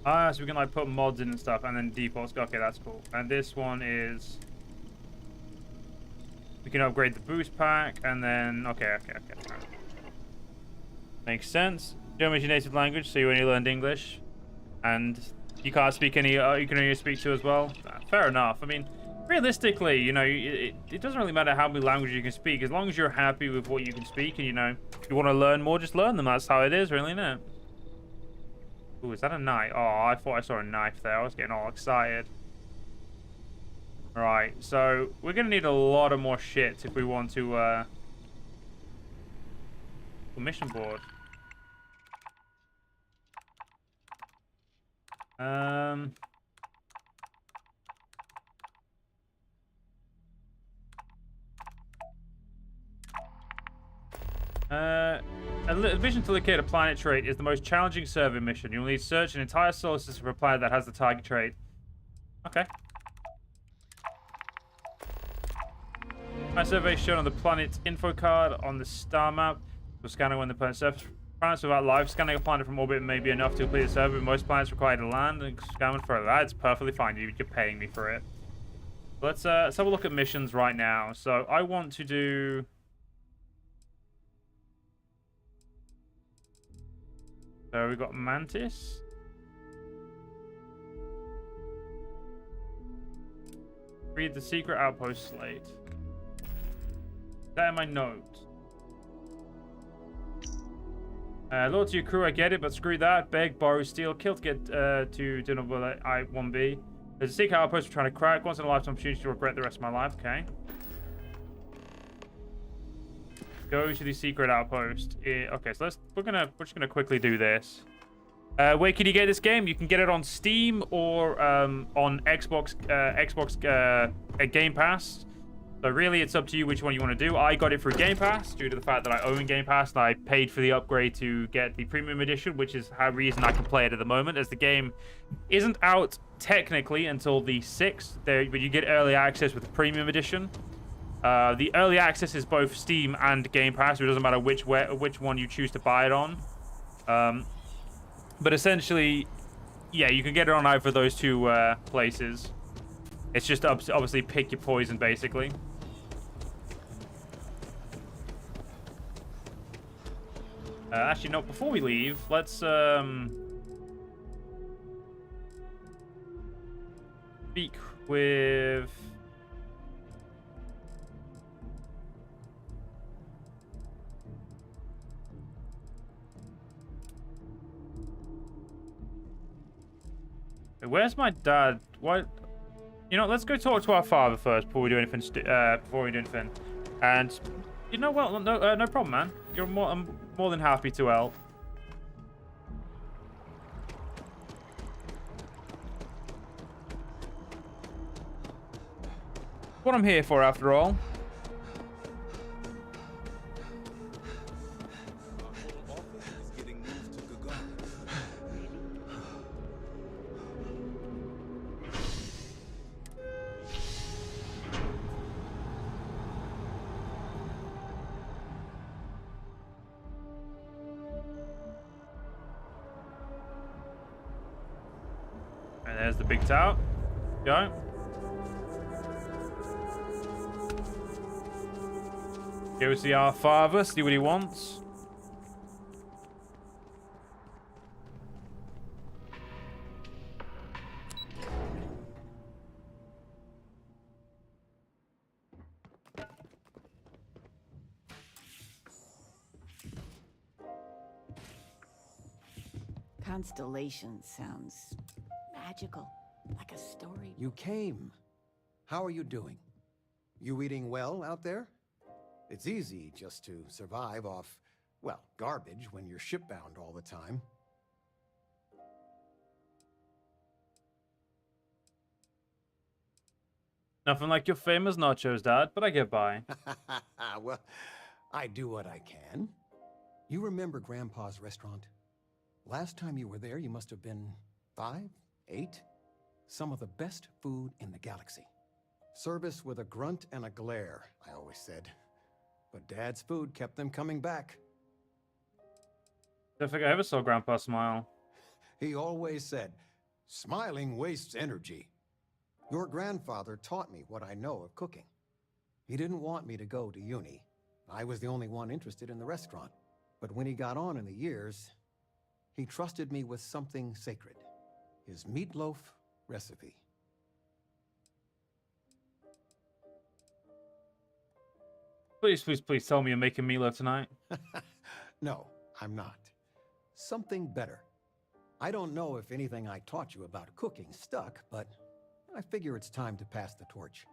Ah, so we can like put mods in and stuff, and then defaults. Okay, that's cool. And this one is we can upgrade the boost pack, and then okay. Right. Makes sense. German is your native language, so you only learned English, and you can't speak any. You can only speak two as well. Fair enough. I mean, realistically, you know, it doesn't really matter how many languages you can speak, as long as you're happy with what you can speak, and you know, if you want to learn more, just learn them. That's how it is, really, isn't it? Ooh, is that a knife? Oh, I thought I saw a knife there. I was getting all excited. Right, so we're gonna need a lot of more shit if we want to mission board. A mission to locate a planet trait is the most challenging survey mission. You'll need to search an entire solar system for a planet that has the target trait. Okay. My survey is shown on the planet's info card on the star map. We'll scan it when the planet surface. Planets without life, scanning a planet from orbit may be enough to complete the survey. Most planets require to land and scan further. That's perfectly fine. You're paying me for it. Let's have a look at missions right now. So I want to do. So we got Mantis. Read the secret outpost slate. Is that in my note? Loyal to your crew, I get it, but screw that. Beg, borrow, steal, kill to get to dinner with I-1B. There's a secret outpost we're trying to crack. Once in a lifetime opportunity to regret the rest of my life. Okay. Go to the secret outpost. Okay, so we're just gonna quickly do this. Where can you get this game? You can get it on Steam or on Xbox Game Pass. So really, it's up to you which one you want to do. I got it through Game Pass due to the fact that I own Game Pass, and I paid for the upgrade to get the Premium Edition, which is the reason I can play it at the moment, as the game isn't out technically until the 6th, but you get early access with the Premium Edition. The early access is both Steam and Game Pass, so it doesn't matter which one you choose to buy it on. But essentially, yeah, you can get it on either of those two places. It's just obviously pick your poison, basically. Actually, no, before we leave, let's speak with... Where's my dad? What? You know, let's go talk to our father first before we do anything. And you know what? No problem, man. I'm more than happy to help. What I'm here for, after all. And there's the big tower. Go. Go see our father, see what he wants. Constellation sounds magical, like a story. You came. How are you doing? You eating well out there? It's easy just to survive off, well, garbage when you're shipbound all the time. Nothing like your famous nachos, Dad, but I get by. Well, I do what I can. You remember Grandpa's restaurant? Last time you were there, you must have been 5, 8. Some of the best food in the galaxy. Service with a grunt and a glare, I always said. But Dad's food kept them coming back. Don't think I ever saw Grandpa smile. He always said, smiling wastes energy. Your grandfather taught me what I know of cooking. He didn't want me to go to uni. I was the only one interested in the restaurant. But when he got on in the years, he trusted me with something sacred. His meatloaf recipe. Please, please, please tell me you're making meatloaf tonight. No, I'm not. Something better. I don't know if anything I taught you about cooking stuck, but I figure it's time to pass the torch.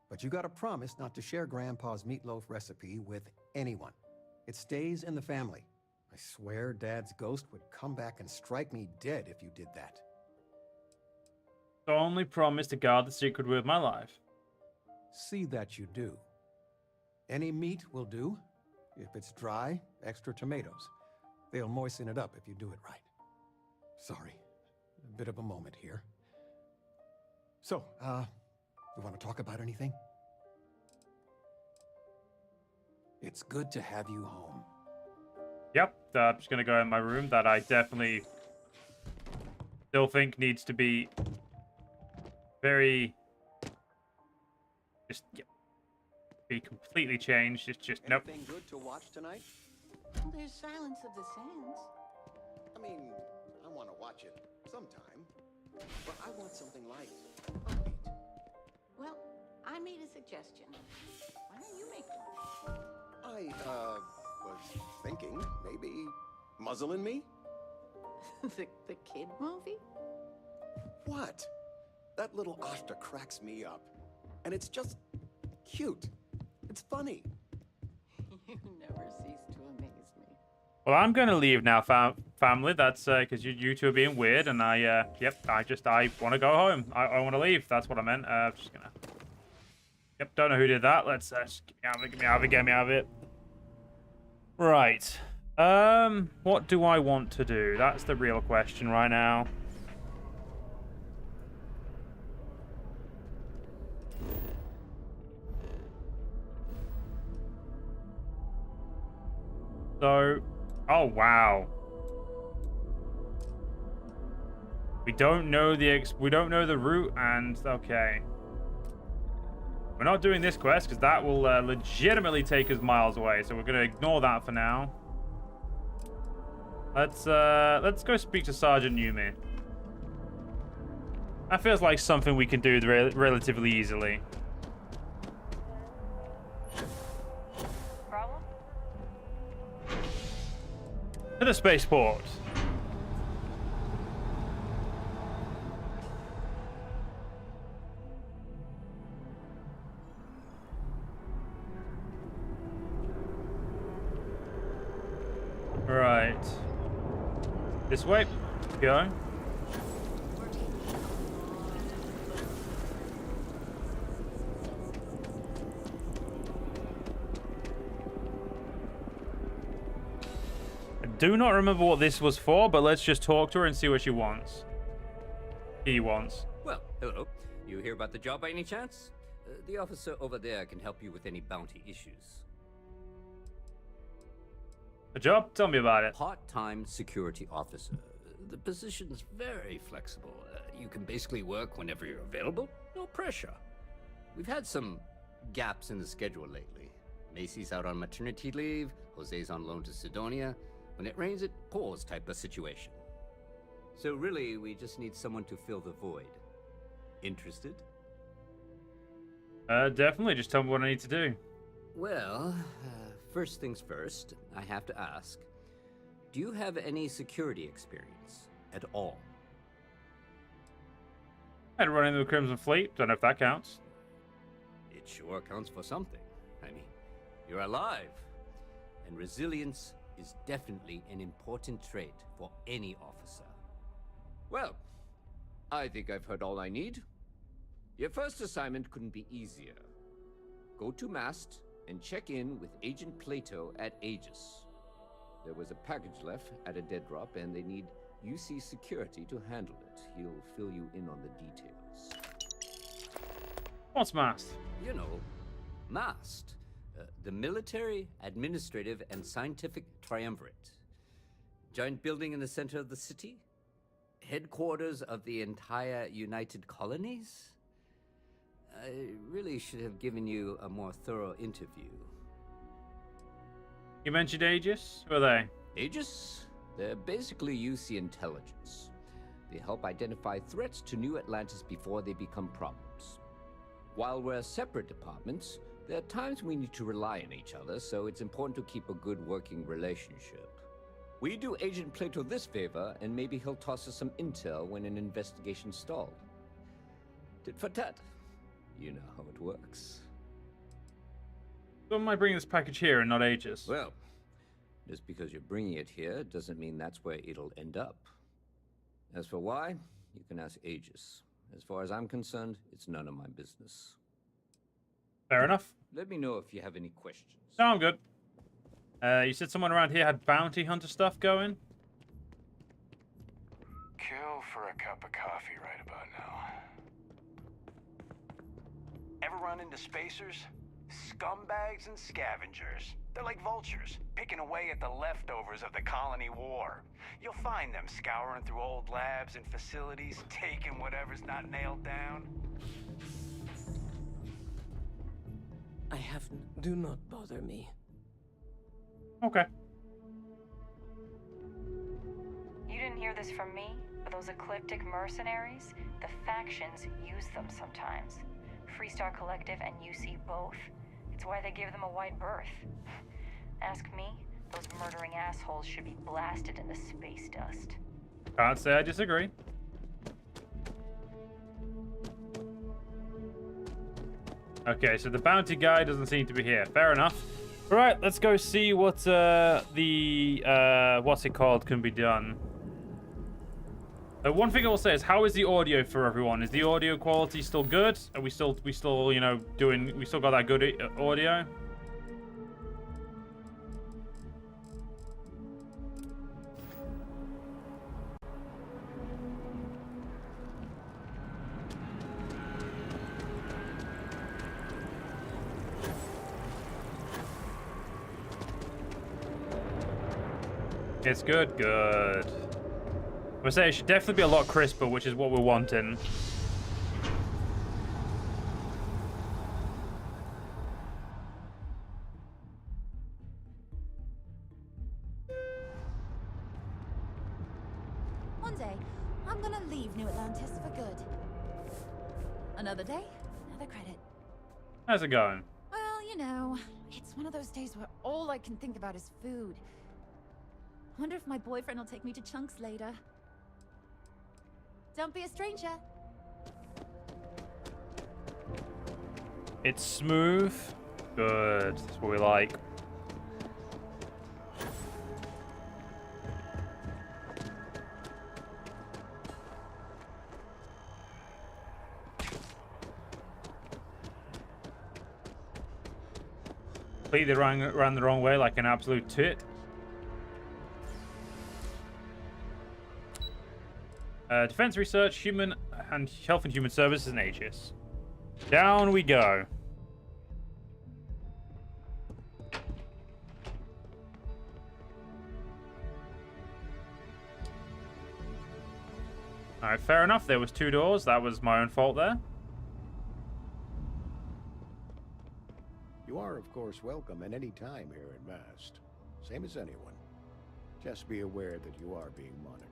But you gotta promise not to share Grandpa's meatloaf recipe with anyone. It stays in the family. I swear Dad's ghost would come back and strike me dead if you did that. I only promise to guard the secret with my life. See that you do. Any meat will do. If it's dry, extra tomatoes. They'll moisten it up if you do it right. Sorry, a bit of a moment here. So, you want to talk about anything? It's good to have you home. Yep, I'm just gonna go in my room that I definitely still think needs to be very be completely changed. It's just nope. Anything good to watch tonight? Well, there's Silence of the Sands. I mean, I want to watch it sometime, but I want something light. Well, I made a suggestion. Why don't you make one? I, was thinking maybe Muzzle and Me? the kid movie? What? That little Ashta cracks me up. And it's just cute. It's funny. You never cease to amaze me. Well, I'm gonna leave now, family. That's because you two are being weird, and I want to go home. I want to leave. That's what I meant. Just gonna. Yep, don't know who did that. Let's just get me out of it. Right. What do I want to do? That's the real question right now. So, oh wow. We don't know the route, and okay. We're not doing this quest because that will legitimately take us miles away. So we're gonna ignore that for now. Let's go speak to Sergeant Newman. That feels like something we can do relatively easily. Problem? To the spaceport. Right. This way. Go. I do not remember what this was for, but let's just talk to her and see what she wants. He wants. Well, hello. You hear about the job by any chance? The officer over there can help you with any bounty issues. A job? Tell me about it. Part-time security officer. The position's very flexible. You can basically work whenever you're available. No pressure. We've had some gaps in the schedule lately. Macy's out on maternity leave. Jose's on loan to Sidonia. When it rains, it pours type of situation. So really, we just need someone to fill the void. Interested? Definitely. Just tell me what I need to do. Well, first things first, I have to ask, do you have any security experience at all? I had to run into the Crimson Fleet. Don't know if that counts. It sure counts for something. I mean, you're alive. And resilience is definitely an important trait for any officer. Well, I think I've heard all I need. Your first assignment couldn't be easier. Go to Mast and check in with Agent Plato at Aegis. There was a package left at a dead drop, and they need UC security to handle it. He'll fill you in on the details. What's Mast? You know, Mast. The Military, Administrative, and Scientific Triumvirate. Giant building in the center of the city. Headquarters of the entire United Colonies. I really should have given you a more thorough interview. You mentioned Aegis? Who are they? Aegis? They're basically UC intelligence. They help identify threats to New Atlantis before they become problems. While we're separate departments, there are times we need to rely on each other, so it's important to keep a good working relationship. We do Agent Plato this favor, and maybe he'll toss us some intel when an investigation stalled. Tit for tat. You know how it works. So am I bringing this package here and not Aegis? Well, just because you're bringing it here doesn't mean that's where it'll end up. As for why, you can ask Aegis. As far as I'm concerned, it's none of my business. Fair enough. Let me know if you have any questions. No, I'm good. You said someone around here had bounty hunter stuff going? Kill for a cup of coffee right about now. Ever run into spacers? Scumbags and scavengers. They're like vultures, picking away at the leftovers of the colony war. You'll find them scouring through old labs and facilities, taking whatever's not nailed down. I haven't. Do not bother me. Okay. You didn't hear this from me, but those ecliptic mercenaries, the factions use them sometimes. Freestar Collective and UC both. It's why they give them a wide berth. Ask me, those murdering assholes should be blasted into space dust. Can't say I disagree. Okay, so the bounty guy doesn't seem to be here. Fair enough. Right, let's go see what what's it called can be done. One thing I will say is, how is the audio for everyone? Is the audio quality still good? Are we still you know we still got that good audio? It's good, good. I would say it should definitely be a lot crisper, which is what we're wanting. One day, I'm gonna leave New Atlantis for good. Another day, another credit. How's it going? Well, you know, it's one of those days where all I can think about is food. Wonder if my boyfriend will take me to Chunks later. Don't be a stranger. It's smooth. Good. That's what we like. Completely ran the wrong way like an absolute tit. Defense research, human and health and human services, and Aegis. Down we go. All right, fair enough. There was 2 doors. That was my own fault there. You are, of course, welcome at any time here in Mast. Same as anyone. Just be aware that you are being monitored.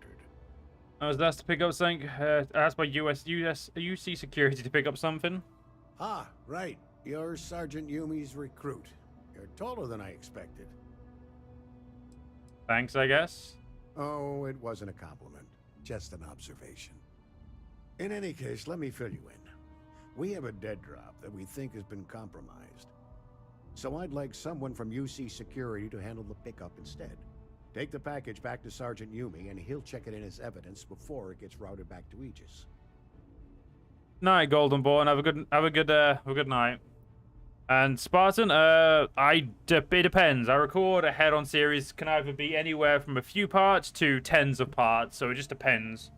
I was asked to pick up something. Asked by UC security to pick up something. Ah, right. You're Sergeant Yumi's recruit. You're taller than I expected. Thanks, I guess. Oh, it wasn't a compliment. Just an observation. In any case, let me fill you in. We have a dead drop that we think has been compromised. So I'd like someone from UC Security to handle the pickup instead. Take the package back to Sergeant Yumi, and he'll check it in as evidence before it gets routed back to Aegis. Night, Golden Born. Have a good night. And Spartan, it depends. I record a head-on series can either be anywhere from a few parts to tens of parts, so it just depends.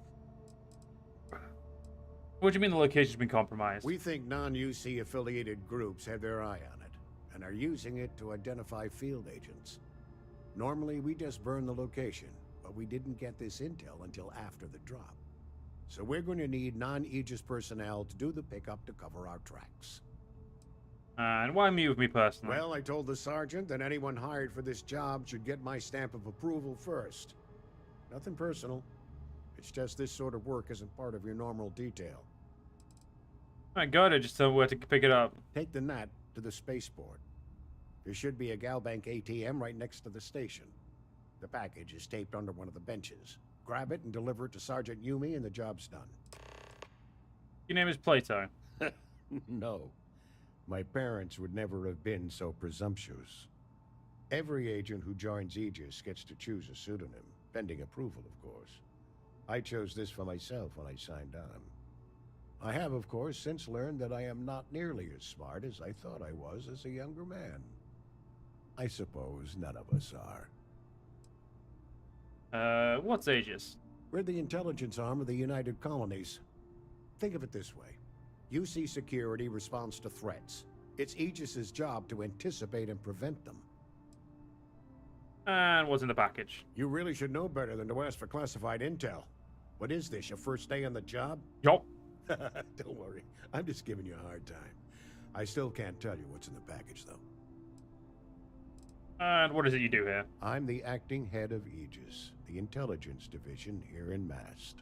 What do you mean the location's been compromised? We think non-UC affiliated groups have their eye on it, and are using it to identify field agents. Normally, we just burn the location, but we didn't get this intel until after the drop. So we're going to need non-Aegis personnel to do the pickup to cover our tracks. And why me with me personally? Well, I told the sergeant that anyone hired for this job should get my stamp of approval first. Nothing personal. It's just this sort of work isn't part of your normal detail. I got it. Just tell me where to pick it up. Take the NAT to the spaceport. There should be a Galbank ATM right next to the station. The package is taped under one of the benches. Grab it and deliver it to Sergeant Yumi and the job's done. Your name is Plato. No. My parents would never have been so presumptuous. Every agent who joins Aegis gets to choose a pseudonym, pending approval, of course. I chose this for myself when I signed on. I have, of course, since learned that I am not nearly as smart as I thought I was as a younger man. I suppose none of us are. What's Aegis? We're the intelligence arm of the United Colonies. Think of it this way. UC Security responds to threats. It's Aegis's job to anticipate and prevent them. And what's in the package? You really should know better than to ask for classified intel. What is this, your first day on the job? Yup. Don't worry, I'm just giving you a hard time. I still can't tell you what's in the package, though. And what is it you do here? I'm the acting head of Aegis, the intelligence division here in Mast.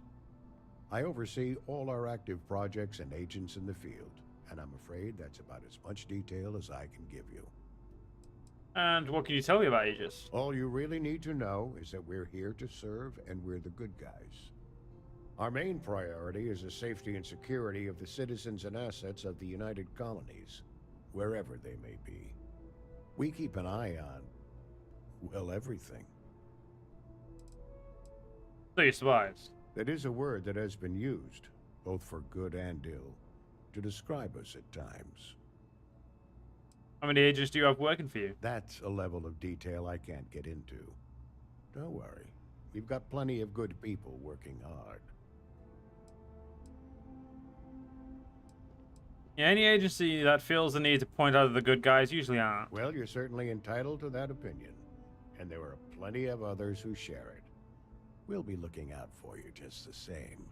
I oversee all our active projects and agents in the field, and I'm afraid that's about as much detail as I can give you. And what can you tell me about Aegis? All you really need to know is that we're here to serve, and we're the good guys. Our main priority is the safety and security of the citizens and assets of the United Colonies, wherever they may be. We keep an eye on, well, everything. So your spies. That is a word that has been used, both for good and ill, to describe us at times. How many agents do you have working for you? That's a level of detail I can't get into. Don't worry. We've got plenty of good people working hard. Yeah, any agency that feels the need to point out the good guys usually aren't. Well, you're certainly entitled to that opinion. And there are plenty of others who share it. We'll be looking out for you just the same.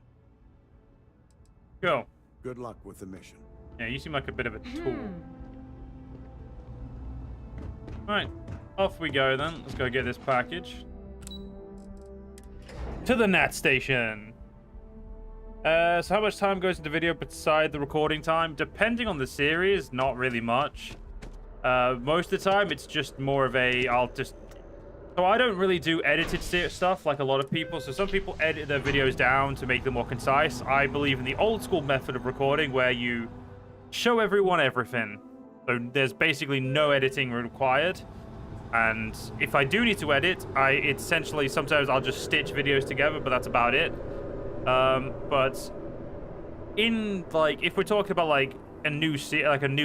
Go. Good luck with the mission. Yeah, you seem like a bit of a tool. Right, off we go then. Let's go get this package. To the NAT station. So how much time goes into video beside the recording time? Depending on the series, not really much. Most of the time, it's just more of a, so I don't really do edited stuff like a lot of people. So some people edit their videos down to make them more concise. I believe in the old school method of recording where you show everyone everything. So there's basically no editing required. And if I do need to edit, it's essentially, sometimes I'll just stitch videos together, but that's about it. But in, like, if we're talking about like a new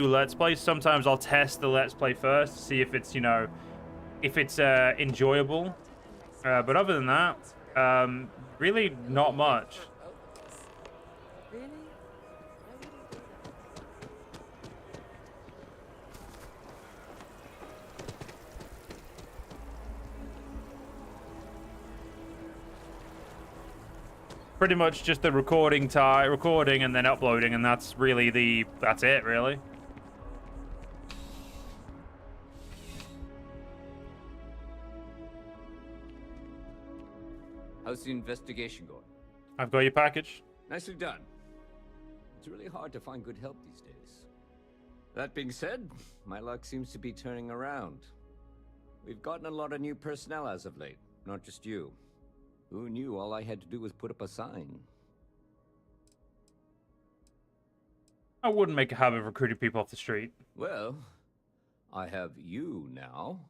Let's Play, sometimes I'll test the Let's Play first to see if it's, you know, if it's enjoyable. But other than that, really not much. Pretty much just the recording and then uploading, and that's really that's it, really. How's the investigation going? I've got your package. Nicely done. It's really hard to find good help these days. That being said, my luck seems to be turning around. We've gotten a lot of new personnel as of late, not just you. Who knew all I had to do was put up a sign? I wouldn't make a habit of recruiting people off the street. Well, I have you now,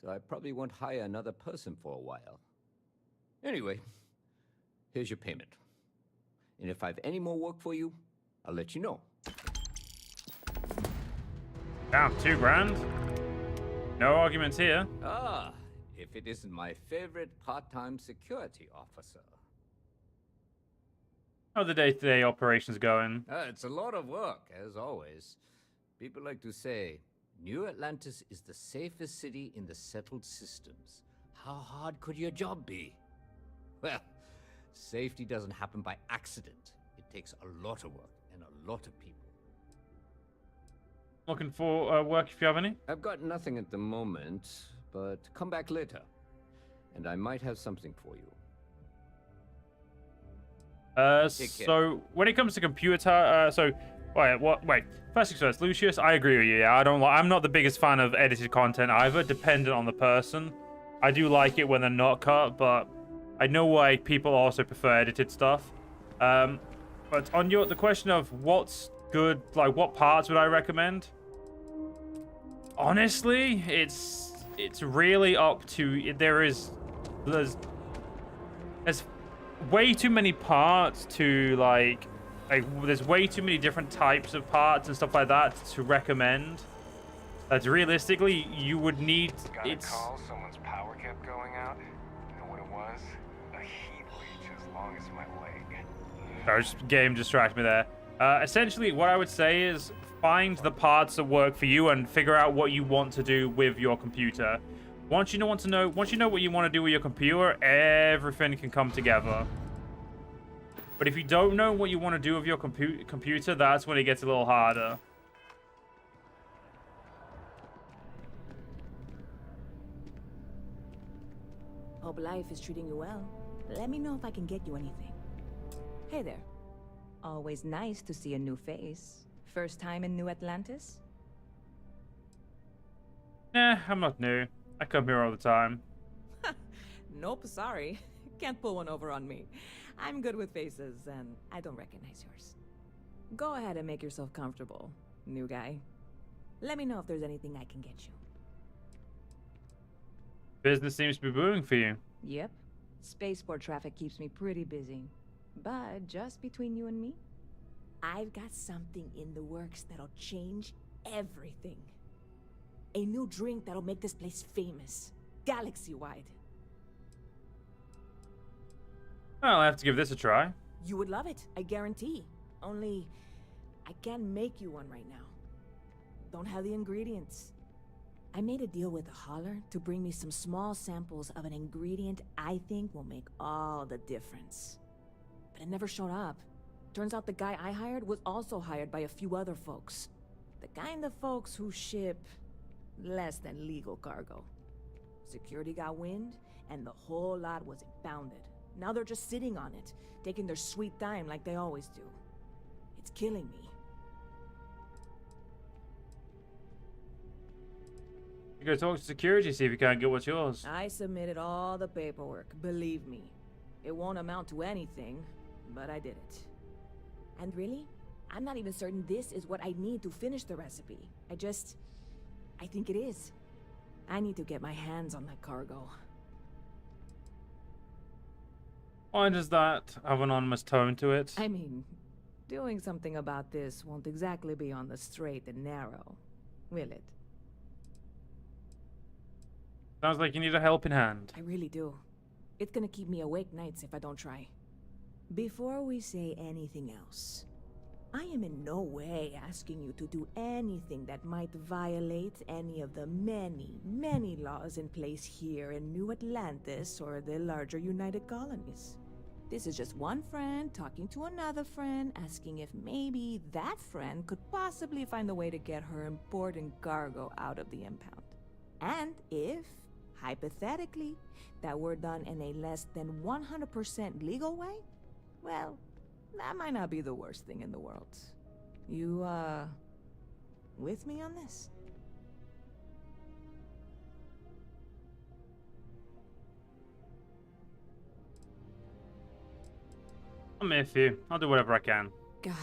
so I probably won't hire another person for a while. Anyway, here's your payment. And if I have any more work for you, I'll let you know. Damn, $2 grand? No arguments here. Ah, if it isn't my favorite part-time security officer. How are the day-to-day operations going? It's a lot of work, as always. People like to say, New Atlantis is the safest city in the settled systems. How hard could your job be? Well, safety doesn't happen by accident. It takes a lot of work and a lot of people. Looking for work if you have any? I've got nothing at the moment, but come back later, and I might have something for you. So when it comes to computer, wait. First things first, Lucius, I agree with you. Yeah, I'm not the biggest fan of edited content either, dependent on the person. I do like it when they're not cut, but I know why people also prefer edited stuff. But on the question of what's good, like what parts would I recommend? Honestly, it's really up to there's way too many parts to like there's way too many different types of parts and stuff like that to recommend. That's realistically you would need. Got a call, someone's power kept going out. You know what it was? A heat leech as long as my leg. Sorry, game distracted me there. Essentially, what I would say is find the parts that work for you and figure out what you want to do with your computer. Once you know what you want to do with your computer, everything can come together. But if you don't know what you want to do with your computer, that's when it gets a little harder. Hope life is treating you well. Let me know if I can get you anything. Hey there. Always nice to see a new face. First time in New Atlantis? Nah, I'm not new. I come here all the time. Nope, sorry. Can't pull one over on me. I'm good with faces, and I don't recognize yours. Go ahead and make yourself comfortable, new guy. Let me know if there's anything I can get you. Business seems to be booming for you. Yep. Spaceport traffic keeps me pretty busy. But just between you and me, I've got something in the works that'll change everything. A new drink that'll make this place famous, galaxy-wide. Well, I'll have to give this a try. You would love it, I guarantee. Only, I can't make you one right now. Don't have the ingredients. I made a deal with a hauler to bring me some small samples of an ingredient I think will make all the difference. But it never showed up. Turns out the guy I hired was also hired by a few other folks. The kind of folks who ship less than legal cargo. Security got wind, and the whole lot was impounded. Now they're just sitting on it, taking their sweet time like they always do. It's killing me. You go talk to security, see if you can't get what's yours. I submitted all the paperwork, believe me. It won't amount to anything, but I did it. And really, I'm not even certain this is what I need to finish the recipe. I think it is. I need to get my hands on that cargo. Why does that have an ominous tone to it? I mean, doing something about this won't exactly be on the straight and narrow, will it? Sounds like you need a helping hand. I really do. It's gonna keep me awake nights if I don't try. Before we say anything else, I am in no way asking you to do anything that might violate any of the many, many laws in place here in New Atlantis or the larger United Colonies. This is just one friend talking to another friend, asking if maybe that friend could possibly find a way to get her important cargo out of the impound. And if, hypothetically, that were done in a less than 100% legal way, well, that might not be the worst thing in the world. You, with me on this? I'm with you. I'll do whatever I can. God,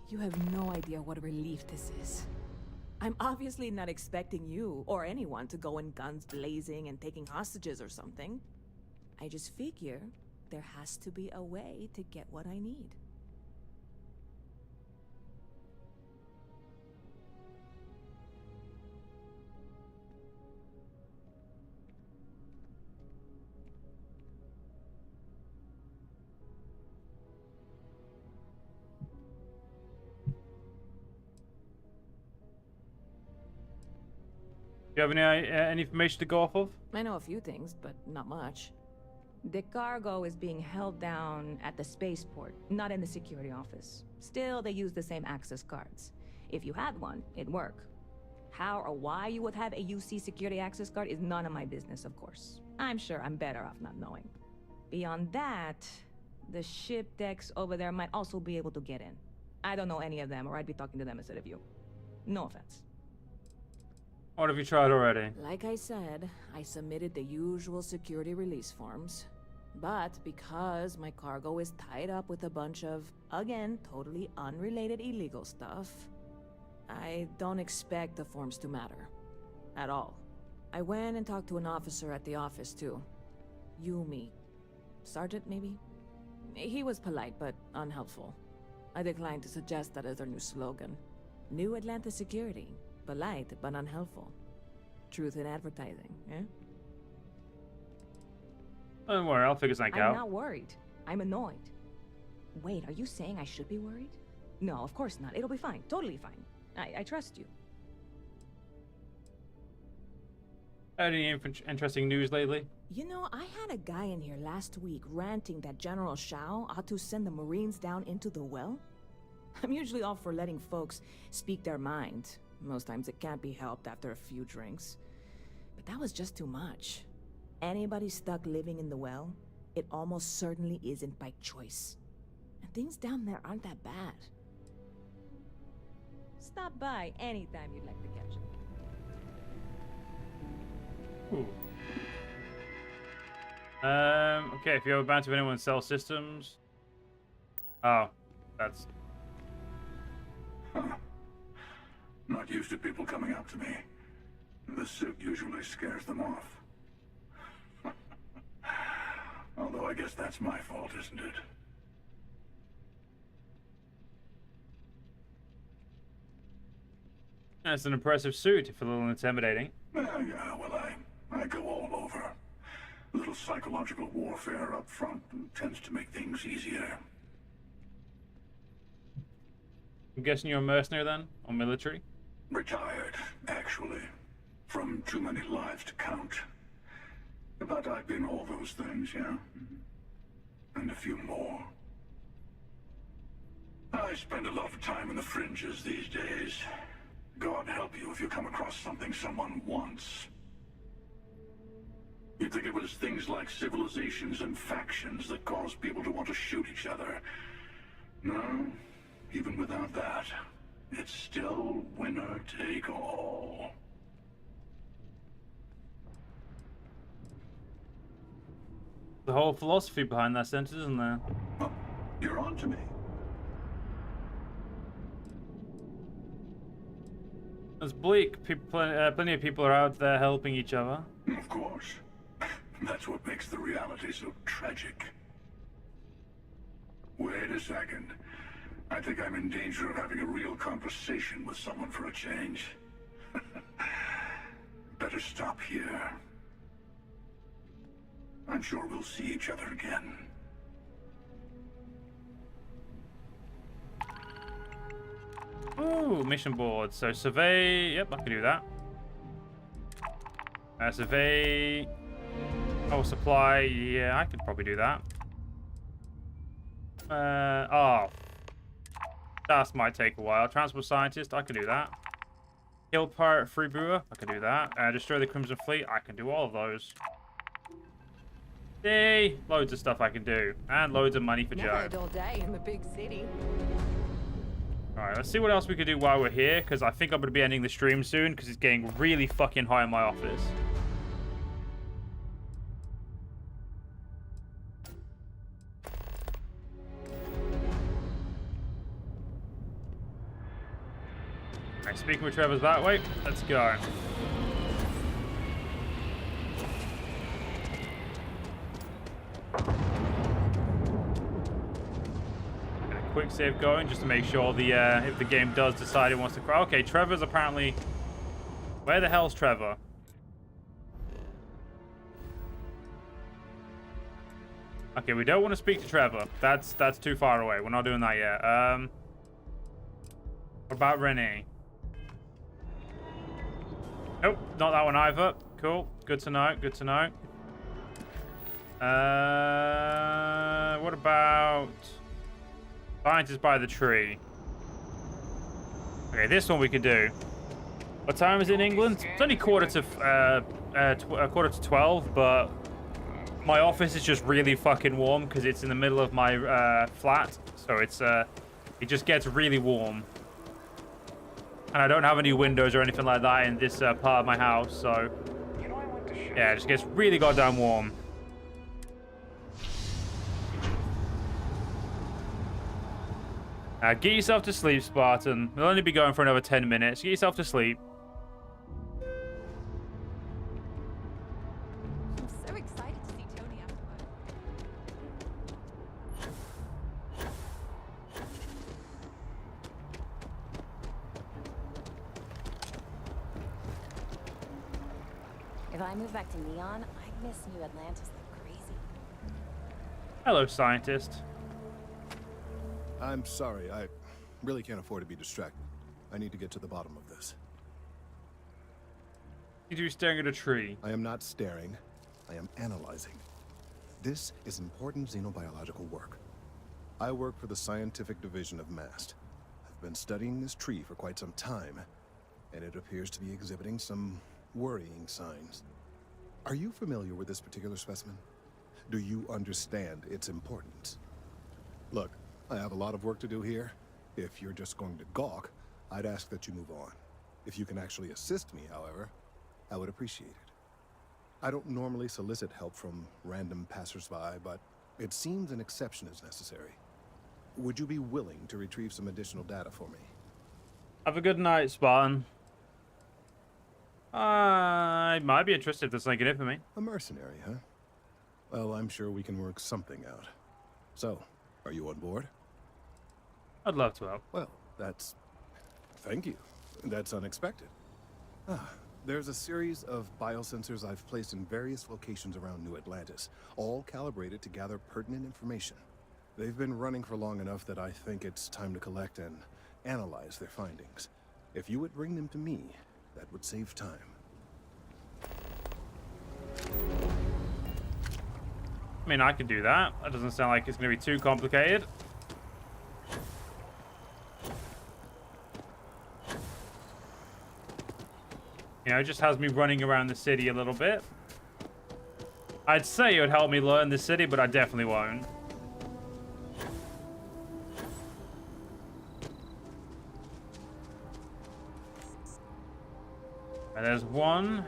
you have no idea what a relief this is. I'm obviously not expecting you or anyone to go in guns blazing and taking hostages or something. I just figure there has to be a way to get what I need. Do you have any information to go off of? I know a few things, but not much. The cargo is being held down at the spaceport, not in the security office. Still, they use the same access cards. If you had one, it'd work. How or why you would have a UC security access card is none of my business, of course. I'm sure I'm better off not knowing. Beyond that, the ship decks over there might also be able to get in. I don't know any of them, or I'd be talking to them instead of you. No offense. What have you tried already? Like I said, I submitted the usual security release forms. But because my cargo is tied up with a bunch of, again, totally unrelated illegal stuff, I don't expect the forms to matter. At all. I went and talked to an officer at the office, too. Yumi. Sergeant, maybe? He was polite, but unhelpful. I declined to suggest that as their new slogan. New Atlantis Security. Polite, but unhelpful. Truth in advertising, eh? Don't worry, I'll figure something out. I'm not worried. I'm annoyed. Wait, are you saying I should be worried? No, of course not. It'll be fine. Totally fine. I trust you. Any interesting news lately? You know, I had a guy in here last week ranting that General Shao ought to send the Marines down into the well. I'm usually all for letting folks speak their mind. Most times it can't be helped after a few drinks. But that was just too much. Anybody stuck living in the well, it almost certainly isn't by choice. And things down there aren't that bad. Stop by anytime you'd like to catch it. Ooh. Okay, if you have a bounty of anyone sell systems. Oh, that's... Not used to people coming up to me. The suit usually scares them off. guess that's my fault, isn't it? That's an impressive suit, if a little intimidating. Yeah, well, I go all over. A little psychological warfare up front tends to make things easier. I'm guessing you're a mercenary then? Or military? Retired, actually. From too many lives to count. But I've been all those things, yeah? And a few more. I spend a lot of time in the fringes these days. God help you if you come across something someone wants. You'd think it was things like civilizations and factions that cause people to want to shoot each other. No, even without that, it's still winner take all. The whole philosophy behind that sentence, isn't there? Oh, you're on to me. It's bleak. Plenty of people are out there helping each other. Of course. That's what makes the reality so tragic. Wait a second. I think I'm in danger of having a real conversation with someone for a change. Better stop here. I'm sure we'll see each other again. Ooh, mission board. So survey. Yep, I can do that. Survey. Power supply. Yeah, I could probably do that. Oh. That might take a while. Transport scientist. I can do that. Kill pirate freebooter. I can do that. Destroy the Crimson Fleet. I can do all of those. Yay! Loads of stuff I can do. And loads of money for Joe. Never a dull day in the big city. Alright, let's see what else we can do while we're here, because I think I'm going to be ending the stream soon, because it's getting really fucking hot in my office. Alright, speaking with Trevor's that way, let's go. Quick save going just to make sure the if the game does decide it wants to cry. Okay, Trevor's apparently. Where the hell's Trevor? Okay, we don't want to speak to Trevor. That's too far away. We're not doing that yet. What about Renee? Nope, not that one either. Cool. Good to know. Good to know. What about Scientist by the tree? Okay, this one we could do. What time is it in England? It's only quarter to 12, but my office is just really fucking warm because it's in the middle of my flat, so it's it just gets really warm. And I don't have any windows or anything like that in this part of my house, so yeah, it just gets really goddamn warm. Get yourself to sleep, Spartan. We'll only be going for another 10 minutes. Get yourself to sleep. I'm so excited to see Tony afterward. If I move back to Neon, I'd miss New Atlantis like crazy. Hello, scientist. I'm sorry, I really can't afford to be distracted. I need to get to the bottom of this. You're staring at a tree. I am not staring. I am analyzing. This is important xenobiological work. I work for the scientific division of MAST. I've been studying this tree for quite some time, and it appears to be exhibiting some worrying signs. Are you familiar with this particular specimen? Do you understand its importance? Look, I have a lot of work to do here. If you're just going to gawk, I'd ask that you move on. If you can actually assist me, however, I would appreciate it. I don't normally solicit help from random passersby, but it seems an exception is necessary. Would you be willing to retrieve some additional data for me? Have a good night, Spartan. I might be interested if there's something in it for me. A mercenary, huh? Well, I'm sure we can work something out. So, are you on board? I'd love to help. Well, that's... Thank you. That's unexpected. There's a series of biosensors I've placed in various locations around New Atlantis, all calibrated to gather pertinent information. They've been running for long enough that I think it's time to collect and analyze their findings. If you would bring them to me, that would save time. I mean, I can do that. That doesn't sound like it's going to be too complicated. You know, it just has me running around the city a little bit. I'd say it would help me learn the city, but I definitely won't. And there's one.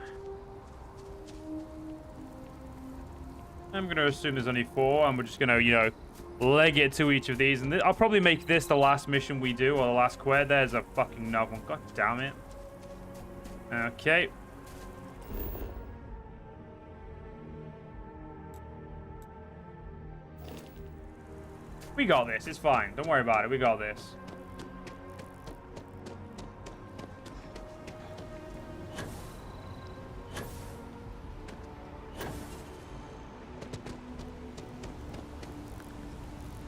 I'm going to assume there's only 4, and we're just going to, you know, leg it to each of these. And I'll probably make this the last mission we do, or the last quest. There's a fucking another one. God damn it. Okay. We got this. It's fine. Don't worry about it. We got this.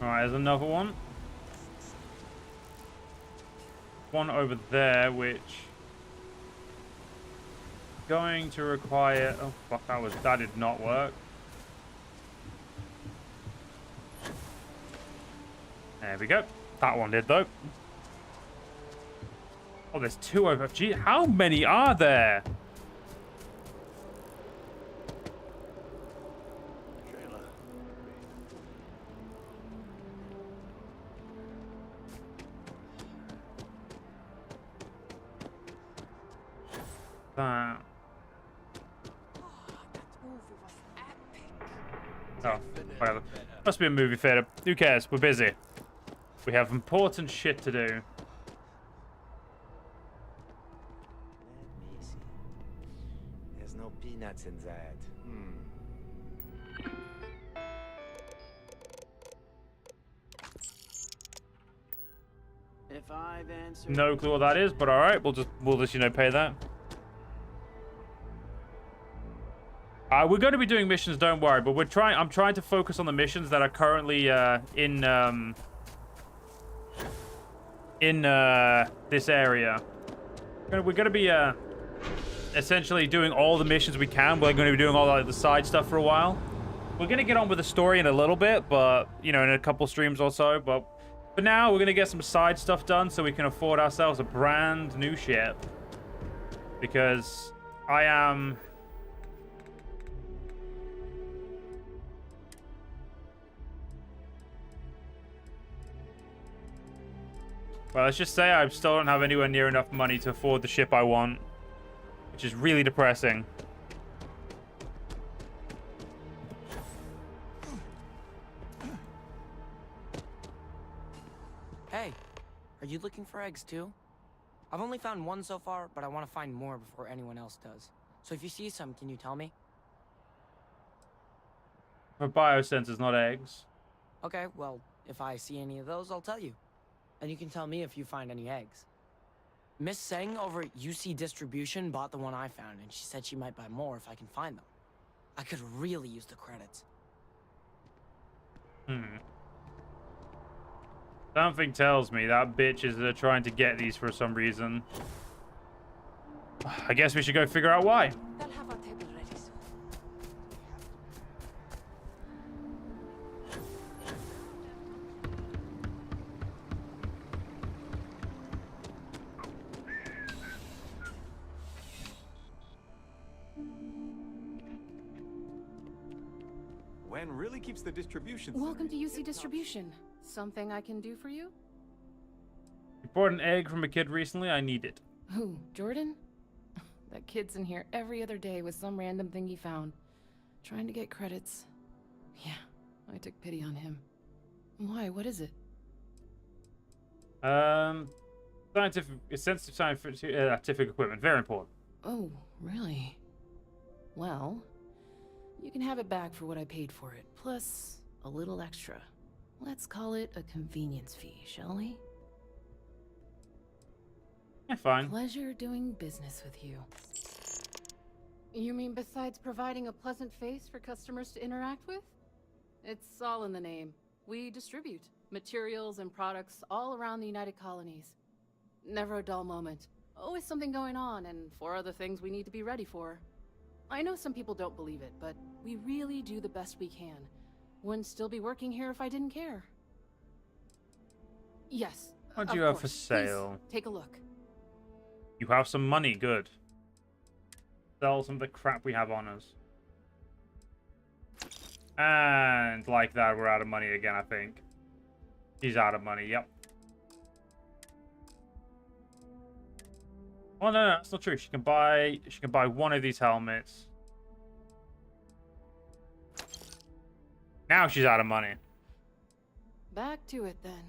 Alright, there's another one. One over there, which... going to require... Oh, fuck, that did not work. There we go. That one did, though. Oh, there's 2 over... Gee, how many are there? Oh, whatever. Must be a movie theater. Who cares? We're busy. We have important shit to do. Let me see. There's no peanuts in that. If I've answered... No clue what that is, but all right, we'll just you know pay that. We're going to be doing missions, don't worry, but I'm trying to focus on the missions that are currently in this area. We're going to be essentially doing all the missions we can. We're going to be doing all the side stuff for a while. We're going to get on with the story in a little bit, but you know, in a couple streams or so. But for now, we're going to get some side stuff done so we can afford ourselves a brand new ship. Because I am... Well, let's just say I still don't have anywhere near enough money to afford the ship I want, which is really depressing. Hey, are you looking for eggs too? I've only found 1 so far, but I want to find more before anyone else does. So if you see some, can you tell me? For biosensors, not eggs. Okay, well, if I see any of those, I'll tell you. And you can tell me if you find any eggs. Miss Seng over at UC Distribution bought the one I found, and she said she might buy more if I can find them. I could really use the credits. Something tells me that bitch is trying to get these for some reason. I guess we should go figure out why. They'll have our table ready soon. Wen really keeps the distribution. Welcome to UC Distribution. Something I can do for you? You bought an egg from a kid recently. I need it. Who, Jordan? That kid's in here every other day with some random thing he found. Trying to get credits. Yeah, I took pity on him. Why? What is it? Sensitive scientific equipment. Very important. Oh, really? Well, You can have it back for what I paid for it, plus a little extra. Let's call it a convenience fee, shall we? Yeah, fine. Pleasure doing business with you. You mean besides providing a pleasant face for customers to interact with? It's all in the name. We distribute materials and products all around the United Colonies. Never a dull moment. Always something going on, and 4 other things we need to be ready for. I know some people don't believe it, but we really do the best we can. Wouldn't still be working here if I didn't care. Yes. What do you have for sale? Please, take a look. You have some money, good. Sell some of the crap we have on us. And like that, we're out of money again, I think. She's out of money, yep. Oh no, that's not true. She can buy one of these helmets. Now she's out of money. Back to it then.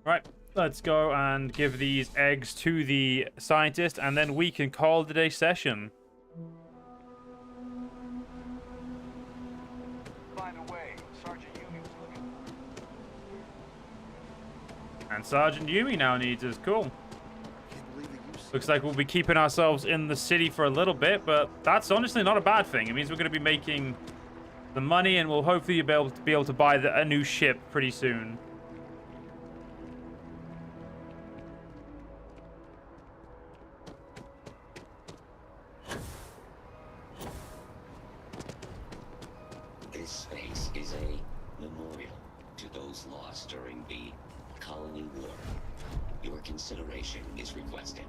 Right, let's go and give these eggs to the scientist, and then we can call it a session. By the way, Sergeant Yumi was looking. And Sergeant Yumi now needs us. Cool. Looks like we'll be keeping ourselves in the city for a little bit, but that's honestly not a bad thing. It means we're going to be making the money, and we'll hopefully be able to buy a new ship pretty soon. This space is a memorial to those lost during the Colony War. Your consideration is requested.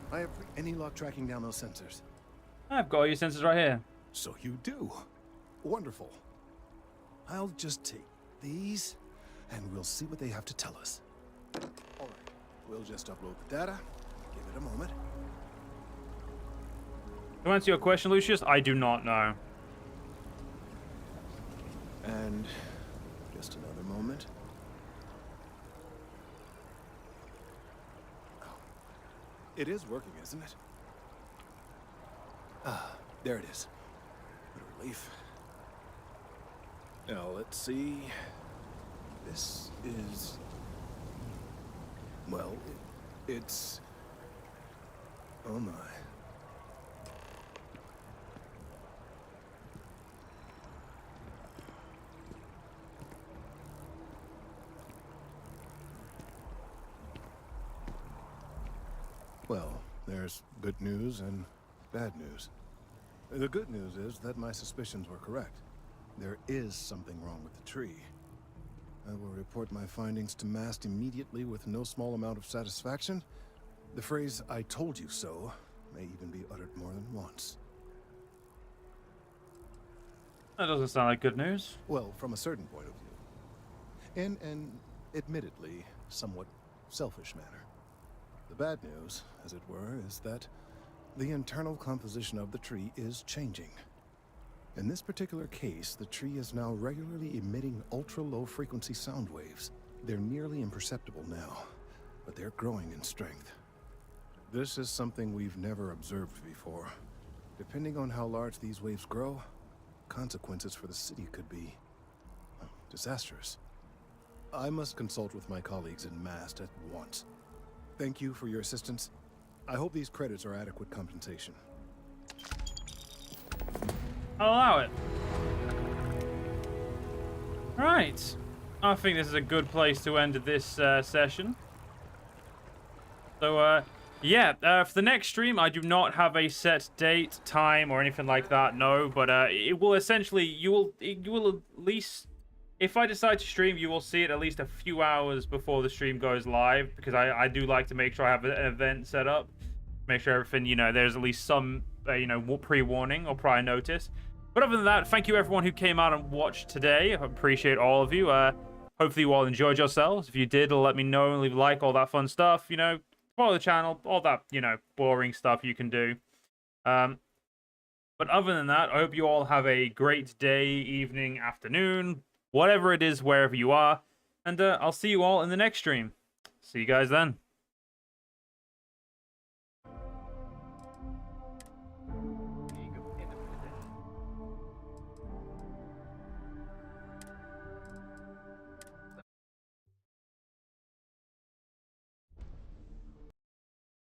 I have any luck tracking down those sensors? I've got all your sensors right here. So you do. Wonderful. I'll just take these, and we'll see what they have to tell us. All right, we'll just upload the data. Give it a moment. To answer your question, Lucius, I do not know. And just another moment. Oh. It is working, isn't it? Ah, there it is. What a relief. Now, let's see. This is... Well, it's... Oh my. Well, there's good news and bad news. The good news is that my suspicions were correct. There is something wrong with the tree. I will report my findings to Mast immediately with no small amount of satisfaction. The phrase, "I told you so," may even be uttered more than once. That doesn't sound like good news. Well, from a certain point of view. In an admittedly somewhat selfish manner. The bad news, as it were, is that the internal composition of the tree is changing. In this particular case, the tree is now regularly emitting ultra-low frequency sound waves. They're nearly imperceptible now, but they're growing in strength. This is something we've never observed before. Depending on how large these waves grow, consequences for the city could be disastrous. I must consult with my colleagues in Mast at once. Thank you for your assistance. I hope these credits are adequate compensation. I'll allow it. Right. I think this is a good place to end this session. So, yeah, for the next stream, I do not have a set date, time, or anything like that, no. But it will essentially, you will at least, if I decide to stream, you will see it at least a few hours before the stream goes live, because I do like to make sure I have an event set up. Make sure everything, there's at least some, pre-warning or prior notice. But other than that, thank you everyone who came out and watched today. I appreciate all of you. Hopefully you all enjoyed yourselves. If you did, let me know and leave a like, all that fun stuff. Follow the channel, all that, boring stuff you can do. But other than that, I hope you all have a great day, evening, afternoon, whatever it is, wherever you are. And I'll see you all in the next stream. See you guys then.